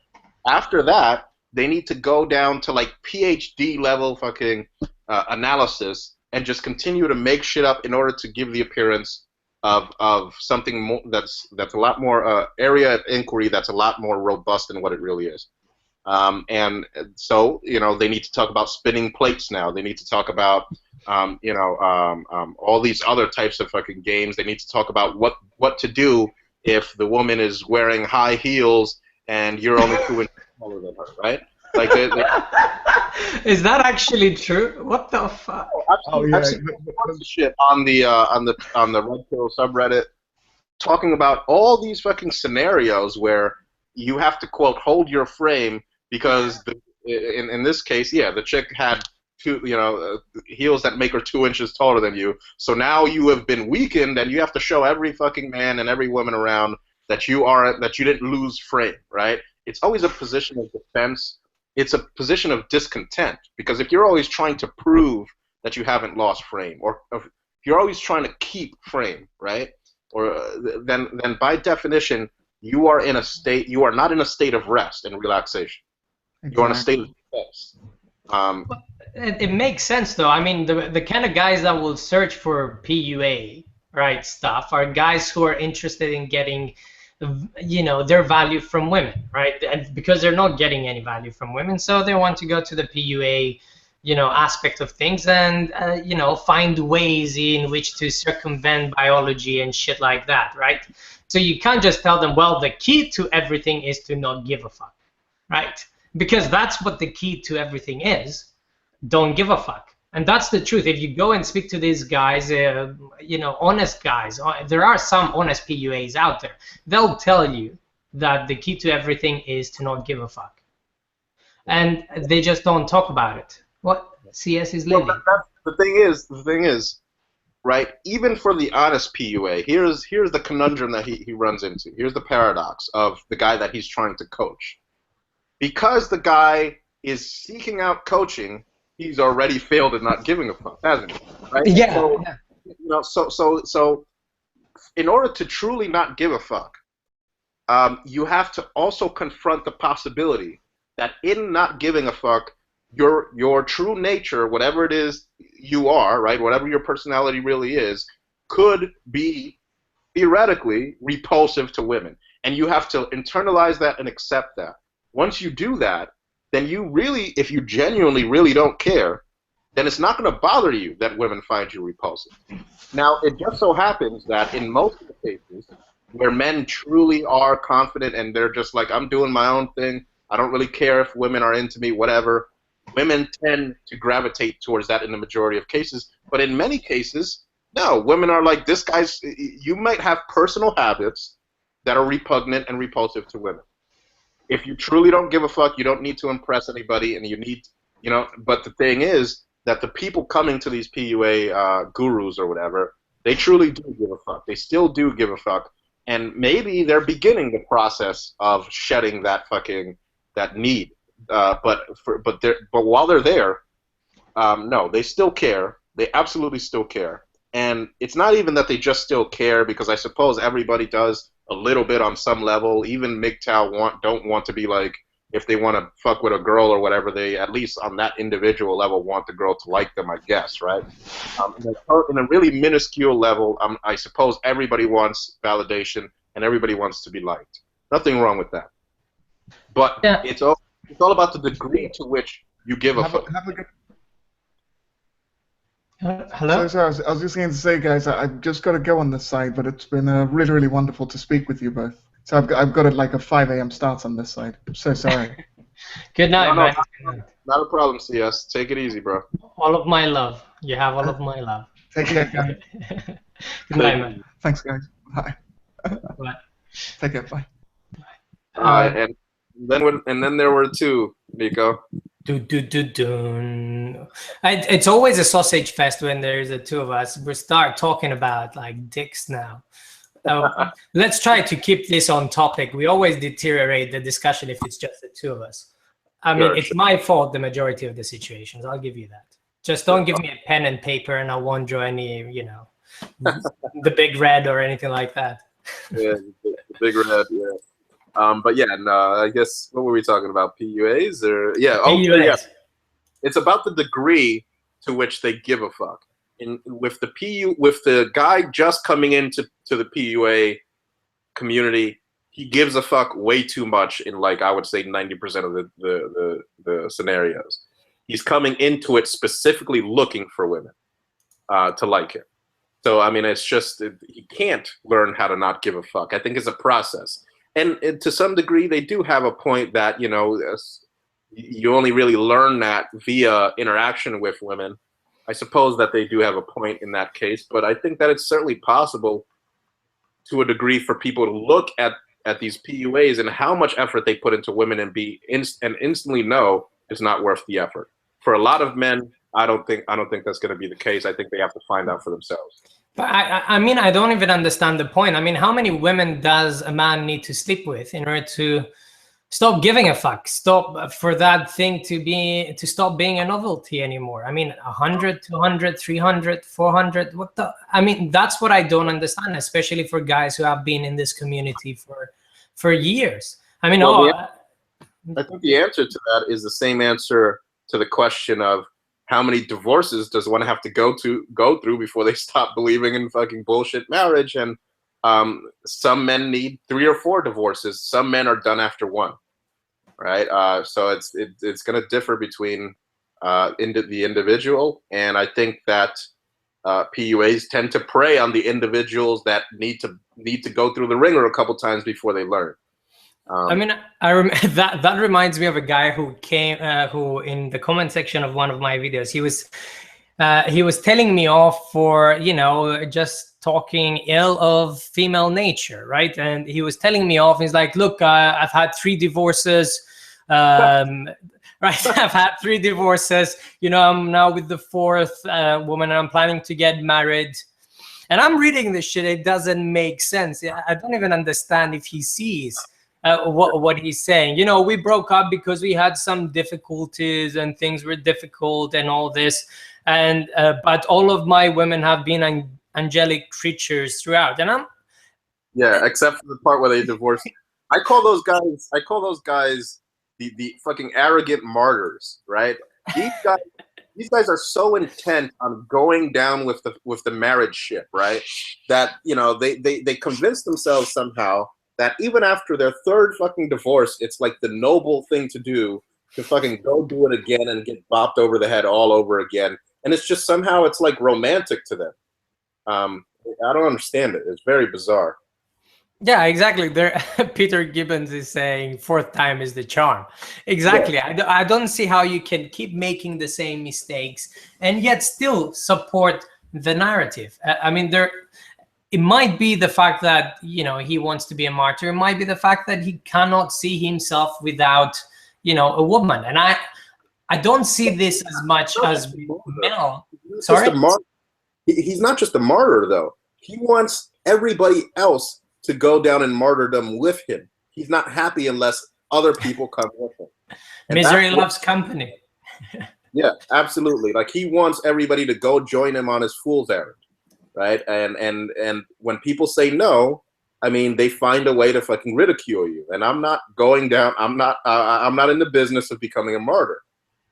After that, they need to go down to like PhD level fucking analysis and just continue to make shit up in order to give the appearance of something more, that's a lot more area of inquiry that's a lot more robust than what it really is. And so, they need to talk about spinning plates now. They need to talk about all these other types of fucking games. They need to talk about what to do if the woman is wearing high heels and you're only 2 inches taller than her, right? Like, is that actually true? What the fuck? I've seen shit on the Red Pill subreddit talking about all these fucking scenarios where you have to quote hold your frame because in this case, yeah, the chick had heels that make her 2 inches taller than you. So now you have been weakened, and you have to show every fucking man and every woman around that you didn't lose frame, right? It's always a position of defense. It's a position of discontent, because if you're always trying to prove that you haven't lost frame, or if you're always trying to keep frame, right? Or then by definition, you are not in a state of rest and relaxation. Exactly. You're in a state of defense. It makes sense, though. I mean, the kind of guys that will search for PUA, right, stuff are guys who are interested in getting, their value from women, right? And because they're not getting any value from women, so they want to go to the PUA, aspect of things and, find ways in which to circumvent biology and shit like that, right? So you can't just tell them, well, the key to everything is to not give a fuck, right? Because that's what the key to everything is. Don't give a fuck. And that's the truth. If you go and speak to these guys, honest guys, there are some honest PUAs out there. They'll tell you that the key to everything is to not give a fuck. And they just don't talk about it. What CS is living. Well, the thing is, right, even for the honest PUA, here's the conundrum that he runs into. Here's the paradox of the guy that he's trying to coach. Because the guy is seeking out coaching, he's already failed at not giving a fuck, hasn't he? Right? Yeah. So in order to truly not give a fuck, you have to also confront the possibility that in not giving a fuck, your true nature, whatever it is you are, right, whatever your personality really is, could be theoretically repulsive to women. And you have to internalize that and accept that. Once you do that, then you really, if you genuinely really don't care, then it's not going to bother you that women find you repulsive. Now, it just so happens that in most of the cases where men truly are confident and they're just like, I'm doing my own thing, I don't really care if women are into me, whatever. Women tend to gravitate towards that in the majority of cases, but in many cases, no. Women are like, this guy's. You might have personal habits that are repugnant and repulsive to women. If you truly don't give a fuck, you don't need to impress anybody, and you need, But the thing is that the people coming to these PUA gurus or whatever, they truly do give a fuck. They still do give a fuck, and maybe they're beginning the process of shedding that need. But while they're there, no, they still care. They absolutely still care. And it's not even that they just still care, because I suppose everybody does a little bit on some level. Even MGTOW don't want to be like, if they want to fuck with a girl or whatever, they at least on that individual level want the girl to like them, I guess, right? In a really minuscule level, I suppose everybody wants validation and everybody wants to be liked. Nothing wrong with that. But yeah. It's all about the degree to which you give a fuck. Hello? So I was just going to say, guys, I've just got to go on this side, but it's been really, really wonderful to speak with you both. So I've got like a 5 a.m. start on this side. I'm so sorry. Good night, man. Not a problem, CS. Take it easy, bro. All of my love. You have all of my love. Take care, guys. Good night, man. Thanks, guys. Bye. Bye. Take care. Bye. And then there were two, Niko. It's always a sausage fest when there's the two of us. We start talking about like dicks now. Let's try to keep this on topic. We always deteriorate the discussion if it's just the two of us. I mean, it's my fault the majority of the situations. I'll give you that. Just don't give me a pen and paper, and I won't draw any, the big red or anything like that. Yeah, the big red. Yeah. But yeah, no. I guess what were we talking about? PUAs or yeah? Oh, PUAs. yeah. It's about the degree to which they give a fuck. With the guy just coming into the PUA community, he gives a fuck way too much in, like, I would say 90% of the scenarios. He's coming into it specifically looking for women to like him. So I mean, it's just he can't learn how to not give a fuck. I think it's a process, and to some degree, they do have a point that you only really learn that via interaction with women. I suppose that they do have a point in that case, but I think that it's certainly possible to a degree for people to look at these PUAs and how much effort they put into women and instantly know it's not worth the effort. For a lot of men, I don't think that's going to be the case. I think they have to find out for themselves. But I mean, I don't even understand the point. I mean, how many women does a man need to sleep with in order to stop giving a fuck, stop for that thing to stop being a novelty anymore? I mean, 100, 200, 300, 400, what the? I mean, that's what I don't understand, especially for guys who have been in this community for years. I mean, I think the answer to that is the same answer to the question of how many divorces does one have to go through before they stop believing in fucking bullshit marriage. And some men need 3 or 4 divorces. Some men are done after 1, right? So it's going to differ between the individual, and I think that PUAs tend to prey on the individuals that need to go through the ringer a couple times before they learn. I mean, that reminds me of a guy who came who in the comment section of one of my videos, he was telling me off for just talking ill of female nature, right? And he was telling me off. He's like, look, I've had 3 divorces, right? I've had 3 divorces. I'm now with the 4th woman, and I'm planning to get married. And I'm reading this shit. It doesn't make sense. I don't even understand if he sees what he's saying. We broke up because we had some difficulties and things were difficult and all this. And but all of my women have been angelic creatures throughout. And except for the part where they divorced. I call those guys the fucking arrogant martyrs, right? These guys are so intent on going down with the marriage ship, right? That they convince themselves somehow that even after their 3rd fucking divorce, it's like the noble thing to do to fucking go do it again and get bopped over the head all over again. And it's just somehow it's like romantic to them. I don't understand it. It's very bizarre. Yeah, exactly. There, Peter Gibbons is saying fourth time is the charm. Exactly. Yeah. I don't see how you can keep making the same mistakes and yet still support the narrative. I mean, it might be the fact that, you know, he wants to be a martyr. It might be the fact that he cannot see himself without, you know, a woman. And I don't see this as much as male. Sorry? He's not just a martyr, though. He wants everybody else to go down in martyrdom with him. He's not happy unless other people come with him. And Misery loves company. Yeah, absolutely. Like, he wants everybody to go join him on his fool's errand, right? And when people say no, I mean, they find a way to fucking ridicule you. And I'm not going down. I'm not in the business of becoming a martyr.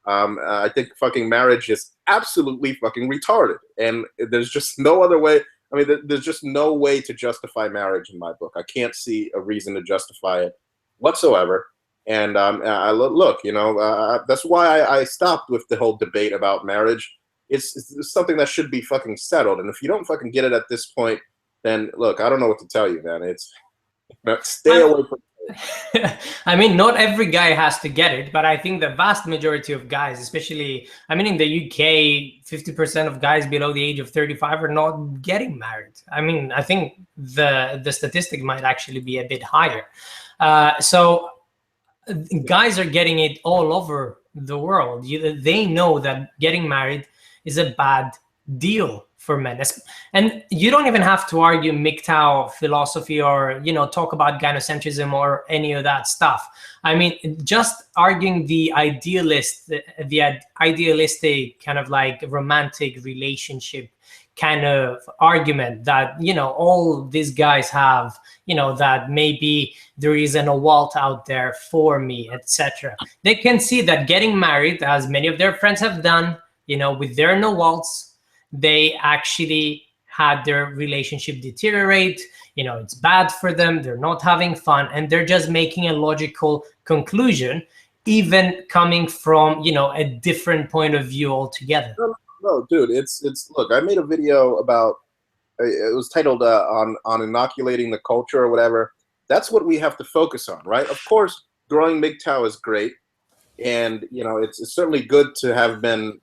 I think fucking marriage is absolutely fucking retarded, and there's just no other way. I mean, there's just no way to justify marriage in my book. I can't see a reason to justify it whatsoever. And look, you know, that's why I stopped with the whole debate about marriage. It's something that should be fucking settled. And if you don't fucking get it at this point, then look, I don't know what to tell you, man. It's stay away from. I mean, not every guy has to get it, but I think the vast majority of guys, especially, I mean, in the UK, 50% of guys below the age of 35 are not getting married. I mean, I think the statistic might actually be a bit higher. So guys are getting it all over the world. They know that getting married is a bad deal for men. And you don't even have to argue MGTOW philosophy or, you know, talk about gynocentrism or any of that stuff. I mean, just arguing the idealistic kind of like romantic relationship kind of argument that, you know, all these guys have, you know, that maybe there is an awalt out there for me, etc. They can see that getting married, as many of their friends have done, you know, with their no waltz, they actually had their relationship deteriorate. You know, it's bad for them. They're not having fun, and they're just making a logical conclusion, even coming from, you know, a different point of view altogether. No, dude, it's look, I made a video about, it was titled on inoculating the culture or whatever. That's what we have to focus on, right? Of course, growing MGTOW is great. And, you know, it's certainly good to have been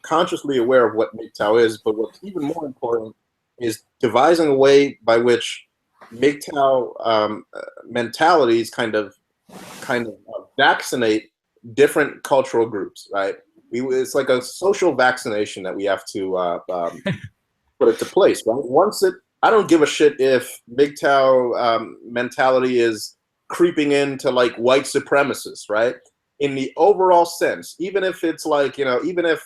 consciously aware of what MGTOW is, but what's even more important is devising a way by which MGTOW mentalities kind of vaccinate different cultural groups, right? It's like a social vaccination that we have to put into place, right? I don't give a shit if MGTOW mentality is creeping into like white supremacists, right? In the overall sense, even if it's like, you know, even if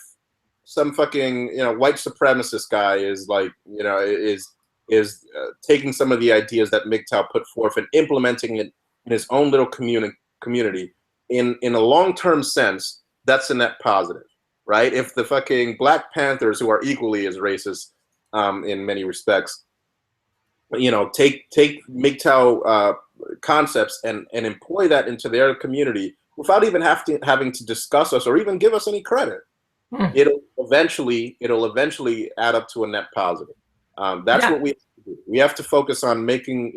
some fucking, you know, white supremacist guy is like, you know, is taking some of the ideas that MGTOW put forth and implementing it in his own little community, in a long-term sense, that's a net positive, right? If the fucking Black Panthers, who are equally as racist in many respects, you know, take MGTOW concepts and employ that into their community, without even having to discuss us or even give us any credit, it'll eventually add up to a net positive. That's what we have to do. We have to focus on making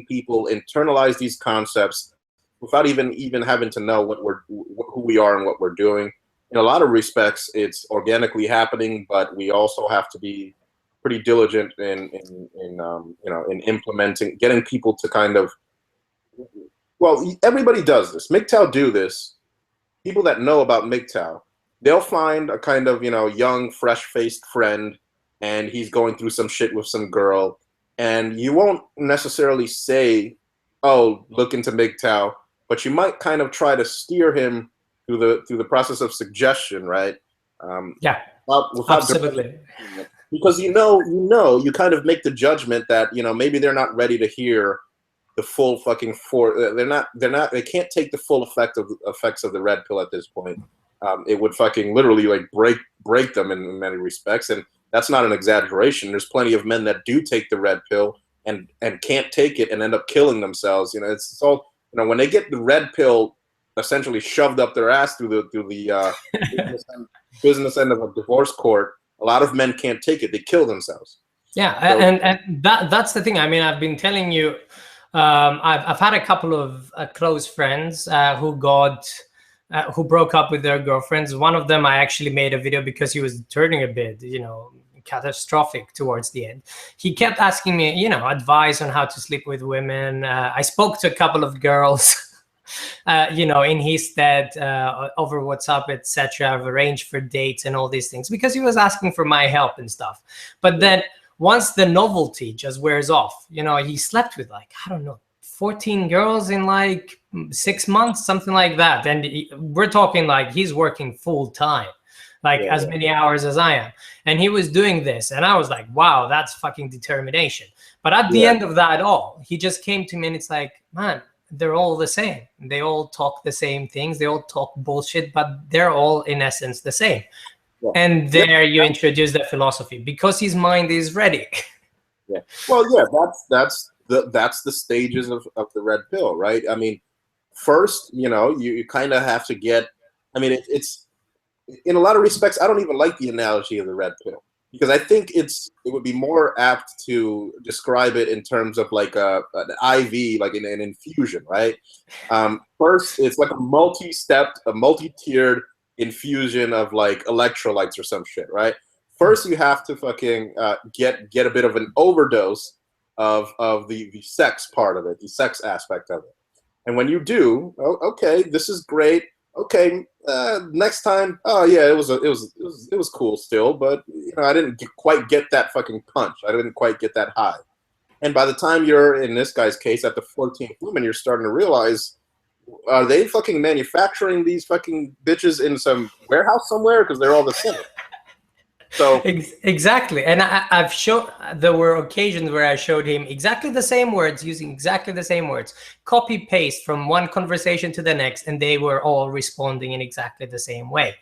people internalize these concepts without even having to know who we are and what we're doing. In a lot of respects, it's organically happening, but we also have to be pretty diligent in implementing, getting people to kind of. Well, everybody does this. MGTOW do this. People that know about MGTOW, they'll find a kind of, you know, young, fresh-faced friend, and he's going through some shit with some girl, and you won't necessarily say, "Oh, look into MGTOW," but you might kind of try to steer him through the process of suggestion, right? Yeah, without absolutely. Because you kind of make the judgment that, you know, maybe they're not ready to hear the full fucking they can't take the full effects of the red pill at this point. It would fucking literally like break them in many respects, and that's not an exaggeration. There's plenty of men that do take the red pill and can't take it and end up killing themselves. You know, it's all, you know, when they get the red pill essentially shoved up their ass through the business end of a divorce court, a lot of men can't take it. They kill themselves. Yeah, so, and that's the thing. I mean, I've been telling you I've had a couple of close friends who broke up with their girlfriends. One of them, I actually made a video because he was turning a bit, catastrophic towards the end. He kept asking me, advice on how to sleep with women. I spoke to a couple of girls. In his stead, over WhatsApp, etc. I've arranged for dates and all these things because he was asking for my help and stuff. But then once the novelty just wears off, he slept with 14 girls in 6 months, something like that. And we're talking he's working full time, as many hours as I am. And he was doing this. And I was like, wow, that's fucking determination. But at the end of that all, he just came to me and it's like, man, they're all the same. They all talk the same things. They all talk bullshit, but they're all in essence the same. Yeah. And there you introduce the philosophy because his mind is ready. Yeah. Well, yeah, that's the stages of the red pill, right? I mean, first, you kind of have to get. I mean, it's in a lot of respects. I don't even like the analogy of the red pill because I think it would be more apt to describe it in terms of an IV, like an infusion, right? First, it's like a multi-stepped, a multi-tiered infusion of electrolytes or some shit, right? First, you have to fucking get a bit of an overdose of the sex part of it, the sex aspect of it. And when you do, okay, this is great. Okay, next time, oh yeah, it was cool still, but I didn't quite get that fucking punch. I didn't quite get that high. And by the time you're, in this guy's case, at the 14th woman, you're starting to realize, are they fucking manufacturing these fucking bitches in some warehouse somewhere? Because they're all the same. So exactly, and I've shown. There were occasions where I showed him exactly the same words, using exactly the same words, copy paste from one conversation to the next, and they were all responding in exactly the same way,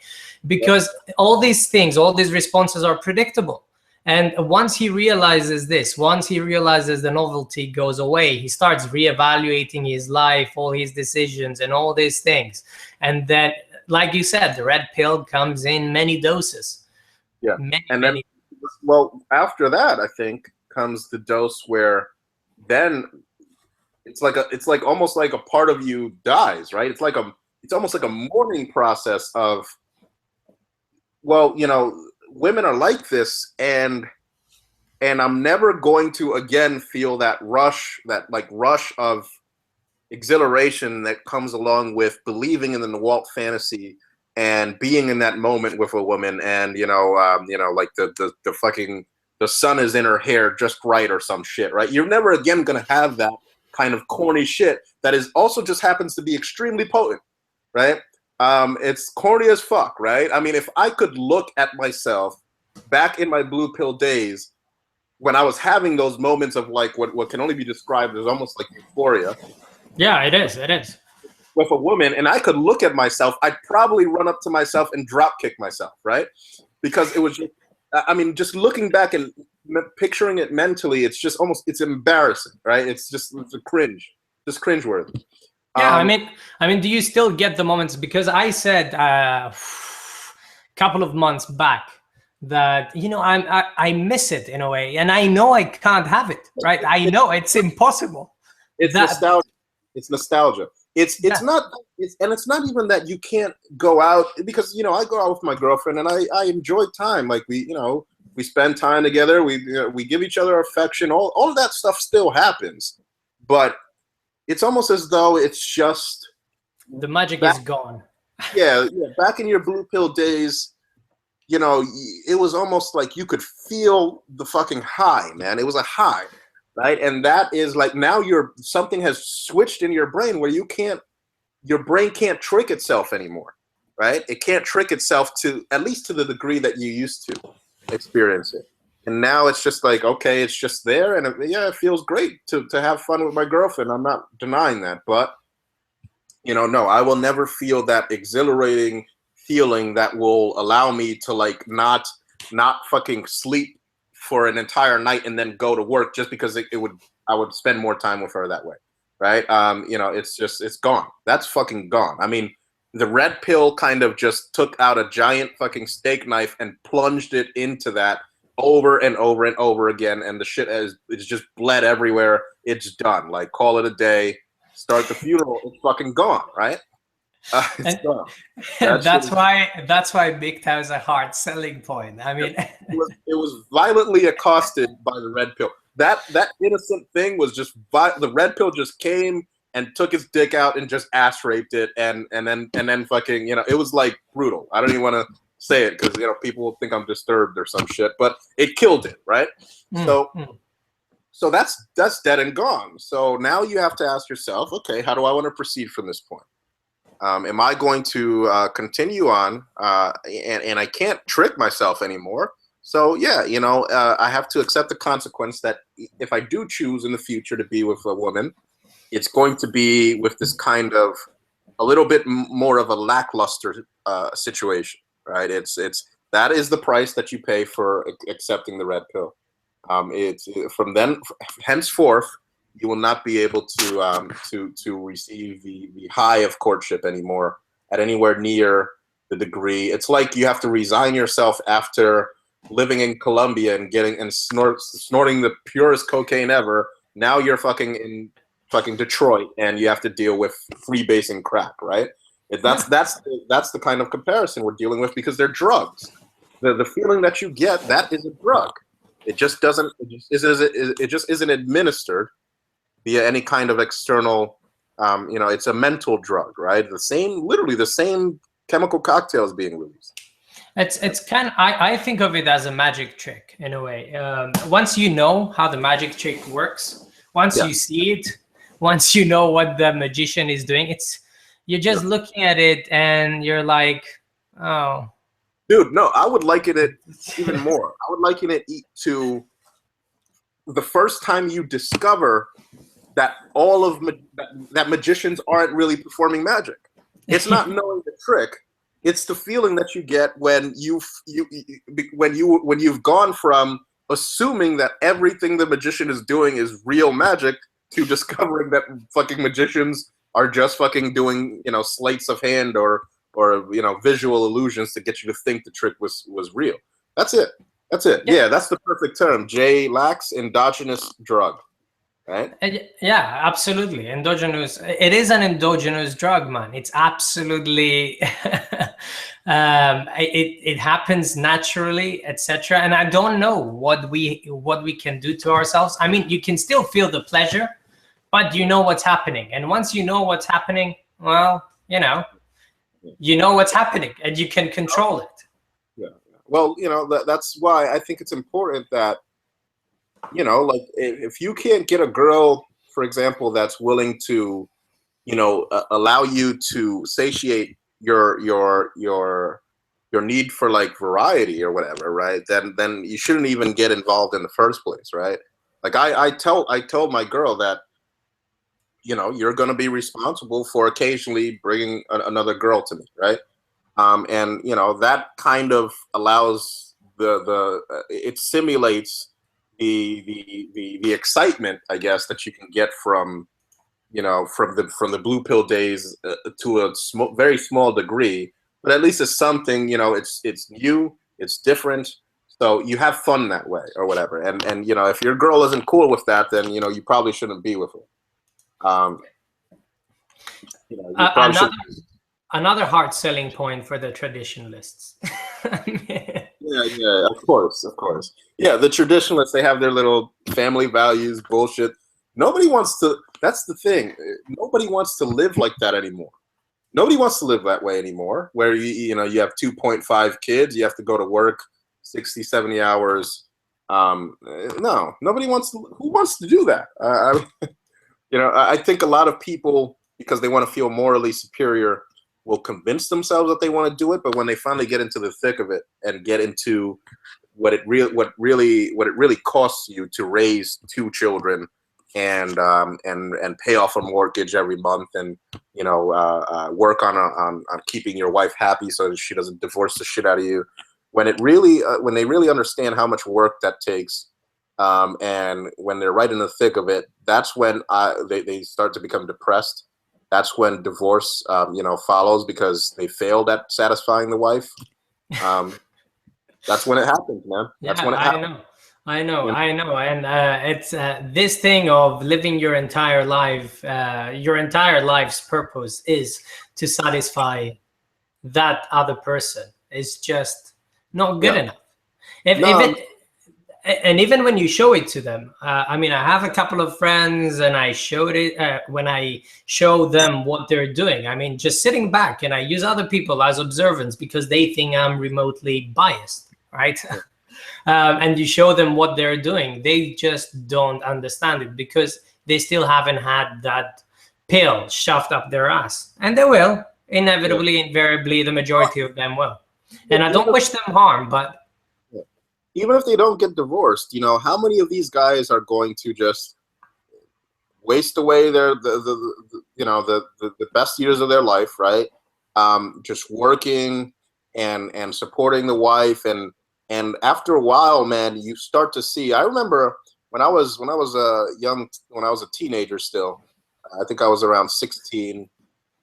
because all these things, all these responses are predictable. And once he realizes this, once he realizes the novelty goes away, he starts reevaluating his life, all his decisions, and all these things. And then, like you said, the red pill comes in many doses. Yeah, and then, well, after that, I think comes the dose where then it's almost like a part of you dies, right? It's almost like a mourning process of, well, women are like this, and I'm never going to again feel that rush of exhilaration that comes along with believing in the Walt fantasy and being in that moment with a woman, and the fucking the sun is in her hair just right or some shit, right? You're never again gonna have that kind of corny shit that is also just happens to be extremely potent, right? It's corny as fuck, right? I mean, if I could look at myself back in my blue pill days when I was having those moments of what can only be described as almost like euphoria. Yeah, it is. With a woman, and I could look at myself, I'd probably run up to myself and drop kick myself, right? Because it was just, I mean, just looking back and picturing it mentally, it's just it's embarrassing, right? It's a cringe, just cringeworthy. Yeah, I mean, do you still get the moments? Because I said a couple of months back that I miss it in a way, and I know I can't have it, right? I know it's impossible. It's nostalgia. It's nostalgia. It's not even that you can't go out, because I go out with my girlfriend and I enjoy time. Like we spend time together. We give each other affection. All of that stuff still happens, but it's almost as though it's just the magic is gone. Yeah. Back in your blue pill days, it was almost like you could feel the fucking high, man. It was a high. Right, and that is now something has switched in your brain where your brain can't trick itself anymore, right? It can't trick itself at least to the degree that you used to experience it. And now it's just okay, it's just there, and it feels great to have fun with my girlfriend. I'm not denying that, but no, I will never feel that exhilarating feeling that will allow me to not fucking sleep for an entire night and then go to work just because I would spend more time with her that way, right? It's gone. That's fucking gone. I mean, the red pill kind of just took out a giant fucking steak knife and plunged it into that over and over and over again, and the shit it's just bled everywhere. It's done. Like, call it a day. Start the funeral. It's fucking gone, right? It's gone. That's why MGTOW is a hard selling point. I mean, it was violently accosted by the red pill. That innocent thing was just the red pill just came and took his dick out and just ass raped it, and then fucking, you know, it was like brutal. I don't even want to say it because, you know, people will think I'm disturbed or some shit, but it killed it, right? So that's dead and gone. So now you have to ask yourself, okay, how do I want to proceed from this point? Am I going to continue on? And I can't trick myself anymore. So yeah, you know, I have to accept the consequence that if I do choose in the future to be with a woman, it's going to be with this kind of a little bit more of a lackluster situation, right? That is the price that you pay for accepting the red pill. It's from then henceforth, you will not be able to receive the high of courtship anymore at anywhere near the degree. It's like you have to resign yourself after living in Colombia and snorting the purest cocaine ever. Now you're fucking in fucking Detroit and you have to deal with freebasing crack, right? That's the kind of comparison we're dealing with, because they're drugs. The feeling that you get, that is a drug. It just isn't administered via any kind of external, you know, it's a mental drug, right? Literally the same chemical cocktails being released. It's kind of, I think of it as a magic trick in a way. Once you know how the magic trick works, once you see it, once you know what the magician is doing, you're just looking at it and you're like, oh. Dude, no, I would liken it even more. I would liken it to the first time you discover that that magicians aren't really performing magic. It's not knowing the trick. It's the feeling that you get when you've gone from assuming that everything the magician is doing is real magic to discovering that fucking magicians are just fucking doing, you know, sleights of hand or you know, visual illusions to get you to think the trick was real. That's it. Yeah, that's the perfect term. Lax, endogenous drug, right? Yeah, absolutely. Endogenous. It is an endogenous drug, man. It's absolutely. It happens naturally, etc. And I don't know what we can do to ourselves. I mean, you can still feel the pleasure, but you know what's happening. And once you know what's happening, well, you know what's happening and you can control it. Yeah. Well, you know, that's why I think it's important that, you know, like if you can't get a girl, for example, that's willing to, you know, allow you to satiate your need for like variety or whatever, right? Then you shouldn't even get involved in the first place, right? Like I told my girl that, you know, you're going to be responsible for occasionally bringing another girl to me, right? And you know, that kind of allows it simulates the excitement, I guess, that you can get from, you know, from the blue pill days to a very small degree, but at least it's something, you know, it's new, it's different, so you have fun that way or whatever. And you know, if your girl isn't cool with that, then, you know, you probably shouldn't be with her. You know, another hard selling point for the traditionalists. Yeah, of course. Yeah, the traditionalists, they have their little family values bullshit. Nobody wants to. That's the thing. Nobody wants to live like that anymore. Nobody wants to live that way anymore. Where you know, you have 2.5 kids, you have to go to work 60, 70 hours. No, nobody wants to. Who wants to do that? You know, I think a lot of people, because they want to feel morally superior, will convince themselves that they want to do it, but when they finally get into the thick of it and get into what it really costs you to raise 2 children and pay off a mortgage every month, and, you know, work on keeping your wife happy so that she doesn't divorce the shit out of you, when they really understand how much work that takes, and when they're right in the thick of it, that's when they start to become depressed. That's when divorce, you know, follows, because they failed at satisfying the wife. That's when it happens, man. That's when it happens. I know, and it's this thing of living your entire life. Your entire life's purpose is to satisfy that other person. It's just not good enough. And even when you show it to them, I mean, I have a couple of friends, and I showed it when I show them what they're doing. I mean, just sitting back, and I use other people as observants because they think I'm remotely biased, right? And you show them what they're doing, they just don't understand it because they still haven't had that pill shoved up their ass. And they will, inevitably, invariably, the majority of them will. And I don't wish them harm, but... Even if they don't get divorced, you know, how many of these guys are going to just waste away the best years of their life, right? Just working and supporting the wife, and after a while, man, you start to see. I remember when I was a teenager still. I think I was around 16,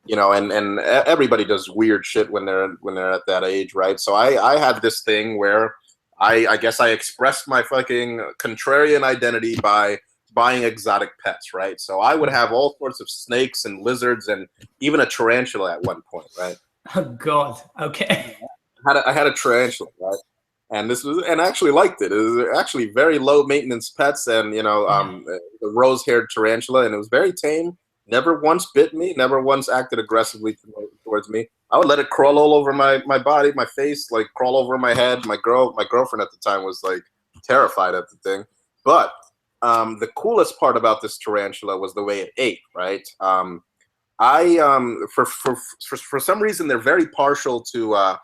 you know, and everybody does weird shit when they're at that age, right? So I had this thing where I guess I expressed my fucking contrarian identity by buying exotic pets, right? So I would have all sorts of snakes and lizards and even a tarantula at one point, right? Oh God, okay. I had a tarantula, right? And I actually liked it. It was actually very low maintenance pets, and you know, the rose-haired tarantula, and it was very tame. Never once bit me. Never once acted aggressively towards me. I would let it crawl all over my body, my face, like crawl over my head. My girlfriend at the time was like terrified at the thing. But the coolest part about this tarantula was the way it ate. Right? For some reason they're very partial to.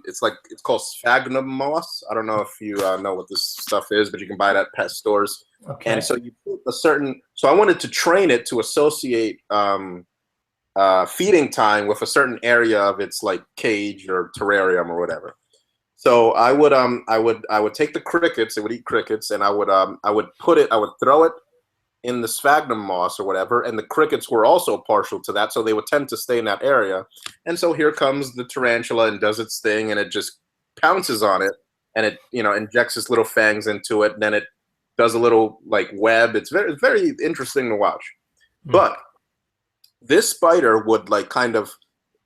It's called sphagnum moss. I don't know if you know what this stuff is, but you can buy it at pet stores. Okay. And so you put so I wanted to train it to associate feeding time with a certain area of its like cage or terrarium or whatever. So I would take the crickets. It would eat crickets, and I would throw it in the sphagnum moss or whatever, and the crickets were also partial to that, so they would tend to stay in that area. And so here comes the tarantula and does its thing, and it just pounces on it, and it, you know, injects its little fangs into it, and then it does a little like web. It's very, very interesting to watch. Mm-hmm. But this spider would like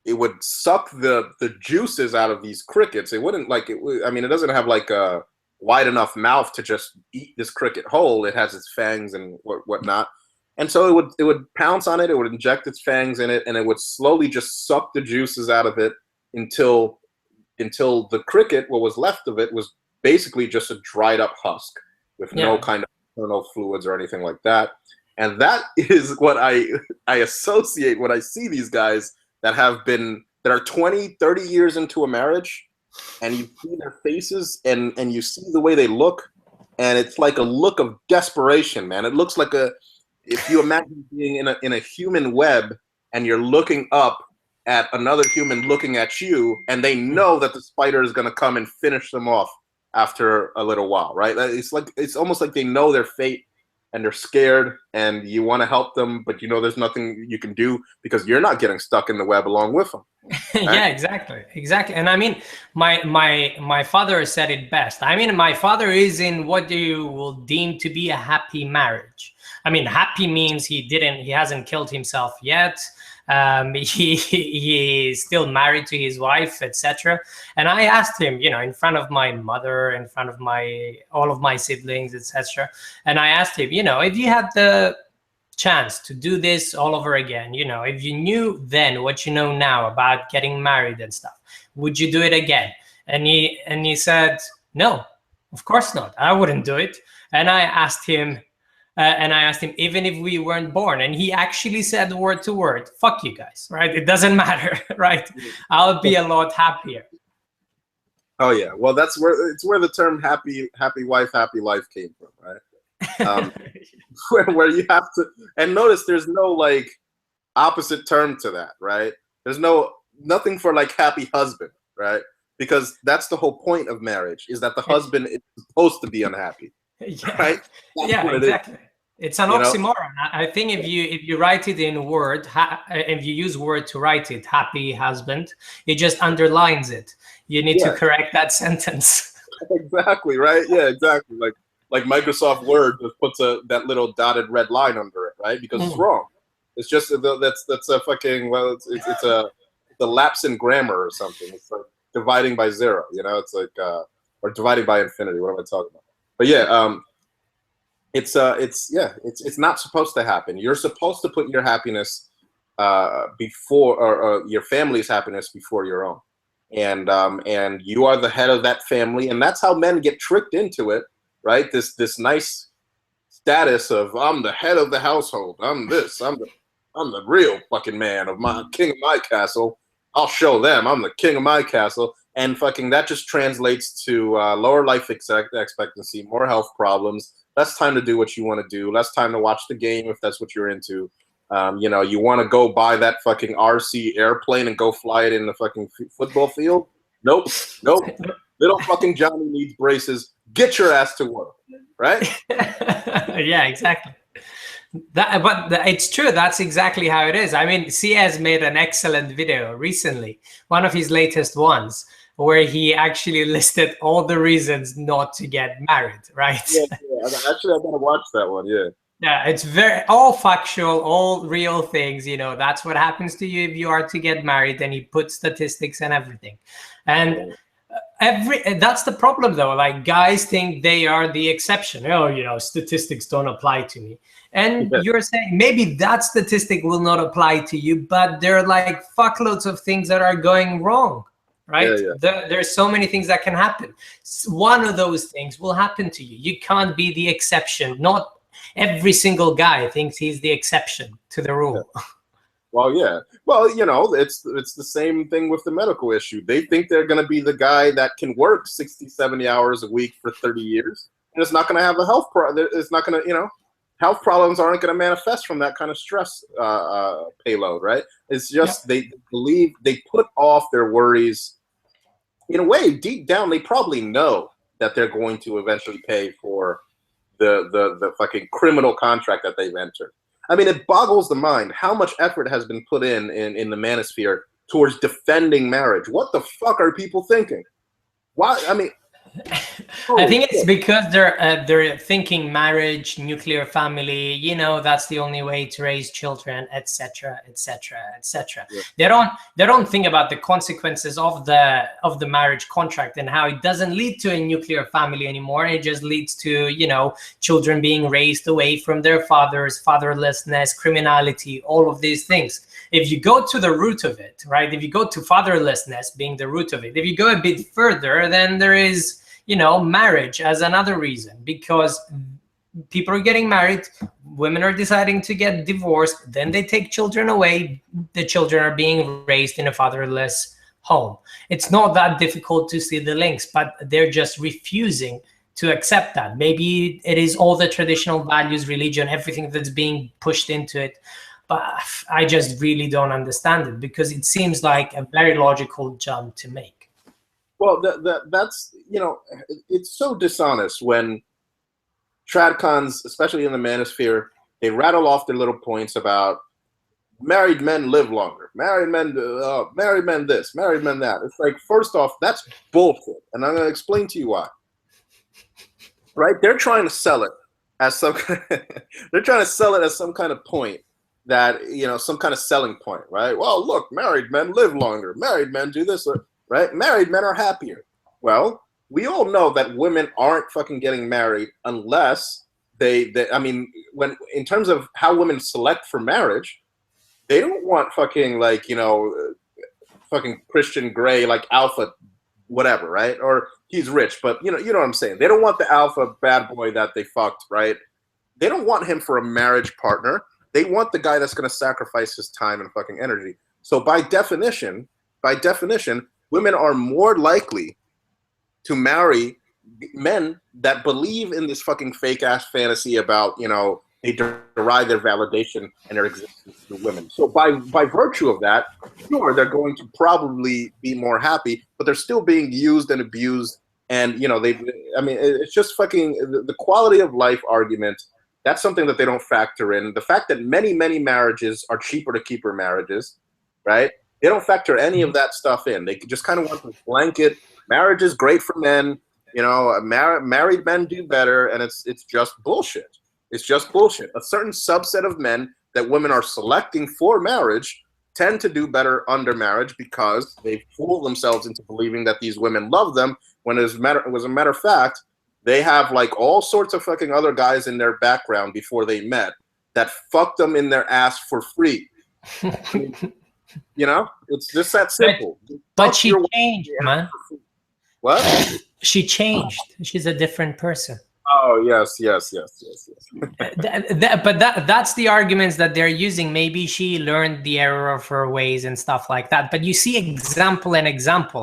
it would suck the juices out of these crickets. It wouldn't I mean, it doesn't have like a wide enough mouth to just eat this cricket whole. It has its fangs and whatnot, and so it would pounce on it. It would inject its fangs in it, and it would slowly just suck the juices out of it until the cricket, what was left of it, was basically just a dried up husk with no kind of internal fluids or anything like that. And that is what I associate when I see these guys that are 20, 30 years into a marriage. And you see their faces, and you see the way they look, and it's like a look of desperation, man. It looks like if you imagine being in a human web, and you're looking up at another human looking at you, and they know that the spider is going to come and finish them off after a little while, right? It's almost like they know their fate, and they're scared, and you want to help them, but you know there's nothing you can do because you're not getting stuck in the web along with them. Right? Yeah, exactly. And I mean, my father said it best. I mean, my father is in what you will deem to be a happy marriage. I mean, happy means he hasn't killed himself yet. He is still married to his wife, etc. And I asked him, you know, in front of my mother, in front of all of my siblings, etc. And I asked him, you know, if you had the chance to do this all over again, you know, if you knew then what you know now about getting married and stuff, would you do it again? And he said, no, of course not. I wouldn't do it. And I asked him, even if we weren't born, and he actually said word to word, fuck you guys, right? It doesn't matter, right? I'll be a lot happier. Oh yeah, well it's where the term happy wife, happy life came from, right? Where you have to, and notice there's no like opposite term to that, right? There's nothing for like happy husband, right? Because that's the whole point of marriage, is that the husband is supposed to be unhappy. Yeah. Right? Yeah, exactly. It's an oxymoron. I think if you write it in Word, if you use Word to write it, happy husband, it just underlines it. You need to correct that sentence. Exactly, right? Yeah, exactly. Like Microsoft Word just puts that little dotted red line under it, right? Because it's wrong. It's just that's a fucking it's a lapse in grammar or something. It's like dividing by zero, you know? It's like or dividing by infinity. What am I talking about? But yeah, it's not supposed to happen. You're supposed to put your happiness before or your family's happiness before your own. And you are the head of that family, and that's how men get tricked into it, right? This nice status of I'm the head of the household. I'm the real fucking man of my king of my castle. I'll show them I'm the king of my castle, and fucking that just translates to lower life expectancy, more health problems, less time to do what you want to do, less time to watch the game if that's what you're into. You know, you want to go buy that fucking RC airplane and go fly it in the fucking football field? Nope. Little fucking Johnny needs braces. Get your ass to work, right? Yeah, exactly. But it's true. That's exactly how it is. I mean, CS made an excellent video recently, one of his latest ones, where he actually listed all the reasons not to get married, right? Yeah. Actually, I gotta watch that one. Yeah. Yeah, it's all factual, all real things. You know, that's what happens to you if you are to get married. And he put statistics and everything. And that's the problem, though. Like, guys think they are the exception. Oh, you know, statistics don't apply to me. And you're saying maybe that statistic will not apply to you, but there are like fuckloads of things that are going wrong, right? There's so many things that can happen. One of those things will happen to you. You can't be the exception. Not every single guy thinks he's the exception to the rule. Well, yeah. Well, you know, it's the same thing with the medical issue. They think they're going to be the guy that can work 60, 70 hours a week for 30 years, and it's not going to have a health problem. It's not going to, you know, health problems aren't going to manifest from that kind of stress payload, right? It's just they believe, they put off their worries. In a way, deep down, they probably know that they're going to eventually pay for the fucking criminal contract that they've entered. I mean, it boggles the mind how much effort has been put in the manosphere towards defending marriage. What the fuck are people thinking? Why? I mean, I think it's because they're thinking marriage, nuclear family. You know, that's the only way to raise children, etc., etc., etc. They don't think about the consequences of the marriage contract and how it doesn't lead to a nuclear family anymore. It just leads to, you know, children being raised away from their fathers, fatherlessness, criminality, all of these things. If you go to the root of it, right? If you go to fatherlessness being the root of it, if you go a bit further, then there is, you know, marriage as another reason, because people are getting married, women are deciding to get divorced, then they take children away, the children are being raised in a fatherless home. It's not that difficult to see the links, but they're just refusing to accept that. Maybe it is all the traditional values, religion, everything that's being pushed into it. But I just really don't understand it, because it seems like a very logical jump to make. Well, that's, you know, it's so dishonest when tradcons, especially in the manosphere, they rattle off their little points about married men live longer, married men this, married men that. It's like, first off, that's bullshit, and I'm going to explain to you why. Right? They're trying to sell it as some kind of point that, you know, some kind of selling point, right? Well, look, married men live longer, married men do this. Right? Married men are happier. Well, we all know that women aren't fucking getting married unless they I mean, when in terms of how women select for marriage, they don't want fucking, like, you know, fucking Christian Grey, like alpha whatever, right? Or he's rich, but you know what I'm saying. They don't want the alpha bad boy that they fucked, right? They don't want him for a marriage partner. They want the guy that's going to sacrifice his time and fucking energy. So by definition, women are more likely to marry men that believe in this fucking fake ass fantasy about, you know, they derive their validation and their existence through women. So by virtue of that, sure, they're going to probably be more happy, but they're still being used and abused. And, you know, it's just fucking the quality of life argument That's something that they don't factor in. The fact that many marriages are cheaper to keeper marriages, right? They don't factor any of that stuff in. They just kind of want to blanket marriage is great for men. You know, married men do better, and it's just bullshit. It's just bullshit. A certain subset of men that women are selecting for marriage tend to do better under marriage because they fool themselves into believing that these women love them, when as a matter of fact, they have like all sorts of fucking other guys in their background before they met that fucked them in their ass for free. You know, it's just that simple. But she changed, man. What? She changed. She's a different person. Oh, yes. But that's the arguments that they're using. Maybe she learned the error of her ways and stuff like that. But you see example.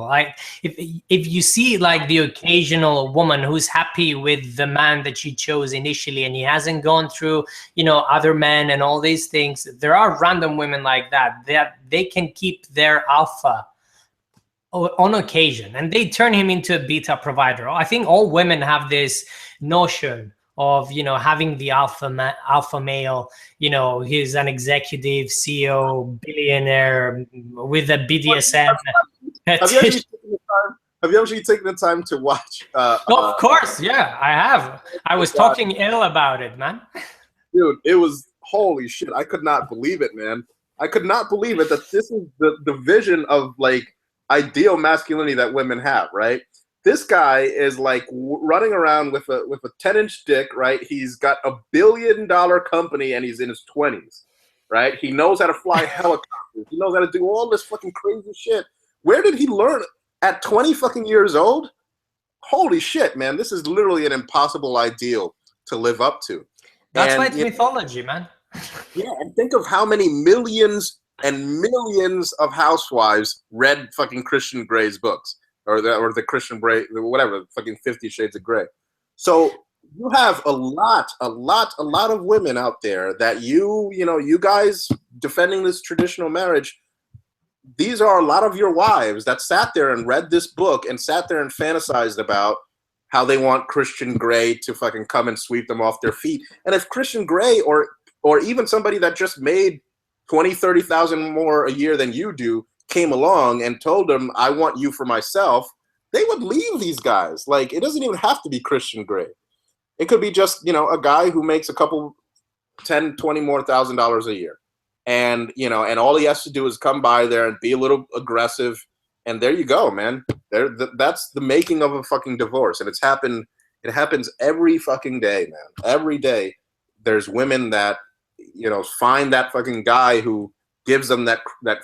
Like if you see like the occasional woman who's happy with the man that she chose initially and he hasn't gone through, you know, other men and all these things, there are random women like that they can keep their alpha on occasion, and they turn him into a beta provider. I think all women have this notion of, you know, having the alpha male. You know, he's an executive CEO, billionaire with a BDSM. Have you actually taken the time to watch? Of course, yeah, I have. I was talking ill about it, man. Dude, it was holy shit. I could not believe it, man. I could not believe it that this is the vision of like ideal masculinity that women have, right? This guy is like running around with a 10-inch dick, right? He's got $1 billion company and he's in his 20s, right? He knows how to fly helicopters. He knows how to do all this fucking crazy shit. Where did he learn at 20 fucking years old? Holy shit, man! This is literally an impossible ideal to live up to. That's why it's mythology, man. Yeah, and think of how many millions and millions of housewives read fucking Christian Grey's books, or the Christian Grey, whatever, fucking 50 Shades of Grey. So you have a lot of women out there that you guys defending this traditional marriage. These are a lot of your wives that sat there and read this book and sat there and fantasized about how they want Christian Grey to fucking come and sweep them off their feet. And if Christian Grey or even somebody that just made 20, 30,000 more a year than you do came along and told them, I want you for myself, they would leave these guys. Like, it doesn't even have to be Christian Grey. It could be just, you know, a guy who makes a couple, 10, 20 more $1,000 a year. And, you know, and all he has to do is come by there and be a little aggressive. And there you go, man. That's the making of a fucking divorce. And it happens every fucking day, man. Every day there's women that, you know, find that fucking guy who gives them that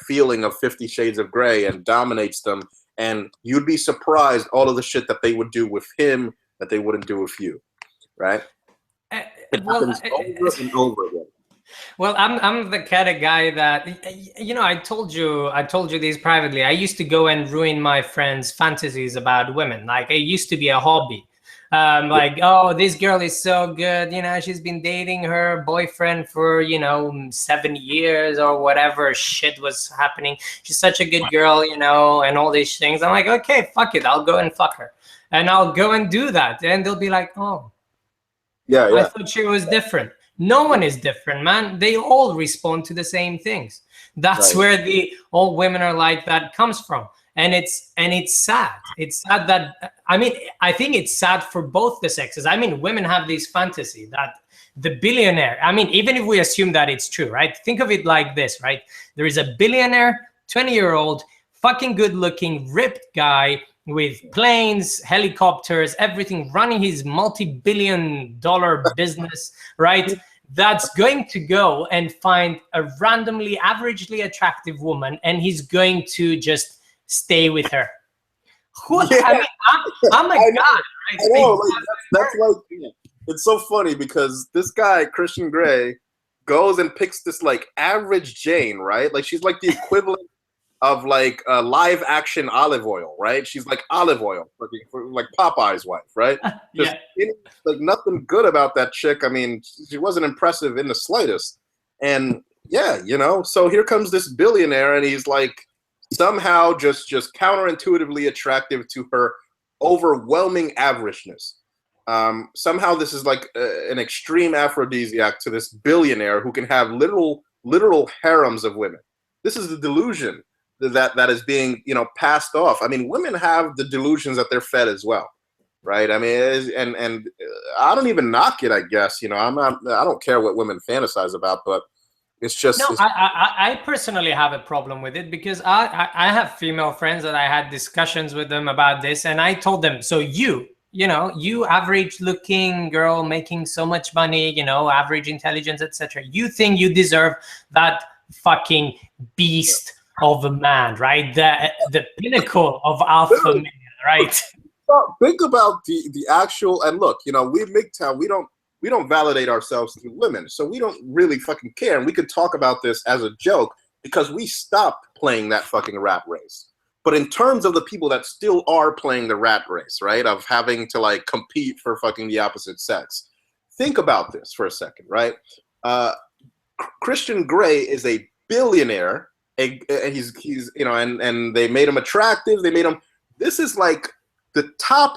feeling of 50 Shades of Grey and dominates them, and you'd be surprised all of the shit that they would do with him that they wouldn't do with you, right? It happens over and over again. Well, I'm the kind of guy that, you know, I told you this privately. I used to go and ruin my friends' fantasies about women. Like, it used to be a hobby. Like, oh, this girl is so good, you know, she's been dating her boyfriend for, you know, 7 years or whatever shit was happening. She's such a good girl, you know, and all these things. I'm like, okay, fuck it, I'll go and fuck her. And I'll go and do that. And they'll be like, oh, yeah. I thought she was different. No one is different, man. They all respond to the same things. That's where all women are like that comes from. And it's sad. It's sad that, I mean, I think it's sad for both the sexes. I mean, women have this fantasy that the billionaire, I mean, even if we assume that it's true, right? Think of it like this, right? There is a billionaire, 20-year-old, fucking good looking, ripped guy with planes, helicopters, everything, running his multi-billion-dollar business, right? That's going to go and find a randomly, averagely attractive woman, and he's going to just stay with her. I mean, I'm a guy, right? I know, like, that's like, it's so funny because this guy, Christian Grey, goes and picks this like average Jane, right? Like, she's like the equivalent of like live action olive oil, right? She's like olive oil, like Popeye's wife, right? Like, nothing good about that chick. I mean, she wasn't impressive in the slightest. And yeah, you know, so here comes this billionaire, and he's like somehow just counterintuitively attractive to her overwhelming averageness. somehow this is like an extreme aphrodisiac to this billionaire who can have literal harems of women. This is the delusion that is being, you know, passed off. I mean, women have the delusions that they're fed as well, right? I mean, and I don't even knock it. I guess, you know, I don't care what women fantasize about, but it's just. No, I personally have a problem with it because I have female friends that I had discussions with them about this, and I told them, so you know, you average looking girl making so much money, you know, average intelligence, etc. You think you deserve that fucking beast of a man, right? The pinnacle of alpha male, right? Think about the actual, and look, you know, we MGTOW, we don't validate ourselves through women, so we don't really fucking care, and we could talk about this as a joke because we stopped playing that fucking rat race. But in terms of the people that still are playing the rat race, right, of having to like compete for fucking the opposite sex, think about this for a second, right? Christian Grey is a billionaire. He's you know, and they made him attractive. They made him. This is like the top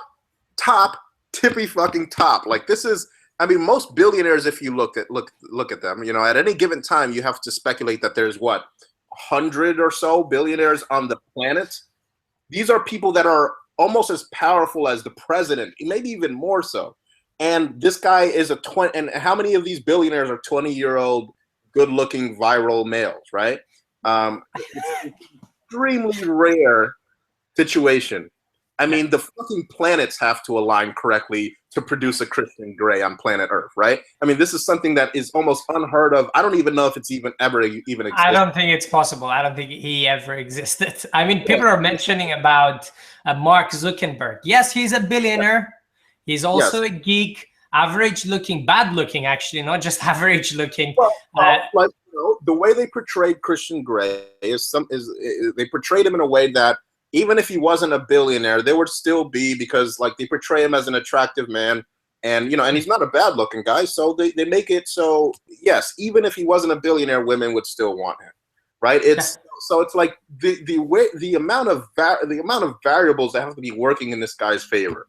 tippy fucking top. Like this is. I mean, most billionaires, if you look at them, you know, at any given time, you have to speculate that there's what, 100 or so billionaires on the planet. These are people that are almost as powerful as the president, maybe even more so. And this guy is a 20. And how many of these billionaires are 20-year-old, good-looking, viral males, right? It's an extremely rare situation. I mean, the fucking planets have to align correctly to produce a Christian Grey on planet Earth, right? I mean, this is something that is almost unheard of. I don't even know if it's even existed. I don't think it's possible. I don't think he ever existed. I mean, people are mentioning about Mark Zuckerberg. Yes, he's a billionaire. He's also a geek, average looking, bad looking, actually, not just average looking. Well, like, you know, the way they portrayed Christian Grey is they portrayed him in a way that even if he wasn't a billionaire, there would still be, because like they portray him as an attractive man, and you know, and he's not a bad looking guy, so they make it so yes, even if he wasn't a billionaire, women would still want him, right? So it's like the amount of variables that have to be working in this guy's favor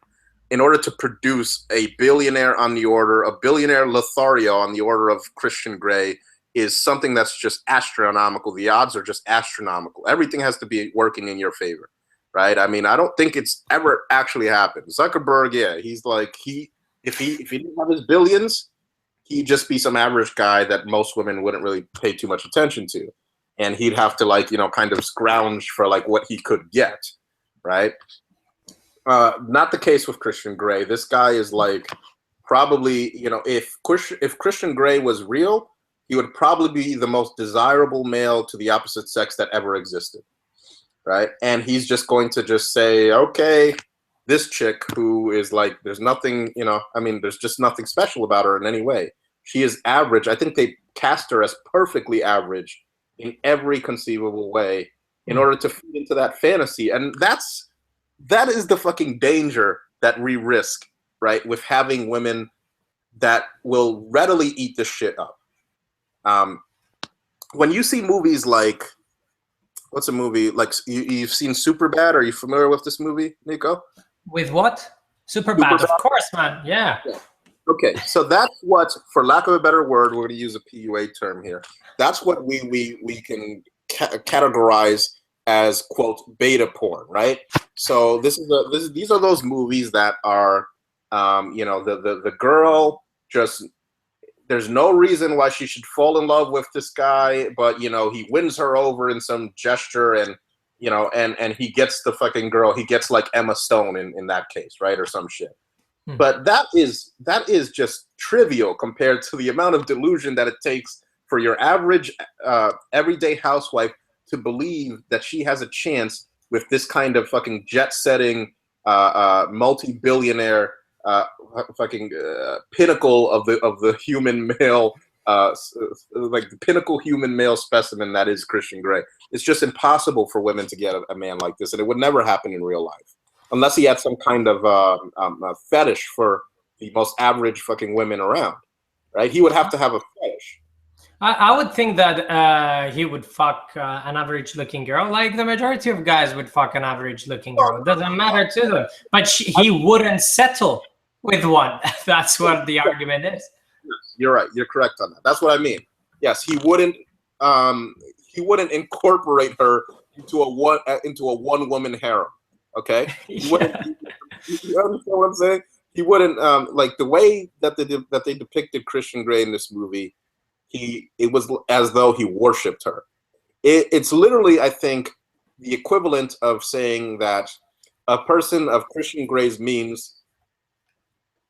in order to produce a billionaire Lothario on the order of Christian Grey is something that's just astronomical. The odds are just astronomical. Everything has to be working in your favor, right? I mean, I don't think it's ever actually happened. Zuckerberg, yeah, he's like, if he didn't have his billions, he'd just be some average guy that most women wouldn't really pay too much attention to. And he'd have to, like, you know, kind of scrounge for like what he could get, right? Not the case with Christian Grey. This guy is like probably, you know, if Christian Grey was real, he would probably be the most desirable male to the opposite sex that ever existed, right? And he's just going to just say, okay, this chick who is like, there's nothing, you know, I mean, there's just nothing special about her in any way. She is average. I think they cast her as perfectly average in every conceivable way in order to feed into that fantasy. And that is the fucking danger that we risk, right? With having women that will readily eat this shit up. When you see movies like, what's a movie like you've seen Superbad? Are you familiar with this movie, Niko? With what? Superbad, of course, man. Yeah. Okay, so that's what, for lack of a better word, we're going to use a PUA term here. That's what we can categorize as, quote, beta porn, right? So these are those movies that are, you know, the girl just. There's no reason why she should fall in love with this guy, but, you know, he wins her over in some gesture, and, you know, and he gets the fucking girl. He gets like Emma Stone in that case, right, or some shit. But that is just trivial compared to the amount of delusion that it takes for your average everyday housewife to believe that she has a chance with this kind of fucking jet-setting, multi-billionaire, fucking pinnacle of the human male, like the pinnacle human male specimen that is Christian Grey. It's just impossible for women to get a man like this, and it would never happen in real life unless he had some kind of fetish for the most average fucking women around, right? He would have to have a fetish. I would think that he would fuck an average-looking girl, like the majority of guys would fuck an average-looking girl. It doesn't matter to them, but he wouldn't settle with one. That's what the argument is. You're right. You're correct on that. That's what I mean. Yes, he wouldn't incorporate her into a one woman harem. Okay, he wouldn't. You understand what I'm saying? He wouldn't like the way that they depicted Christian Grey in this movie. It was as though he worshipped her. It's literally, I think, the equivalent of saying that a person of Christian Grey's means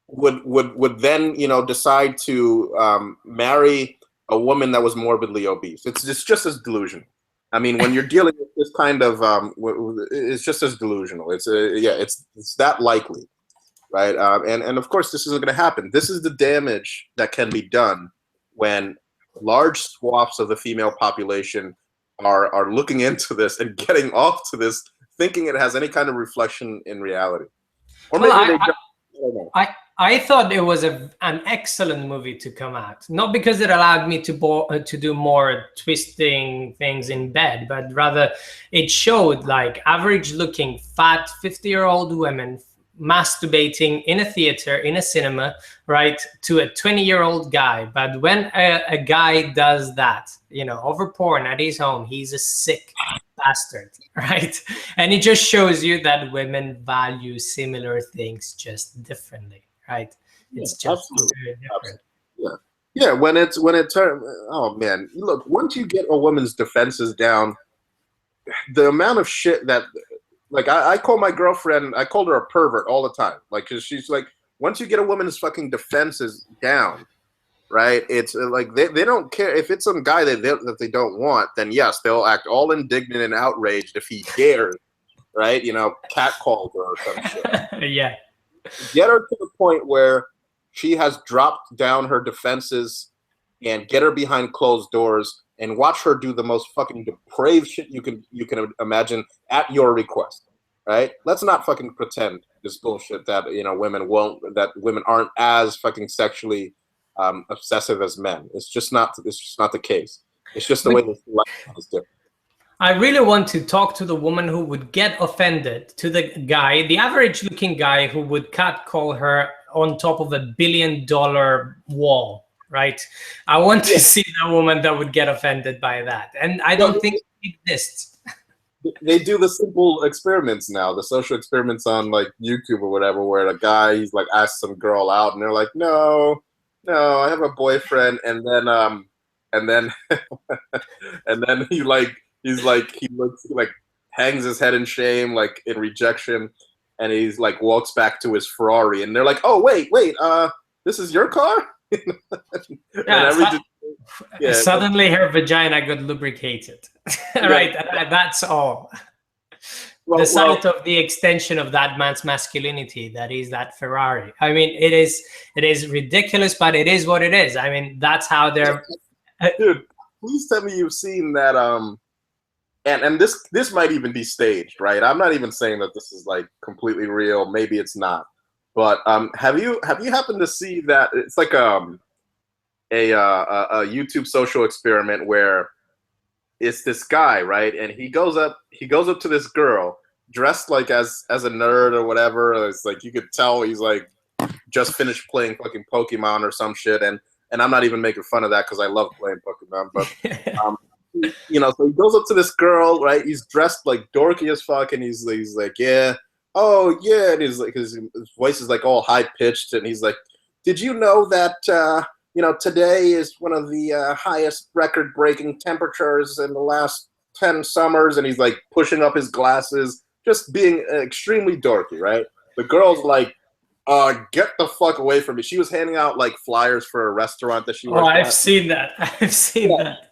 would then, you know, decide to marry a woman that was morbidly obese. It's just as delusional. I mean, when you're dealing with this kind of, it's just as delusional. It's that likely, right? And of course, this isn't going to happen. This is the damage that can be done when large swaths of the female population are looking into this and getting off to this, thinking it has any kind of reflection in reality. Or maybe they don't. I thought it was an excellent movie to come out, not because it allowed me to do more twisting things in bed, but rather it showed like average-looking, fat 50-year-old women masturbating in a theater, in a cinema, right, to a 20-year-old guy. But when a guy does that, you know, over porn at his home, he's a sick bastard, right? And it just shows you that women value similar things just differently. Right, it's just very different. Yeah. When it turns, oh man, look, once you get a woman's defenses down, the amount of shit that, like, I call my girlfriend, I called her a pervert all the time, like, cause she's like, once you get a woman's fucking defenses down, right? It's like they don't care if it's some guy that they don't want, then yes, they'll act all indignant and outraged if he dares, right? You know, catcalled her or some shit. Yeah. Get her to the point where she has dropped down her defenses and get her behind closed doors and watch her do the most fucking depraved shit you can imagine at your request, right? Let's not fucking pretend this bullshit that, you know, women aren't as fucking sexually obsessive as men. It's just not the case. It's just the way this life is different. I really want to talk to the woman who would get offended, to the guy, the average-looking guy who would catcall her on top of $1 billion wall, right? I want to see the woman that would get offended by that, and I don't think it exists. They do the simple experiments now, the social experiments on like YouTube or whatever, where a guy, he's like asks some girl out, and they're like, no, I have a boyfriend, and then he looks like, hangs his head in shame, like in rejection, and he's like walks back to his Ferrari, and they're like, oh wait, this is your car? Suddenly her vagina got lubricated. Right, that's all. The sight of the extension of that man's masculinity, that is that Ferrari. I mean, it is ridiculous, but it is what it is. I mean, that's how they're. Dude, please tell me you've seen that. And this might even be staged, right? I'm not even saying that this is like completely real. Maybe it's not. But have you happened to see that it's like a YouTube social experiment where it's this guy, right? And he goes up to this girl dressed like as a nerd or whatever. It's like you could tell he's like just finished playing fucking Pokemon or some shit. And I'm not even making fun of that because I love playing Pokemon. But you know, so he goes up to this girl, right? He's dressed like dorky as fuck, and he's like, yeah, oh yeah, and he's like, his voice is like all high pitched, and he's like, did you know that you know, today is one of the highest record breaking temperatures in the last 10 summers, and he's like pushing up his glasses, just being extremely dorky, right? The girl's like, get the fuck away from me. She was handing out like flyers for a restaurant that she worked at. I've seen that. I've seen that.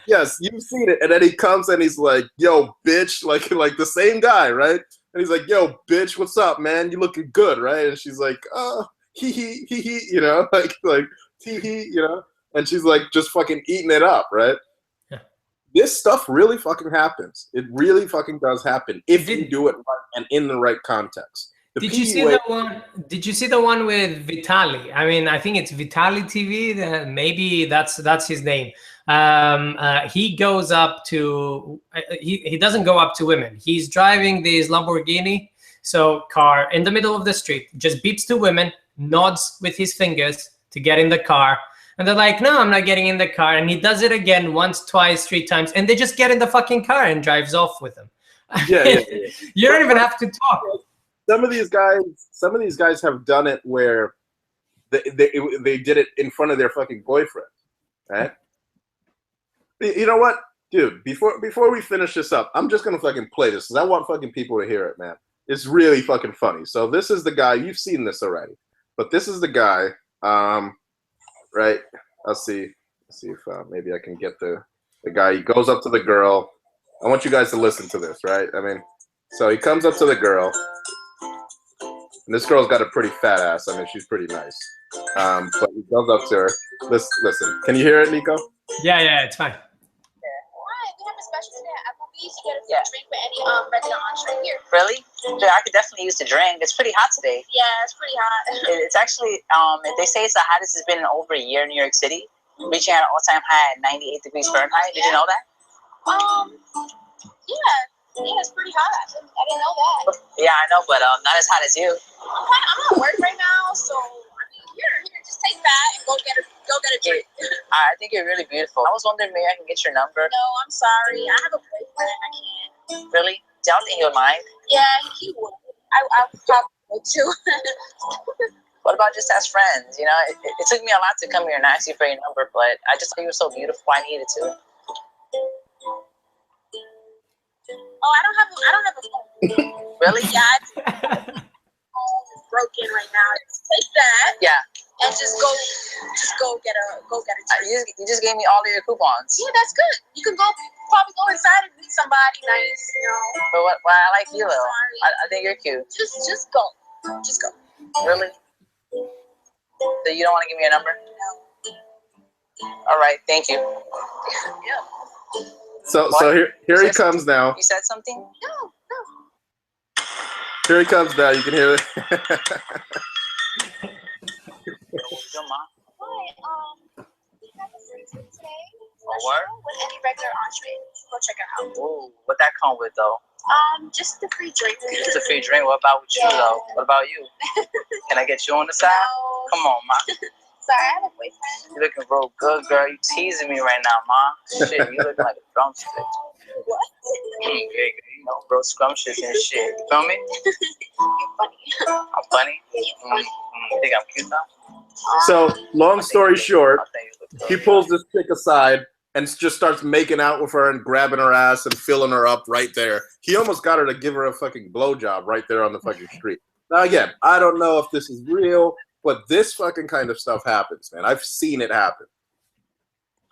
Yes, you've seen it. And then he comes and he's like, yo, bitch, like the same guy, right? And he's like, yo, bitch, what's up, man? You looking good, right? And she's like, he, you know, like he, you know? And she's like just fucking eating it up, right? Yeah. This stuff really fucking happens. It really fucking does happen if you do it right and in the right context. Did you see that one? Did you see the one with Vitali? I mean, I think it's Vitali TV. Maybe that's his name. He goes up to. He doesn't go up to women. He's driving this Lamborghini car in the middle of the street. Just beeps to women. nods with his fingers to get in the car. And they're like, no, I'm not getting in the car. And he does it again once, twice, 3 times. And they just get in the fucking car and drives off with them. Yeah. You don't even have to talk. Some of these guys have done it where they did it in front of their fucking boyfriend, right? You know what, dude? Before we finish this up, I'm just gonna fucking play this because I want fucking people to hear it, man. It's really fucking funny. So this is the guy. You've seen this already, but this is the guy. Right? Let's see if maybe I can get the guy. He goes up to the girl. I want you guys to listen to this, right? I mean, so he comes up to the girl, and this girl's got a pretty fat ass. I mean, she's pretty nice. But he goes up to her. Listen. Can you hear it, Niko? Yeah, it's fine. We have a special today at Applebee's. You get a free drink with any regular entree here. Really? Yeah, I could definitely use the drink. It's pretty hot today. Yeah, it's pretty hot. It's actually, they say it's the hottest it's been in over a year in New York City, reaching an all-time high at 98 degrees Fahrenheit. Did you know that? Yeah, it's pretty hot. I didn't know that. Yeah, I know, but not as hot as you. I'm at work right now, so I mean, here, just take that and go get a drink. I think you're really beautiful. I was wondering maybe I can get your number. No, I'm sorry. I have a boyfriend. I can't. Really? Do you think he'll mind? Yeah, he would. I probably would too. What about just as friends? You know, it took me a lot to come here and ask you for your number, but I just thought you were so beautiful. I needed to. Oh, I don't have a phone. Really? Yeah, my phone is broken right now. Just take that. Yeah. And just go get a drink. You just gave me all of your coupons. Yeah, that's good. You can probably go inside and meet somebody nice, you know. But what I like you though. I think you're cute. Just go. Just go. Really? So you don't want to give me a number? No. All right, thank you. Yeah. So here he comes now. You said something? No. Here he comes now. You can hear it. Your mom? Hi, we have a free drink today. What? With any regular entree. Go check it out. Ooh, what that come with though? Just the free drink. Just a free drink. What about with you though? What about you? Can I get you on the side? No. Come on, ma. Sorry, I have a boyfriend. You looking real good, girl. You teasing me right now, ma. Shit, you looking like a drumstick. What? Yeah, you know, real scrumptious and shit. You feel me? You're funny. I'm funny? Yeah, you're funny. You think I'm cute though? So long story short, I think you look good. he pulls this chick aside and just starts making out with her and grabbing her ass and filling her up right there. He almost got her to give her a fucking blowjob right there on the fucking street. Now again, I don't know if this is real, but this fucking kind of stuff happens, man. I've seen it happen.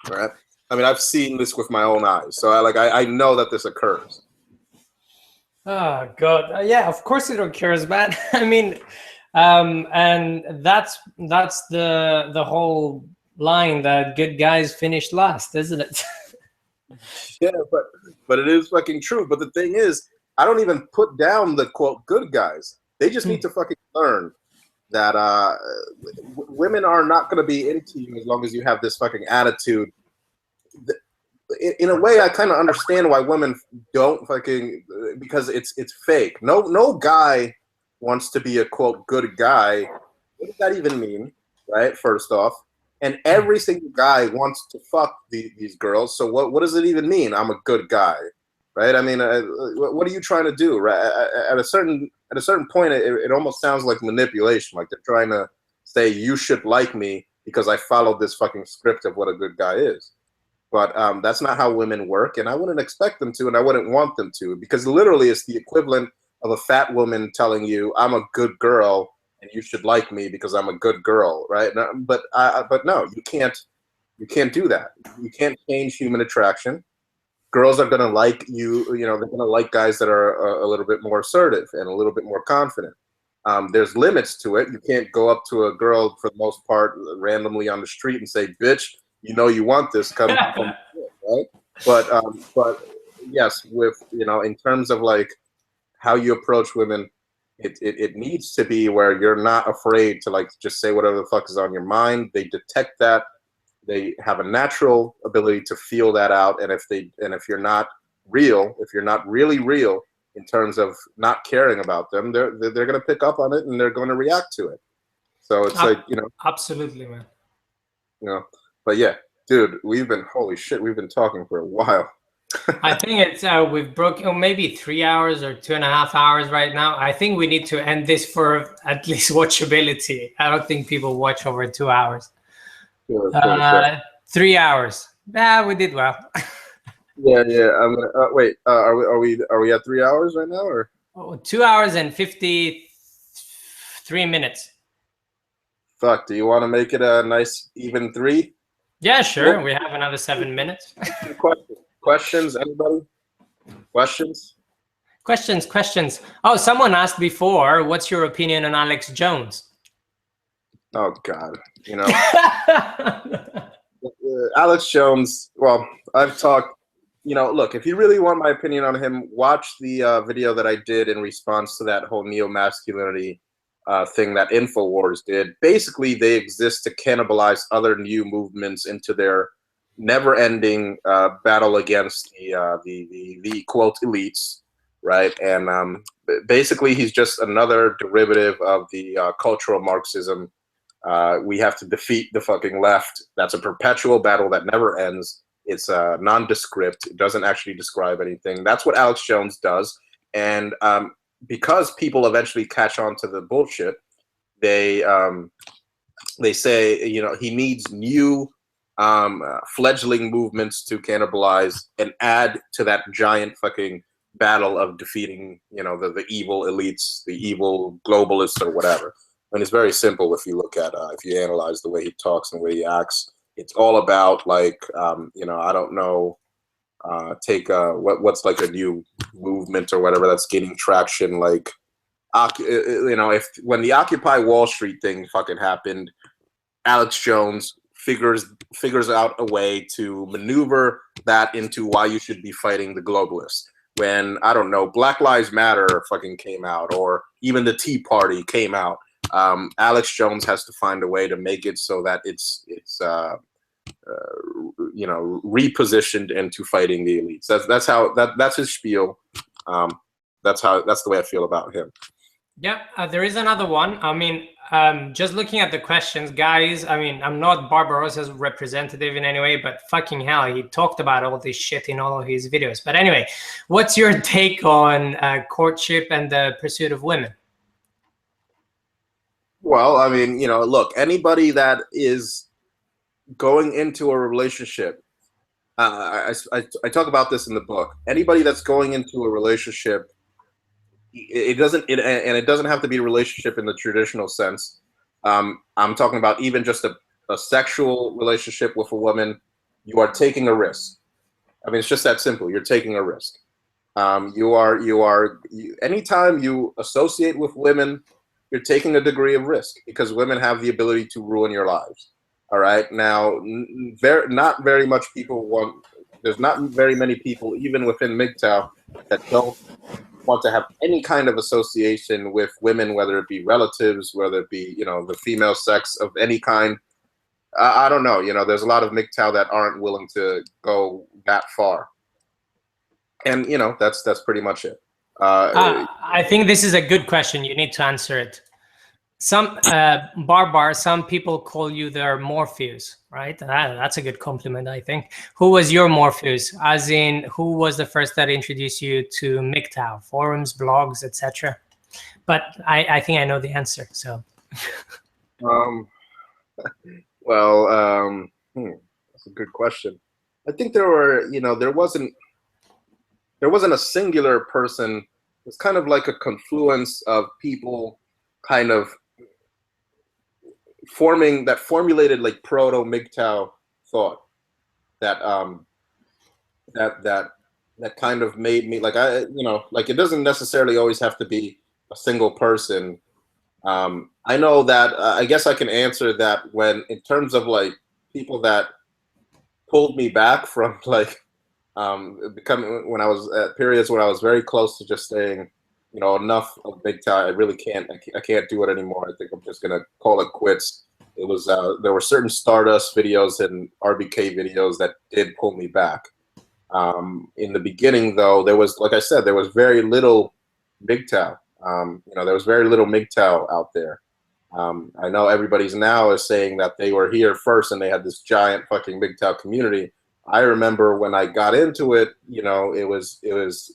All right? I mean, I've seen this with my own eyes, so I know that this occurs. Oh God, yeah, of course it occurs, man. I mean, and that's the whole line that good guys finish last, isn't it? Yeah, but it is fucking true. But the thing is, I don't even put down the quote good guys. They just need to fucking learn that women are not going to be into you as long as you have this fucking attitude. In a way, I kind of understand why women don't fucking, because it's fake. No guy wants to be a quote good guy. What does that even mean, right? First off, and every single guy wants to fuck these girls. So what does it even mean? I'm a good guy, right? I mean, what are you trying to do? Right? At a certain point, it almost sounds like manipulation. Like they're trying to say you should like me because I followed this fucking script of what a good guy is. But that's not how women work, and I wouldn't expect them to, and I wouldn't want them to, because literally it's the equivalent of a fat woman telling you, I'm a good girl, and you should like me because I'm a good girl, right? But no, you can't do that. You can't change human attraction. Girls are going to like you, you know, they're going to like guys that are a little bit more assertive and a little bit more confident. There's limits to it. You can't go up to a girl, for the most part, randomly on the street and say, bitch, you know you want this, come right? But yes, with, you know, in terms of like how you approach women, it needs to be where you're not afraid to like just say whatever the fuck is on your mind. They detect that. They have a natural ability to feel that out, and if you're not real, if you're not really real in terms of not caring about them, they're going to pick up on it and they're going to react to it. So it's like, you know. Absolutely, man. You know, but yeah, dude, holy shit, we've been talking for a while. I think it's we've broken maybe 3 hours or 2.5 hours right now. I think we need to end this for at least watchability. I don't think people watch over 2 hours. Sure. 3 hours. Yeah, we did well. Yeah. I'm gonna wait. Are we at 3 hours right now, or 2 hours and 53 minutes? Fuck. Do you want to make it a nice even 3? Yeah, sure. We have another 7 minutes. Questions? Anybody? Questions? Questions. Oh, someone asked before, what's your opinion on Alex Jones? Oh God, you know, Alex Jones. Well, I've talked. You know, look, if you really want my opinion on him, watch the video that I did in response to that whole neo-masculinity thing that InfoWars did. Basically, they exist to cannibalize other new movements into their never-ending battle against the quote elites, right? And basically, he's just another derivative of the cultural Marxism. We have to defeat the fucking left. That's a perpetual battle that never ends. It's nondescript. It doesn't actually describe anything. That's what Alex Jones does. And because people eventually catch on to the bullshit, they say, you know, he needs new fledgling movements to cannibalize and add to that giant fucking battle of defeating, you know, the evil elites, the evil globalists or whatever. And it's very simple if you look at, if you analyze the way he talks and the way he acts. It's all about, like, you know, I don't know, take what's like a new movement or whatever that's gaining traction, like, you know, when the Occupy Wall Street thing fucking happened, Alex Jones figures out a way to maneuver that into why you should be fighting the globalists. When, I don't know, Black Lives Matter fucking came out, or even the Tea Party came out, Alex Jones has to find a way to make it so that it's you know, repositioned into fighting the elites. That's his spiel. That's the way I feel about him. Yeah, there is another one. I mean, just looking at the questions, guys, I mean, I'm not Barbarossa's representative in any way, but fucking hell, he talked about all this shit in all of his videos. But anyway, what's your take on courtship and the pursuit of women? Well, I mean, you know, look, anybody that is going into a relationship, I talk about this in the book. Anybody that's going into a relationship, it doesn't have to be a relationship in the traditional sense. I'm talking about even just a sexual relationship with a woman. You are taking a risk. I mean, it's just that simple. You're taking a risk. Anytime you associate with women, you're taking a degree of risk, because women have the ability to ruin your lives. All right. Now, not very much people want. There's not very many people, even within MGTOW, that don't want to have any kind of association with women, whether it be relatives, whether it be, you know, the female sex of any kind. I don't know. You know, there's a lot of MGTOW that aren't willing to go that far. And, you know, that's pretty much it. I think this is a good question. You need to answer it. Some some people call you their Morpheus, right? That's a good compliment, I think. Who was your Morpheus? As in, who was the first that introduced you to MGTOW, forums, blogs, etc.? But I think I know the answer. So, well, that's a good question. I think there were, you know, there wasn't a singular person. It's kind of like a confluence of people, kind of formulated like proto MGTOW thought that that kind of made me, like, you know, like, it doesn't necessarily always have to be a single person. I know that I guess I can answer that when, in terms of like people that pulled me back from, like, becoming, when I was at periods when I was very close to just saying, you know, enough of MGTOW. I really can't. I can't do it anymore. I think I'm just gonna call it quits. It was there were certain Stardust videos and RBK videos that did pull me back. In the beginning, though, there was, like I said, there was very little MGTOW. You know, there was very little MGTOW out there. I know everybody's now is saying that they were here first and they had this giant fucking MGTOW community. I remember when I got into it, you know, it was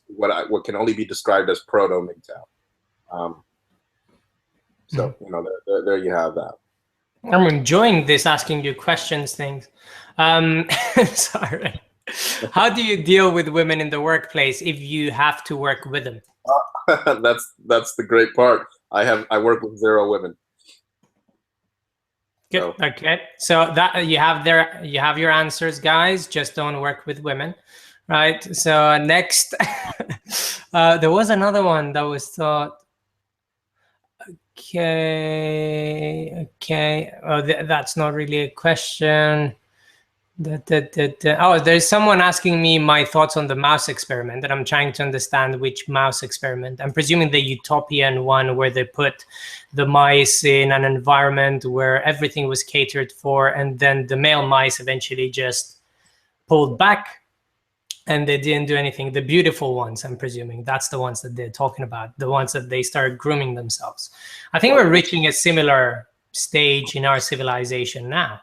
what can only be described as proto MGTOW. So you know, there you have that. I'm enjoying this asking you questions things. Sorry. How do you deal with women in the workplace if you have to work with them? That's the great part. I work with 0 women. Good. So. Okay. So that you have your answers, guys. Just don't work with women, right? So next, there was another one that was thought. Okay. Oh, that's not really a question. Oh, there's someone asking me my thoughts on the mouse experiment, and I'm trying to understand which mouse experiment. I'm presuming the utopian one where they put the mice in an environment where everything was catered for, and then the male mice eventually just pulled back and they didn't do anything. The beautiful ones, I'm presuming, that's the ones that they're talking about, the ones that they start grooming themselves. I think we're reaching a similar stage in our civilization now.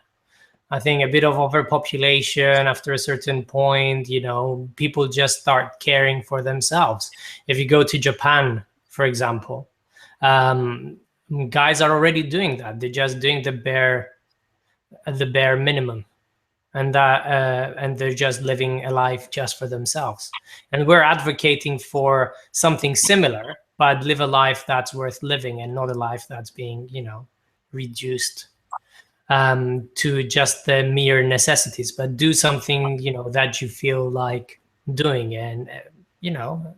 I think a bit of overpopulation after a certain point, you know, people just start caring for themselves. If you go to Japan, for example, guys are already doing that. They're just doing the bare minimum, and they're just living a life just for themselves. And we're advocating for something similar, but live a life that's worth living and not a life that's being, you know, reduced to just the mere necessities, but do something, you know, that you feel like doing. And you know,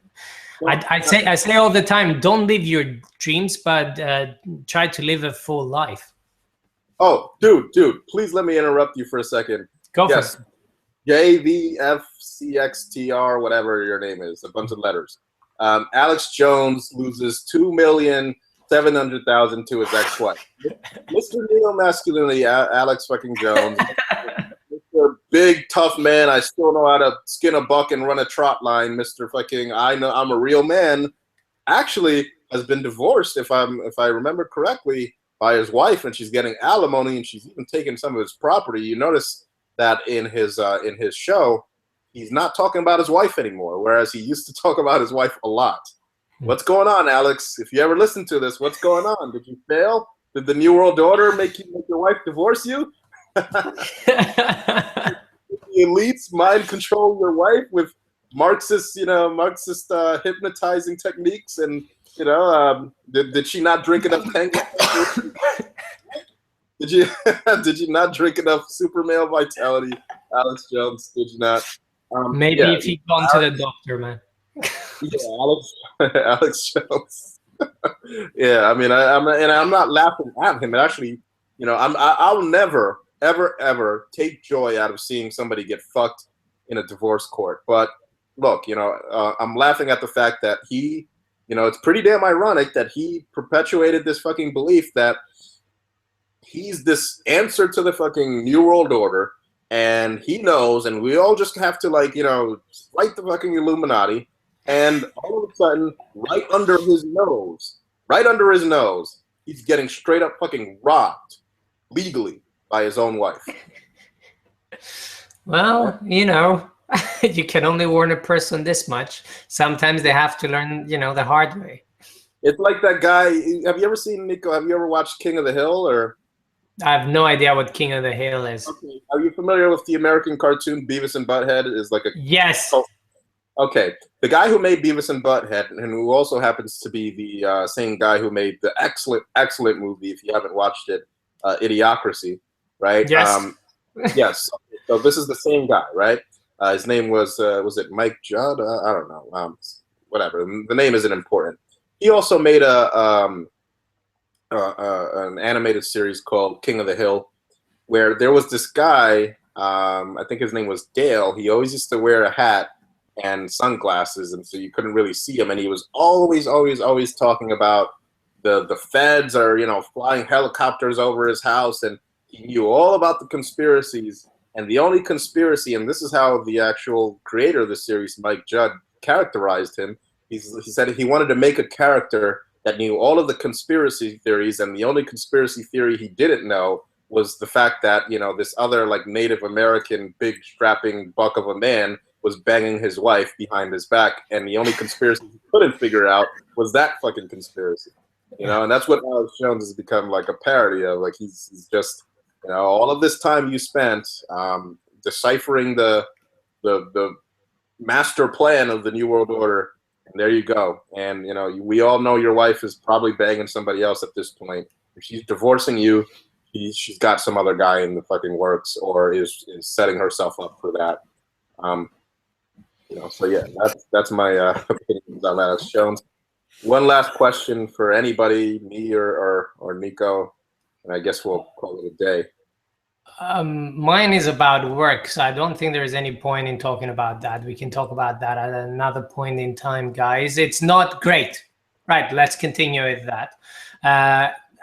I say all the time, don't live your dreams, but try to live a full life. Oh, dude, please let me interrupt you for a second. Go for it. JVFCXTR, whatever your name is, a bunch of letters. Alex Jones loses 2,700,000 to his ex-wife. Mr. Neo-masculinity, Alex fucking Jones. Mr. Big tough man, I still know how to skin a buck and run a trot line. Mr. fucking I know I'm a real man. Actually, has been divorced, if I remember correctly, by his wife, and she's getting alimony, and she's even taking some of his property. You notice that in his show, he's not talking about his wife anymore, whereas he used to talk about his wife a lot. What's going on, Alex? If you ever listen to this, what's going on? Did you fail? Did the New World Order make your wife divorce you? The elites mind control your wife with Marxist hypnotizing techniques, and you know, did she not drink enough tango? Did you not drink enough super male vitality, Alex Jones? Did you not? Maybe if you'd gone to the doctor, man. Yeah, Alex Jones. Yeah, I mean, I'm not laughing at him. Actually, you know, I'll never, ever take joy out of seeing somebody get fucked in a divorce court. But look, you know, I'm laughing at the fact that he, you know, it's pretty damn ironic that he perpetuated this fucking belief that he's this answer to the fucking New World Order, and he knows, and we all just have to, like, you know, fight the fucking Illuminati. And all of a sudden, right under his nose, he's getting straight up fucking robbed legally by his own wife. Well, you know, you can only warn a person this much. Sometimes they have to learn, you know, the hard way. It's like that guy. Have you ever seen, Niko? Have you ever watched King of the Hill? Or I have no idea what King of the Hill is. Okay. Are you familiar with the American cartoon Beavis and Butthead? Is like a yes. Okay, the guy who made Beavis and Butthead, and who also happens to be the same guy who made the excellent movie, if you haven't watched it, Idiocracy, right? Yes. Yes. So this is the same guy, right? His name was it Mike Judd? I don't know. Whatever. The name isn't important. He also made an animated series called King of the Hill, where there was this guy. I think his name was Dale. He always used to wear a hat and sunglasses, and so you couldn't really see him, and he was always talking about the feds are, you know, flying helicopters over his house, and he knew all about the conspiracies. And the only conspiracy, and this is how the actual creator of the series, Mike Judd, characterized him, he said he wanted to make a character that knew all of the conspiracy theories, and the only conspiracy theory he didn't know was the fact that, you know, this other like Native American big strapping buck of a man was banging his wife behind his back, and the only conspiracy he couldn't figure out was that fucking conspiracy. You know, and that's what Alex Jones has become like a parody of. Like he's just, you know, all of this time you spent deciphering the master plan of the New World Order, and there you go. And you know, we all know your wife is probably banging somebody else at this point. If she's divorcing you, she's got some other guy in the fucking works, or is setting herself up for that. You know, so yeah, that's my opinions on Alex Jones. One last question for anybody, me or Nico, and I guess we'll call it a day. Mine is about work, so I don't think there's any point in talking about that. We can talk about that at another point in time, guys. It's not great. Right, let's continue with that.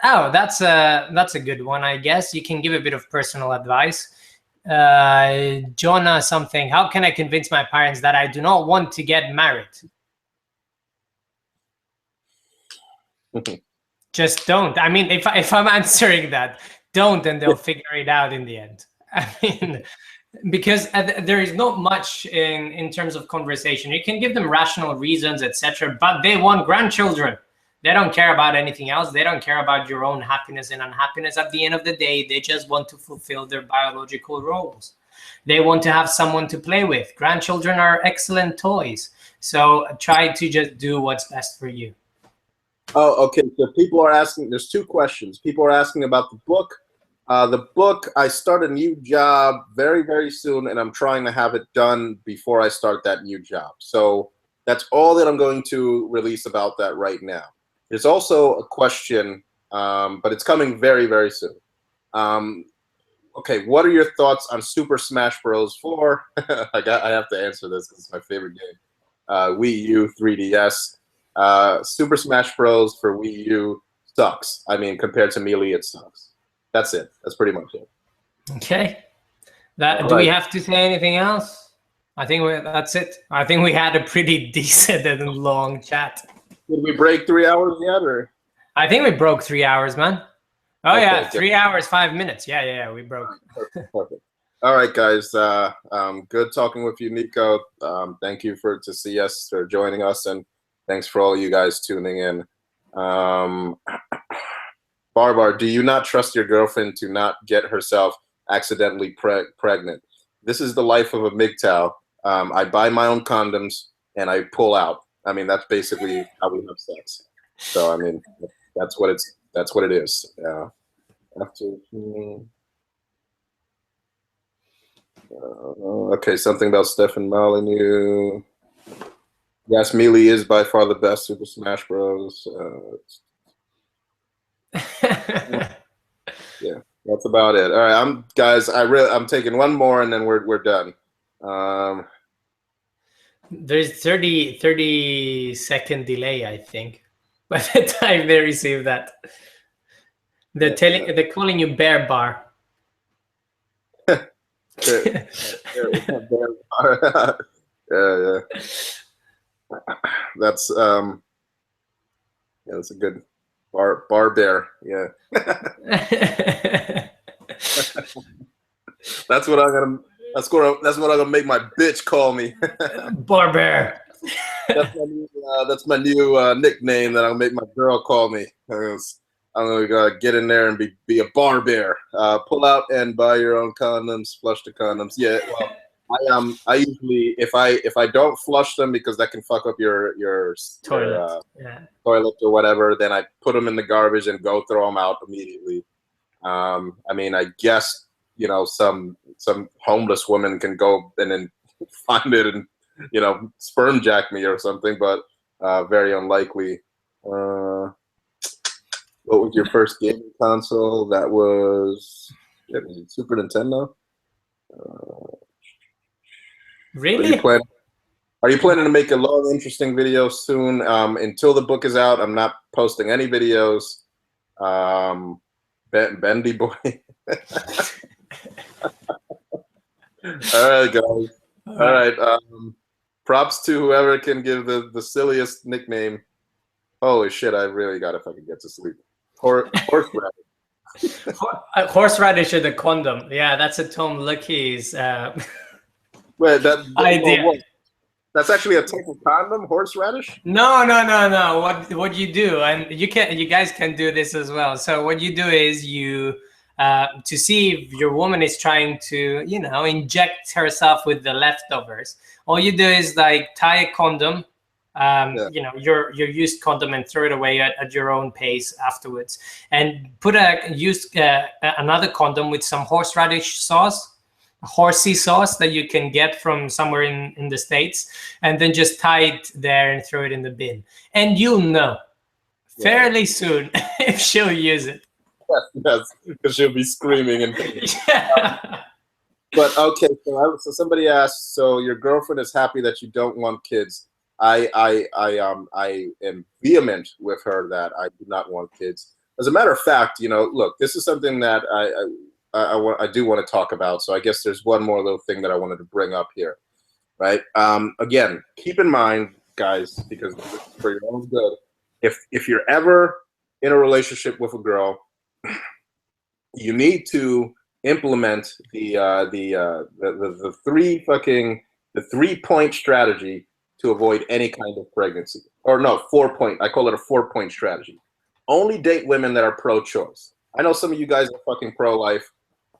Oh, that's a good one, I guess. You can give a bit of personal advice. Jonah something, how can I convince my parents that I do not want to get married? Just don't. I mean, if I'm answering that, don't, and they'll figure it out in the end. I mean, because there is not much in terms of conversation. You can give them rational reasons, etc., but they want grandchildren. They don't care about anything else. They don't care about your own happiness and unhappiness. At the end of the day, they just want to fulfill their biological roles. They want to have someone to play with. Grandchildren are excellent toys. So try to just do what's best for you. Oh, okay. So people are asking, there's two questions. People are asking about the book. The book, I start a new job very, very soon, and I'm trying to have it done before I start that new job. So that's all that I'm going to release about that right now. There's also a question, but it's coming very, very soon. Okay, what are your thoughts on Super Smash Bros. 4? I have to answer this because it's my favorite game. Wii U, 3DS. Super Smash Bros. For Wii U sucks. I mean, compared to Melee, it sucks. That's it. That's pretty much it. Okay. Do we have to say anything else? I think that's it. I think we had a pretty decent and long chat. Did we break 3 hours yet, or? I think we broke 3 hours, man. Oh okay, yeah, 3 hours, 5 minutes. Yeah, we broke. Perfect. All right, guys. Good talking with you, Nico. Thank you for joining us, and thanks for all you guys tuning in. Barbar, do you not trust your girlfriend to not get herself accidentally pregnant? This is the life of a MGTOW. I buy my own condoms and I pull out. I mean, that's basically how we have sex. So I mean, that's what it is. Okay, something about Stefan Molyneux. Yes, Melee is by far the best Super Smash Bros. Yeah, that's about it. All right, guys. I'm taking one more and then we're done. There's 30-second delay, I think, by the time they receive that. They're calling you Bear Bar. Yeah. That's that's a good bar bear. Yeah. That's what I'm gonna make my bitch call me. Bar bear. That's my new nickname that I'll make my girl call me. I'm gonna get in there and be a bar bear. Pull out and buy your own condoms. Flush the condoms. Yeah. Well, I usually if I don't flush them because that can fuck up your toilet or whatever, then I put them in the garbage and go throw them out immediately. I mean, I guess some homeless woman can go and then find it and sperm jack me or something, but very unlikely. What was your first gaming console? That was Super Nintendo. Really? Are you planning to make a long, interesting video soon? Until the book is out, I'm not posting any videos. Bendy boy. All right, guys. All right. Props to whoever can give the silliest nickname. Holy shit! I really got to fucking get to sleep. Horseradish. Horseradish or the condom. Yeah, that's a Tom Lucky's Wait, that idea. what? That's actually a type of condom, horseradish? No. What you do, and you guys can do this as well. So what you do is you to see if your woman is trying to, you know, inject herself with the leftovers. All you do is like tie a condom, you know, your used condom, and throw it away at your own pace afterwards. And put another condom with some horseradish sauce. Horsey sauce that you can get from somewhere in the States, and then just tie it there and throw it in the bin. And you'll know fairly soon if she'll use it. Yes, because she'll be screaming and but okay, so somebody asked, so your girlfriend is happy that you don't want kids. I am vehement with her that I do not want kids. As a matter of fact, you know, look, this is something that I do want to talk about. So I guess there's one more little thing that I wanted to bring up here, right? Again, keep in mind, guys, because for your own good, if you're ever in a relationship with a girl, you need to implement the 3-point strategy to avoid any kind of pregnancy. Or no, 4-point. I call it a 4-point strategy. Only date women that are pro-choice. I know some of you guys are fucking pro-life.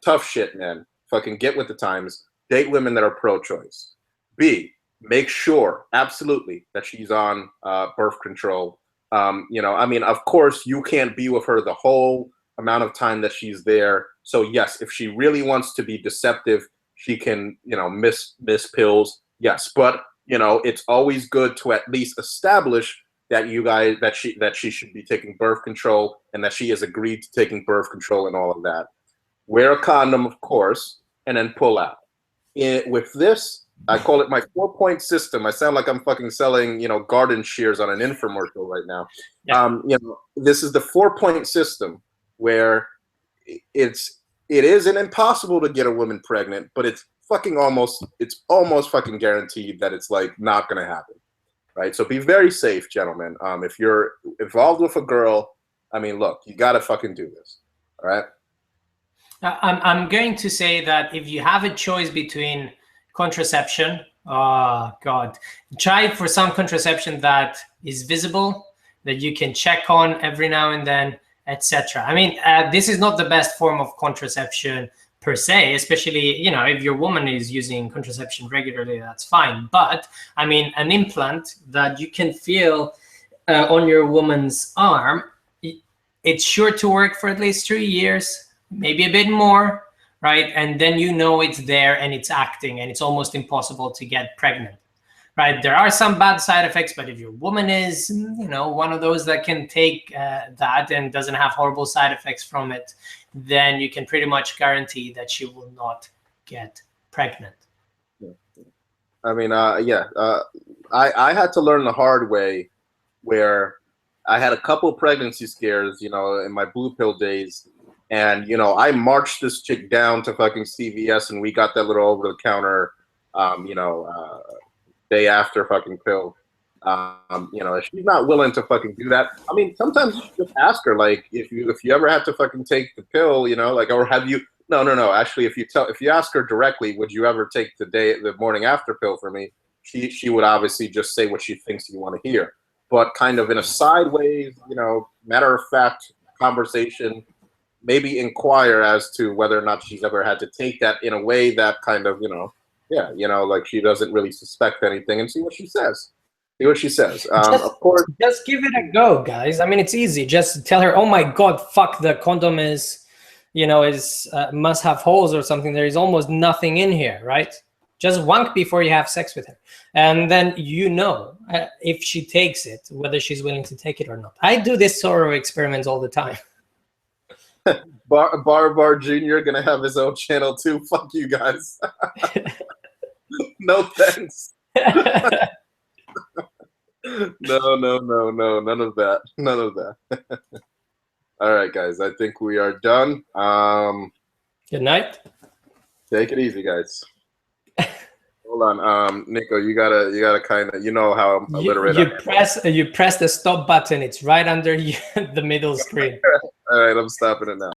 Tough shit, man. Fucking get with the times. Date women that are pro-choice. B, make sure, absolutely, that she's on birth control. You know, I mean, of course, you can't be with her the whole amount of time that she's there. So yes, if she really wants to be deceptive, she can, you know, miss pills. Yes, but you know, it's always good to at least establish that you guys that she should be taking birth control and that she has agreed to taking birth control and all of that. Wear a condom, of course, and then pull out. With this, I call it my 4-point system. I sound like I'm fucking selling, you know, garden shears on an infomercial right now. Yeah. You know, this is the 4-point system where it isn't impossible to get a woman pregnant, but it's almost fucking guaranteed that it's like not gonna happen, right? So be very safe, gentlemen. If you're involved with a girl, I mean, look, you gotta fucking do this, all right? I'm going to say that if you have a choice between contraception, oh God, try for some contraception that is visible, that you can check on every now and then, etc. I mean, this is not the best form of contraception per se, especially, you know, if your woman is using contraception regularly, that's fine. But I mean, an implant that you can feel on your woman's arm, it's sure to work for at least 3 years, maybe a bit more, right? And then you know it's there and it's acting, and it's almost impossible to get pregnant, right? There are some bad side effects, but if your woman is, you know, one of those that can take that and doesn't have horrible side effects from it, then you can pretty much guarantee that she will not get pregnant. I mean, I had to learn the hard way, where I had a couple pregnancy scares, you know, in my blue pill days. And, you know, I marched this chick down to fucking CVS, and we got that little over-the-counter, you know, day after fucking pill. You know, if she's not willing to fucking do that, I mean, sometimes you should just ask her, like, if you ever have to fucking take the pill, you know, like, or have you? No. Actually, if you ask her directly, would you ever take the morning after pill for me? She would obviously just say what she thinks you want to hear, but kind of in a sideways, you know, matter of fact conversation. Maybe inquire as to whether or not she's ever had to take that in a way that kind of, you know, yeah, you know, like she doesn't really suspect anything, and see what she says. See what she says. Of course, just give it a go, guys. I mean, it's easy. Just tell her, oh my God, fuck, the condom is, you know, must have holes or something. There is almost nothing in here, right? Just wank before you have sex with her. And then you know if she takes it, whether she's willing to take it or not. I do this sort of experiments all the time. Bar Jr. gonna have his own channel too. Fuck you guys. No thanks. No, none of that. All right, guys, I think we are done. Good night. Take it easy, guys. Hold on. hold on. Nico, you gotta kind of, you know how illiterate I am. You press the stop button. It's right under the middle screen. All right, I'm stopping it now.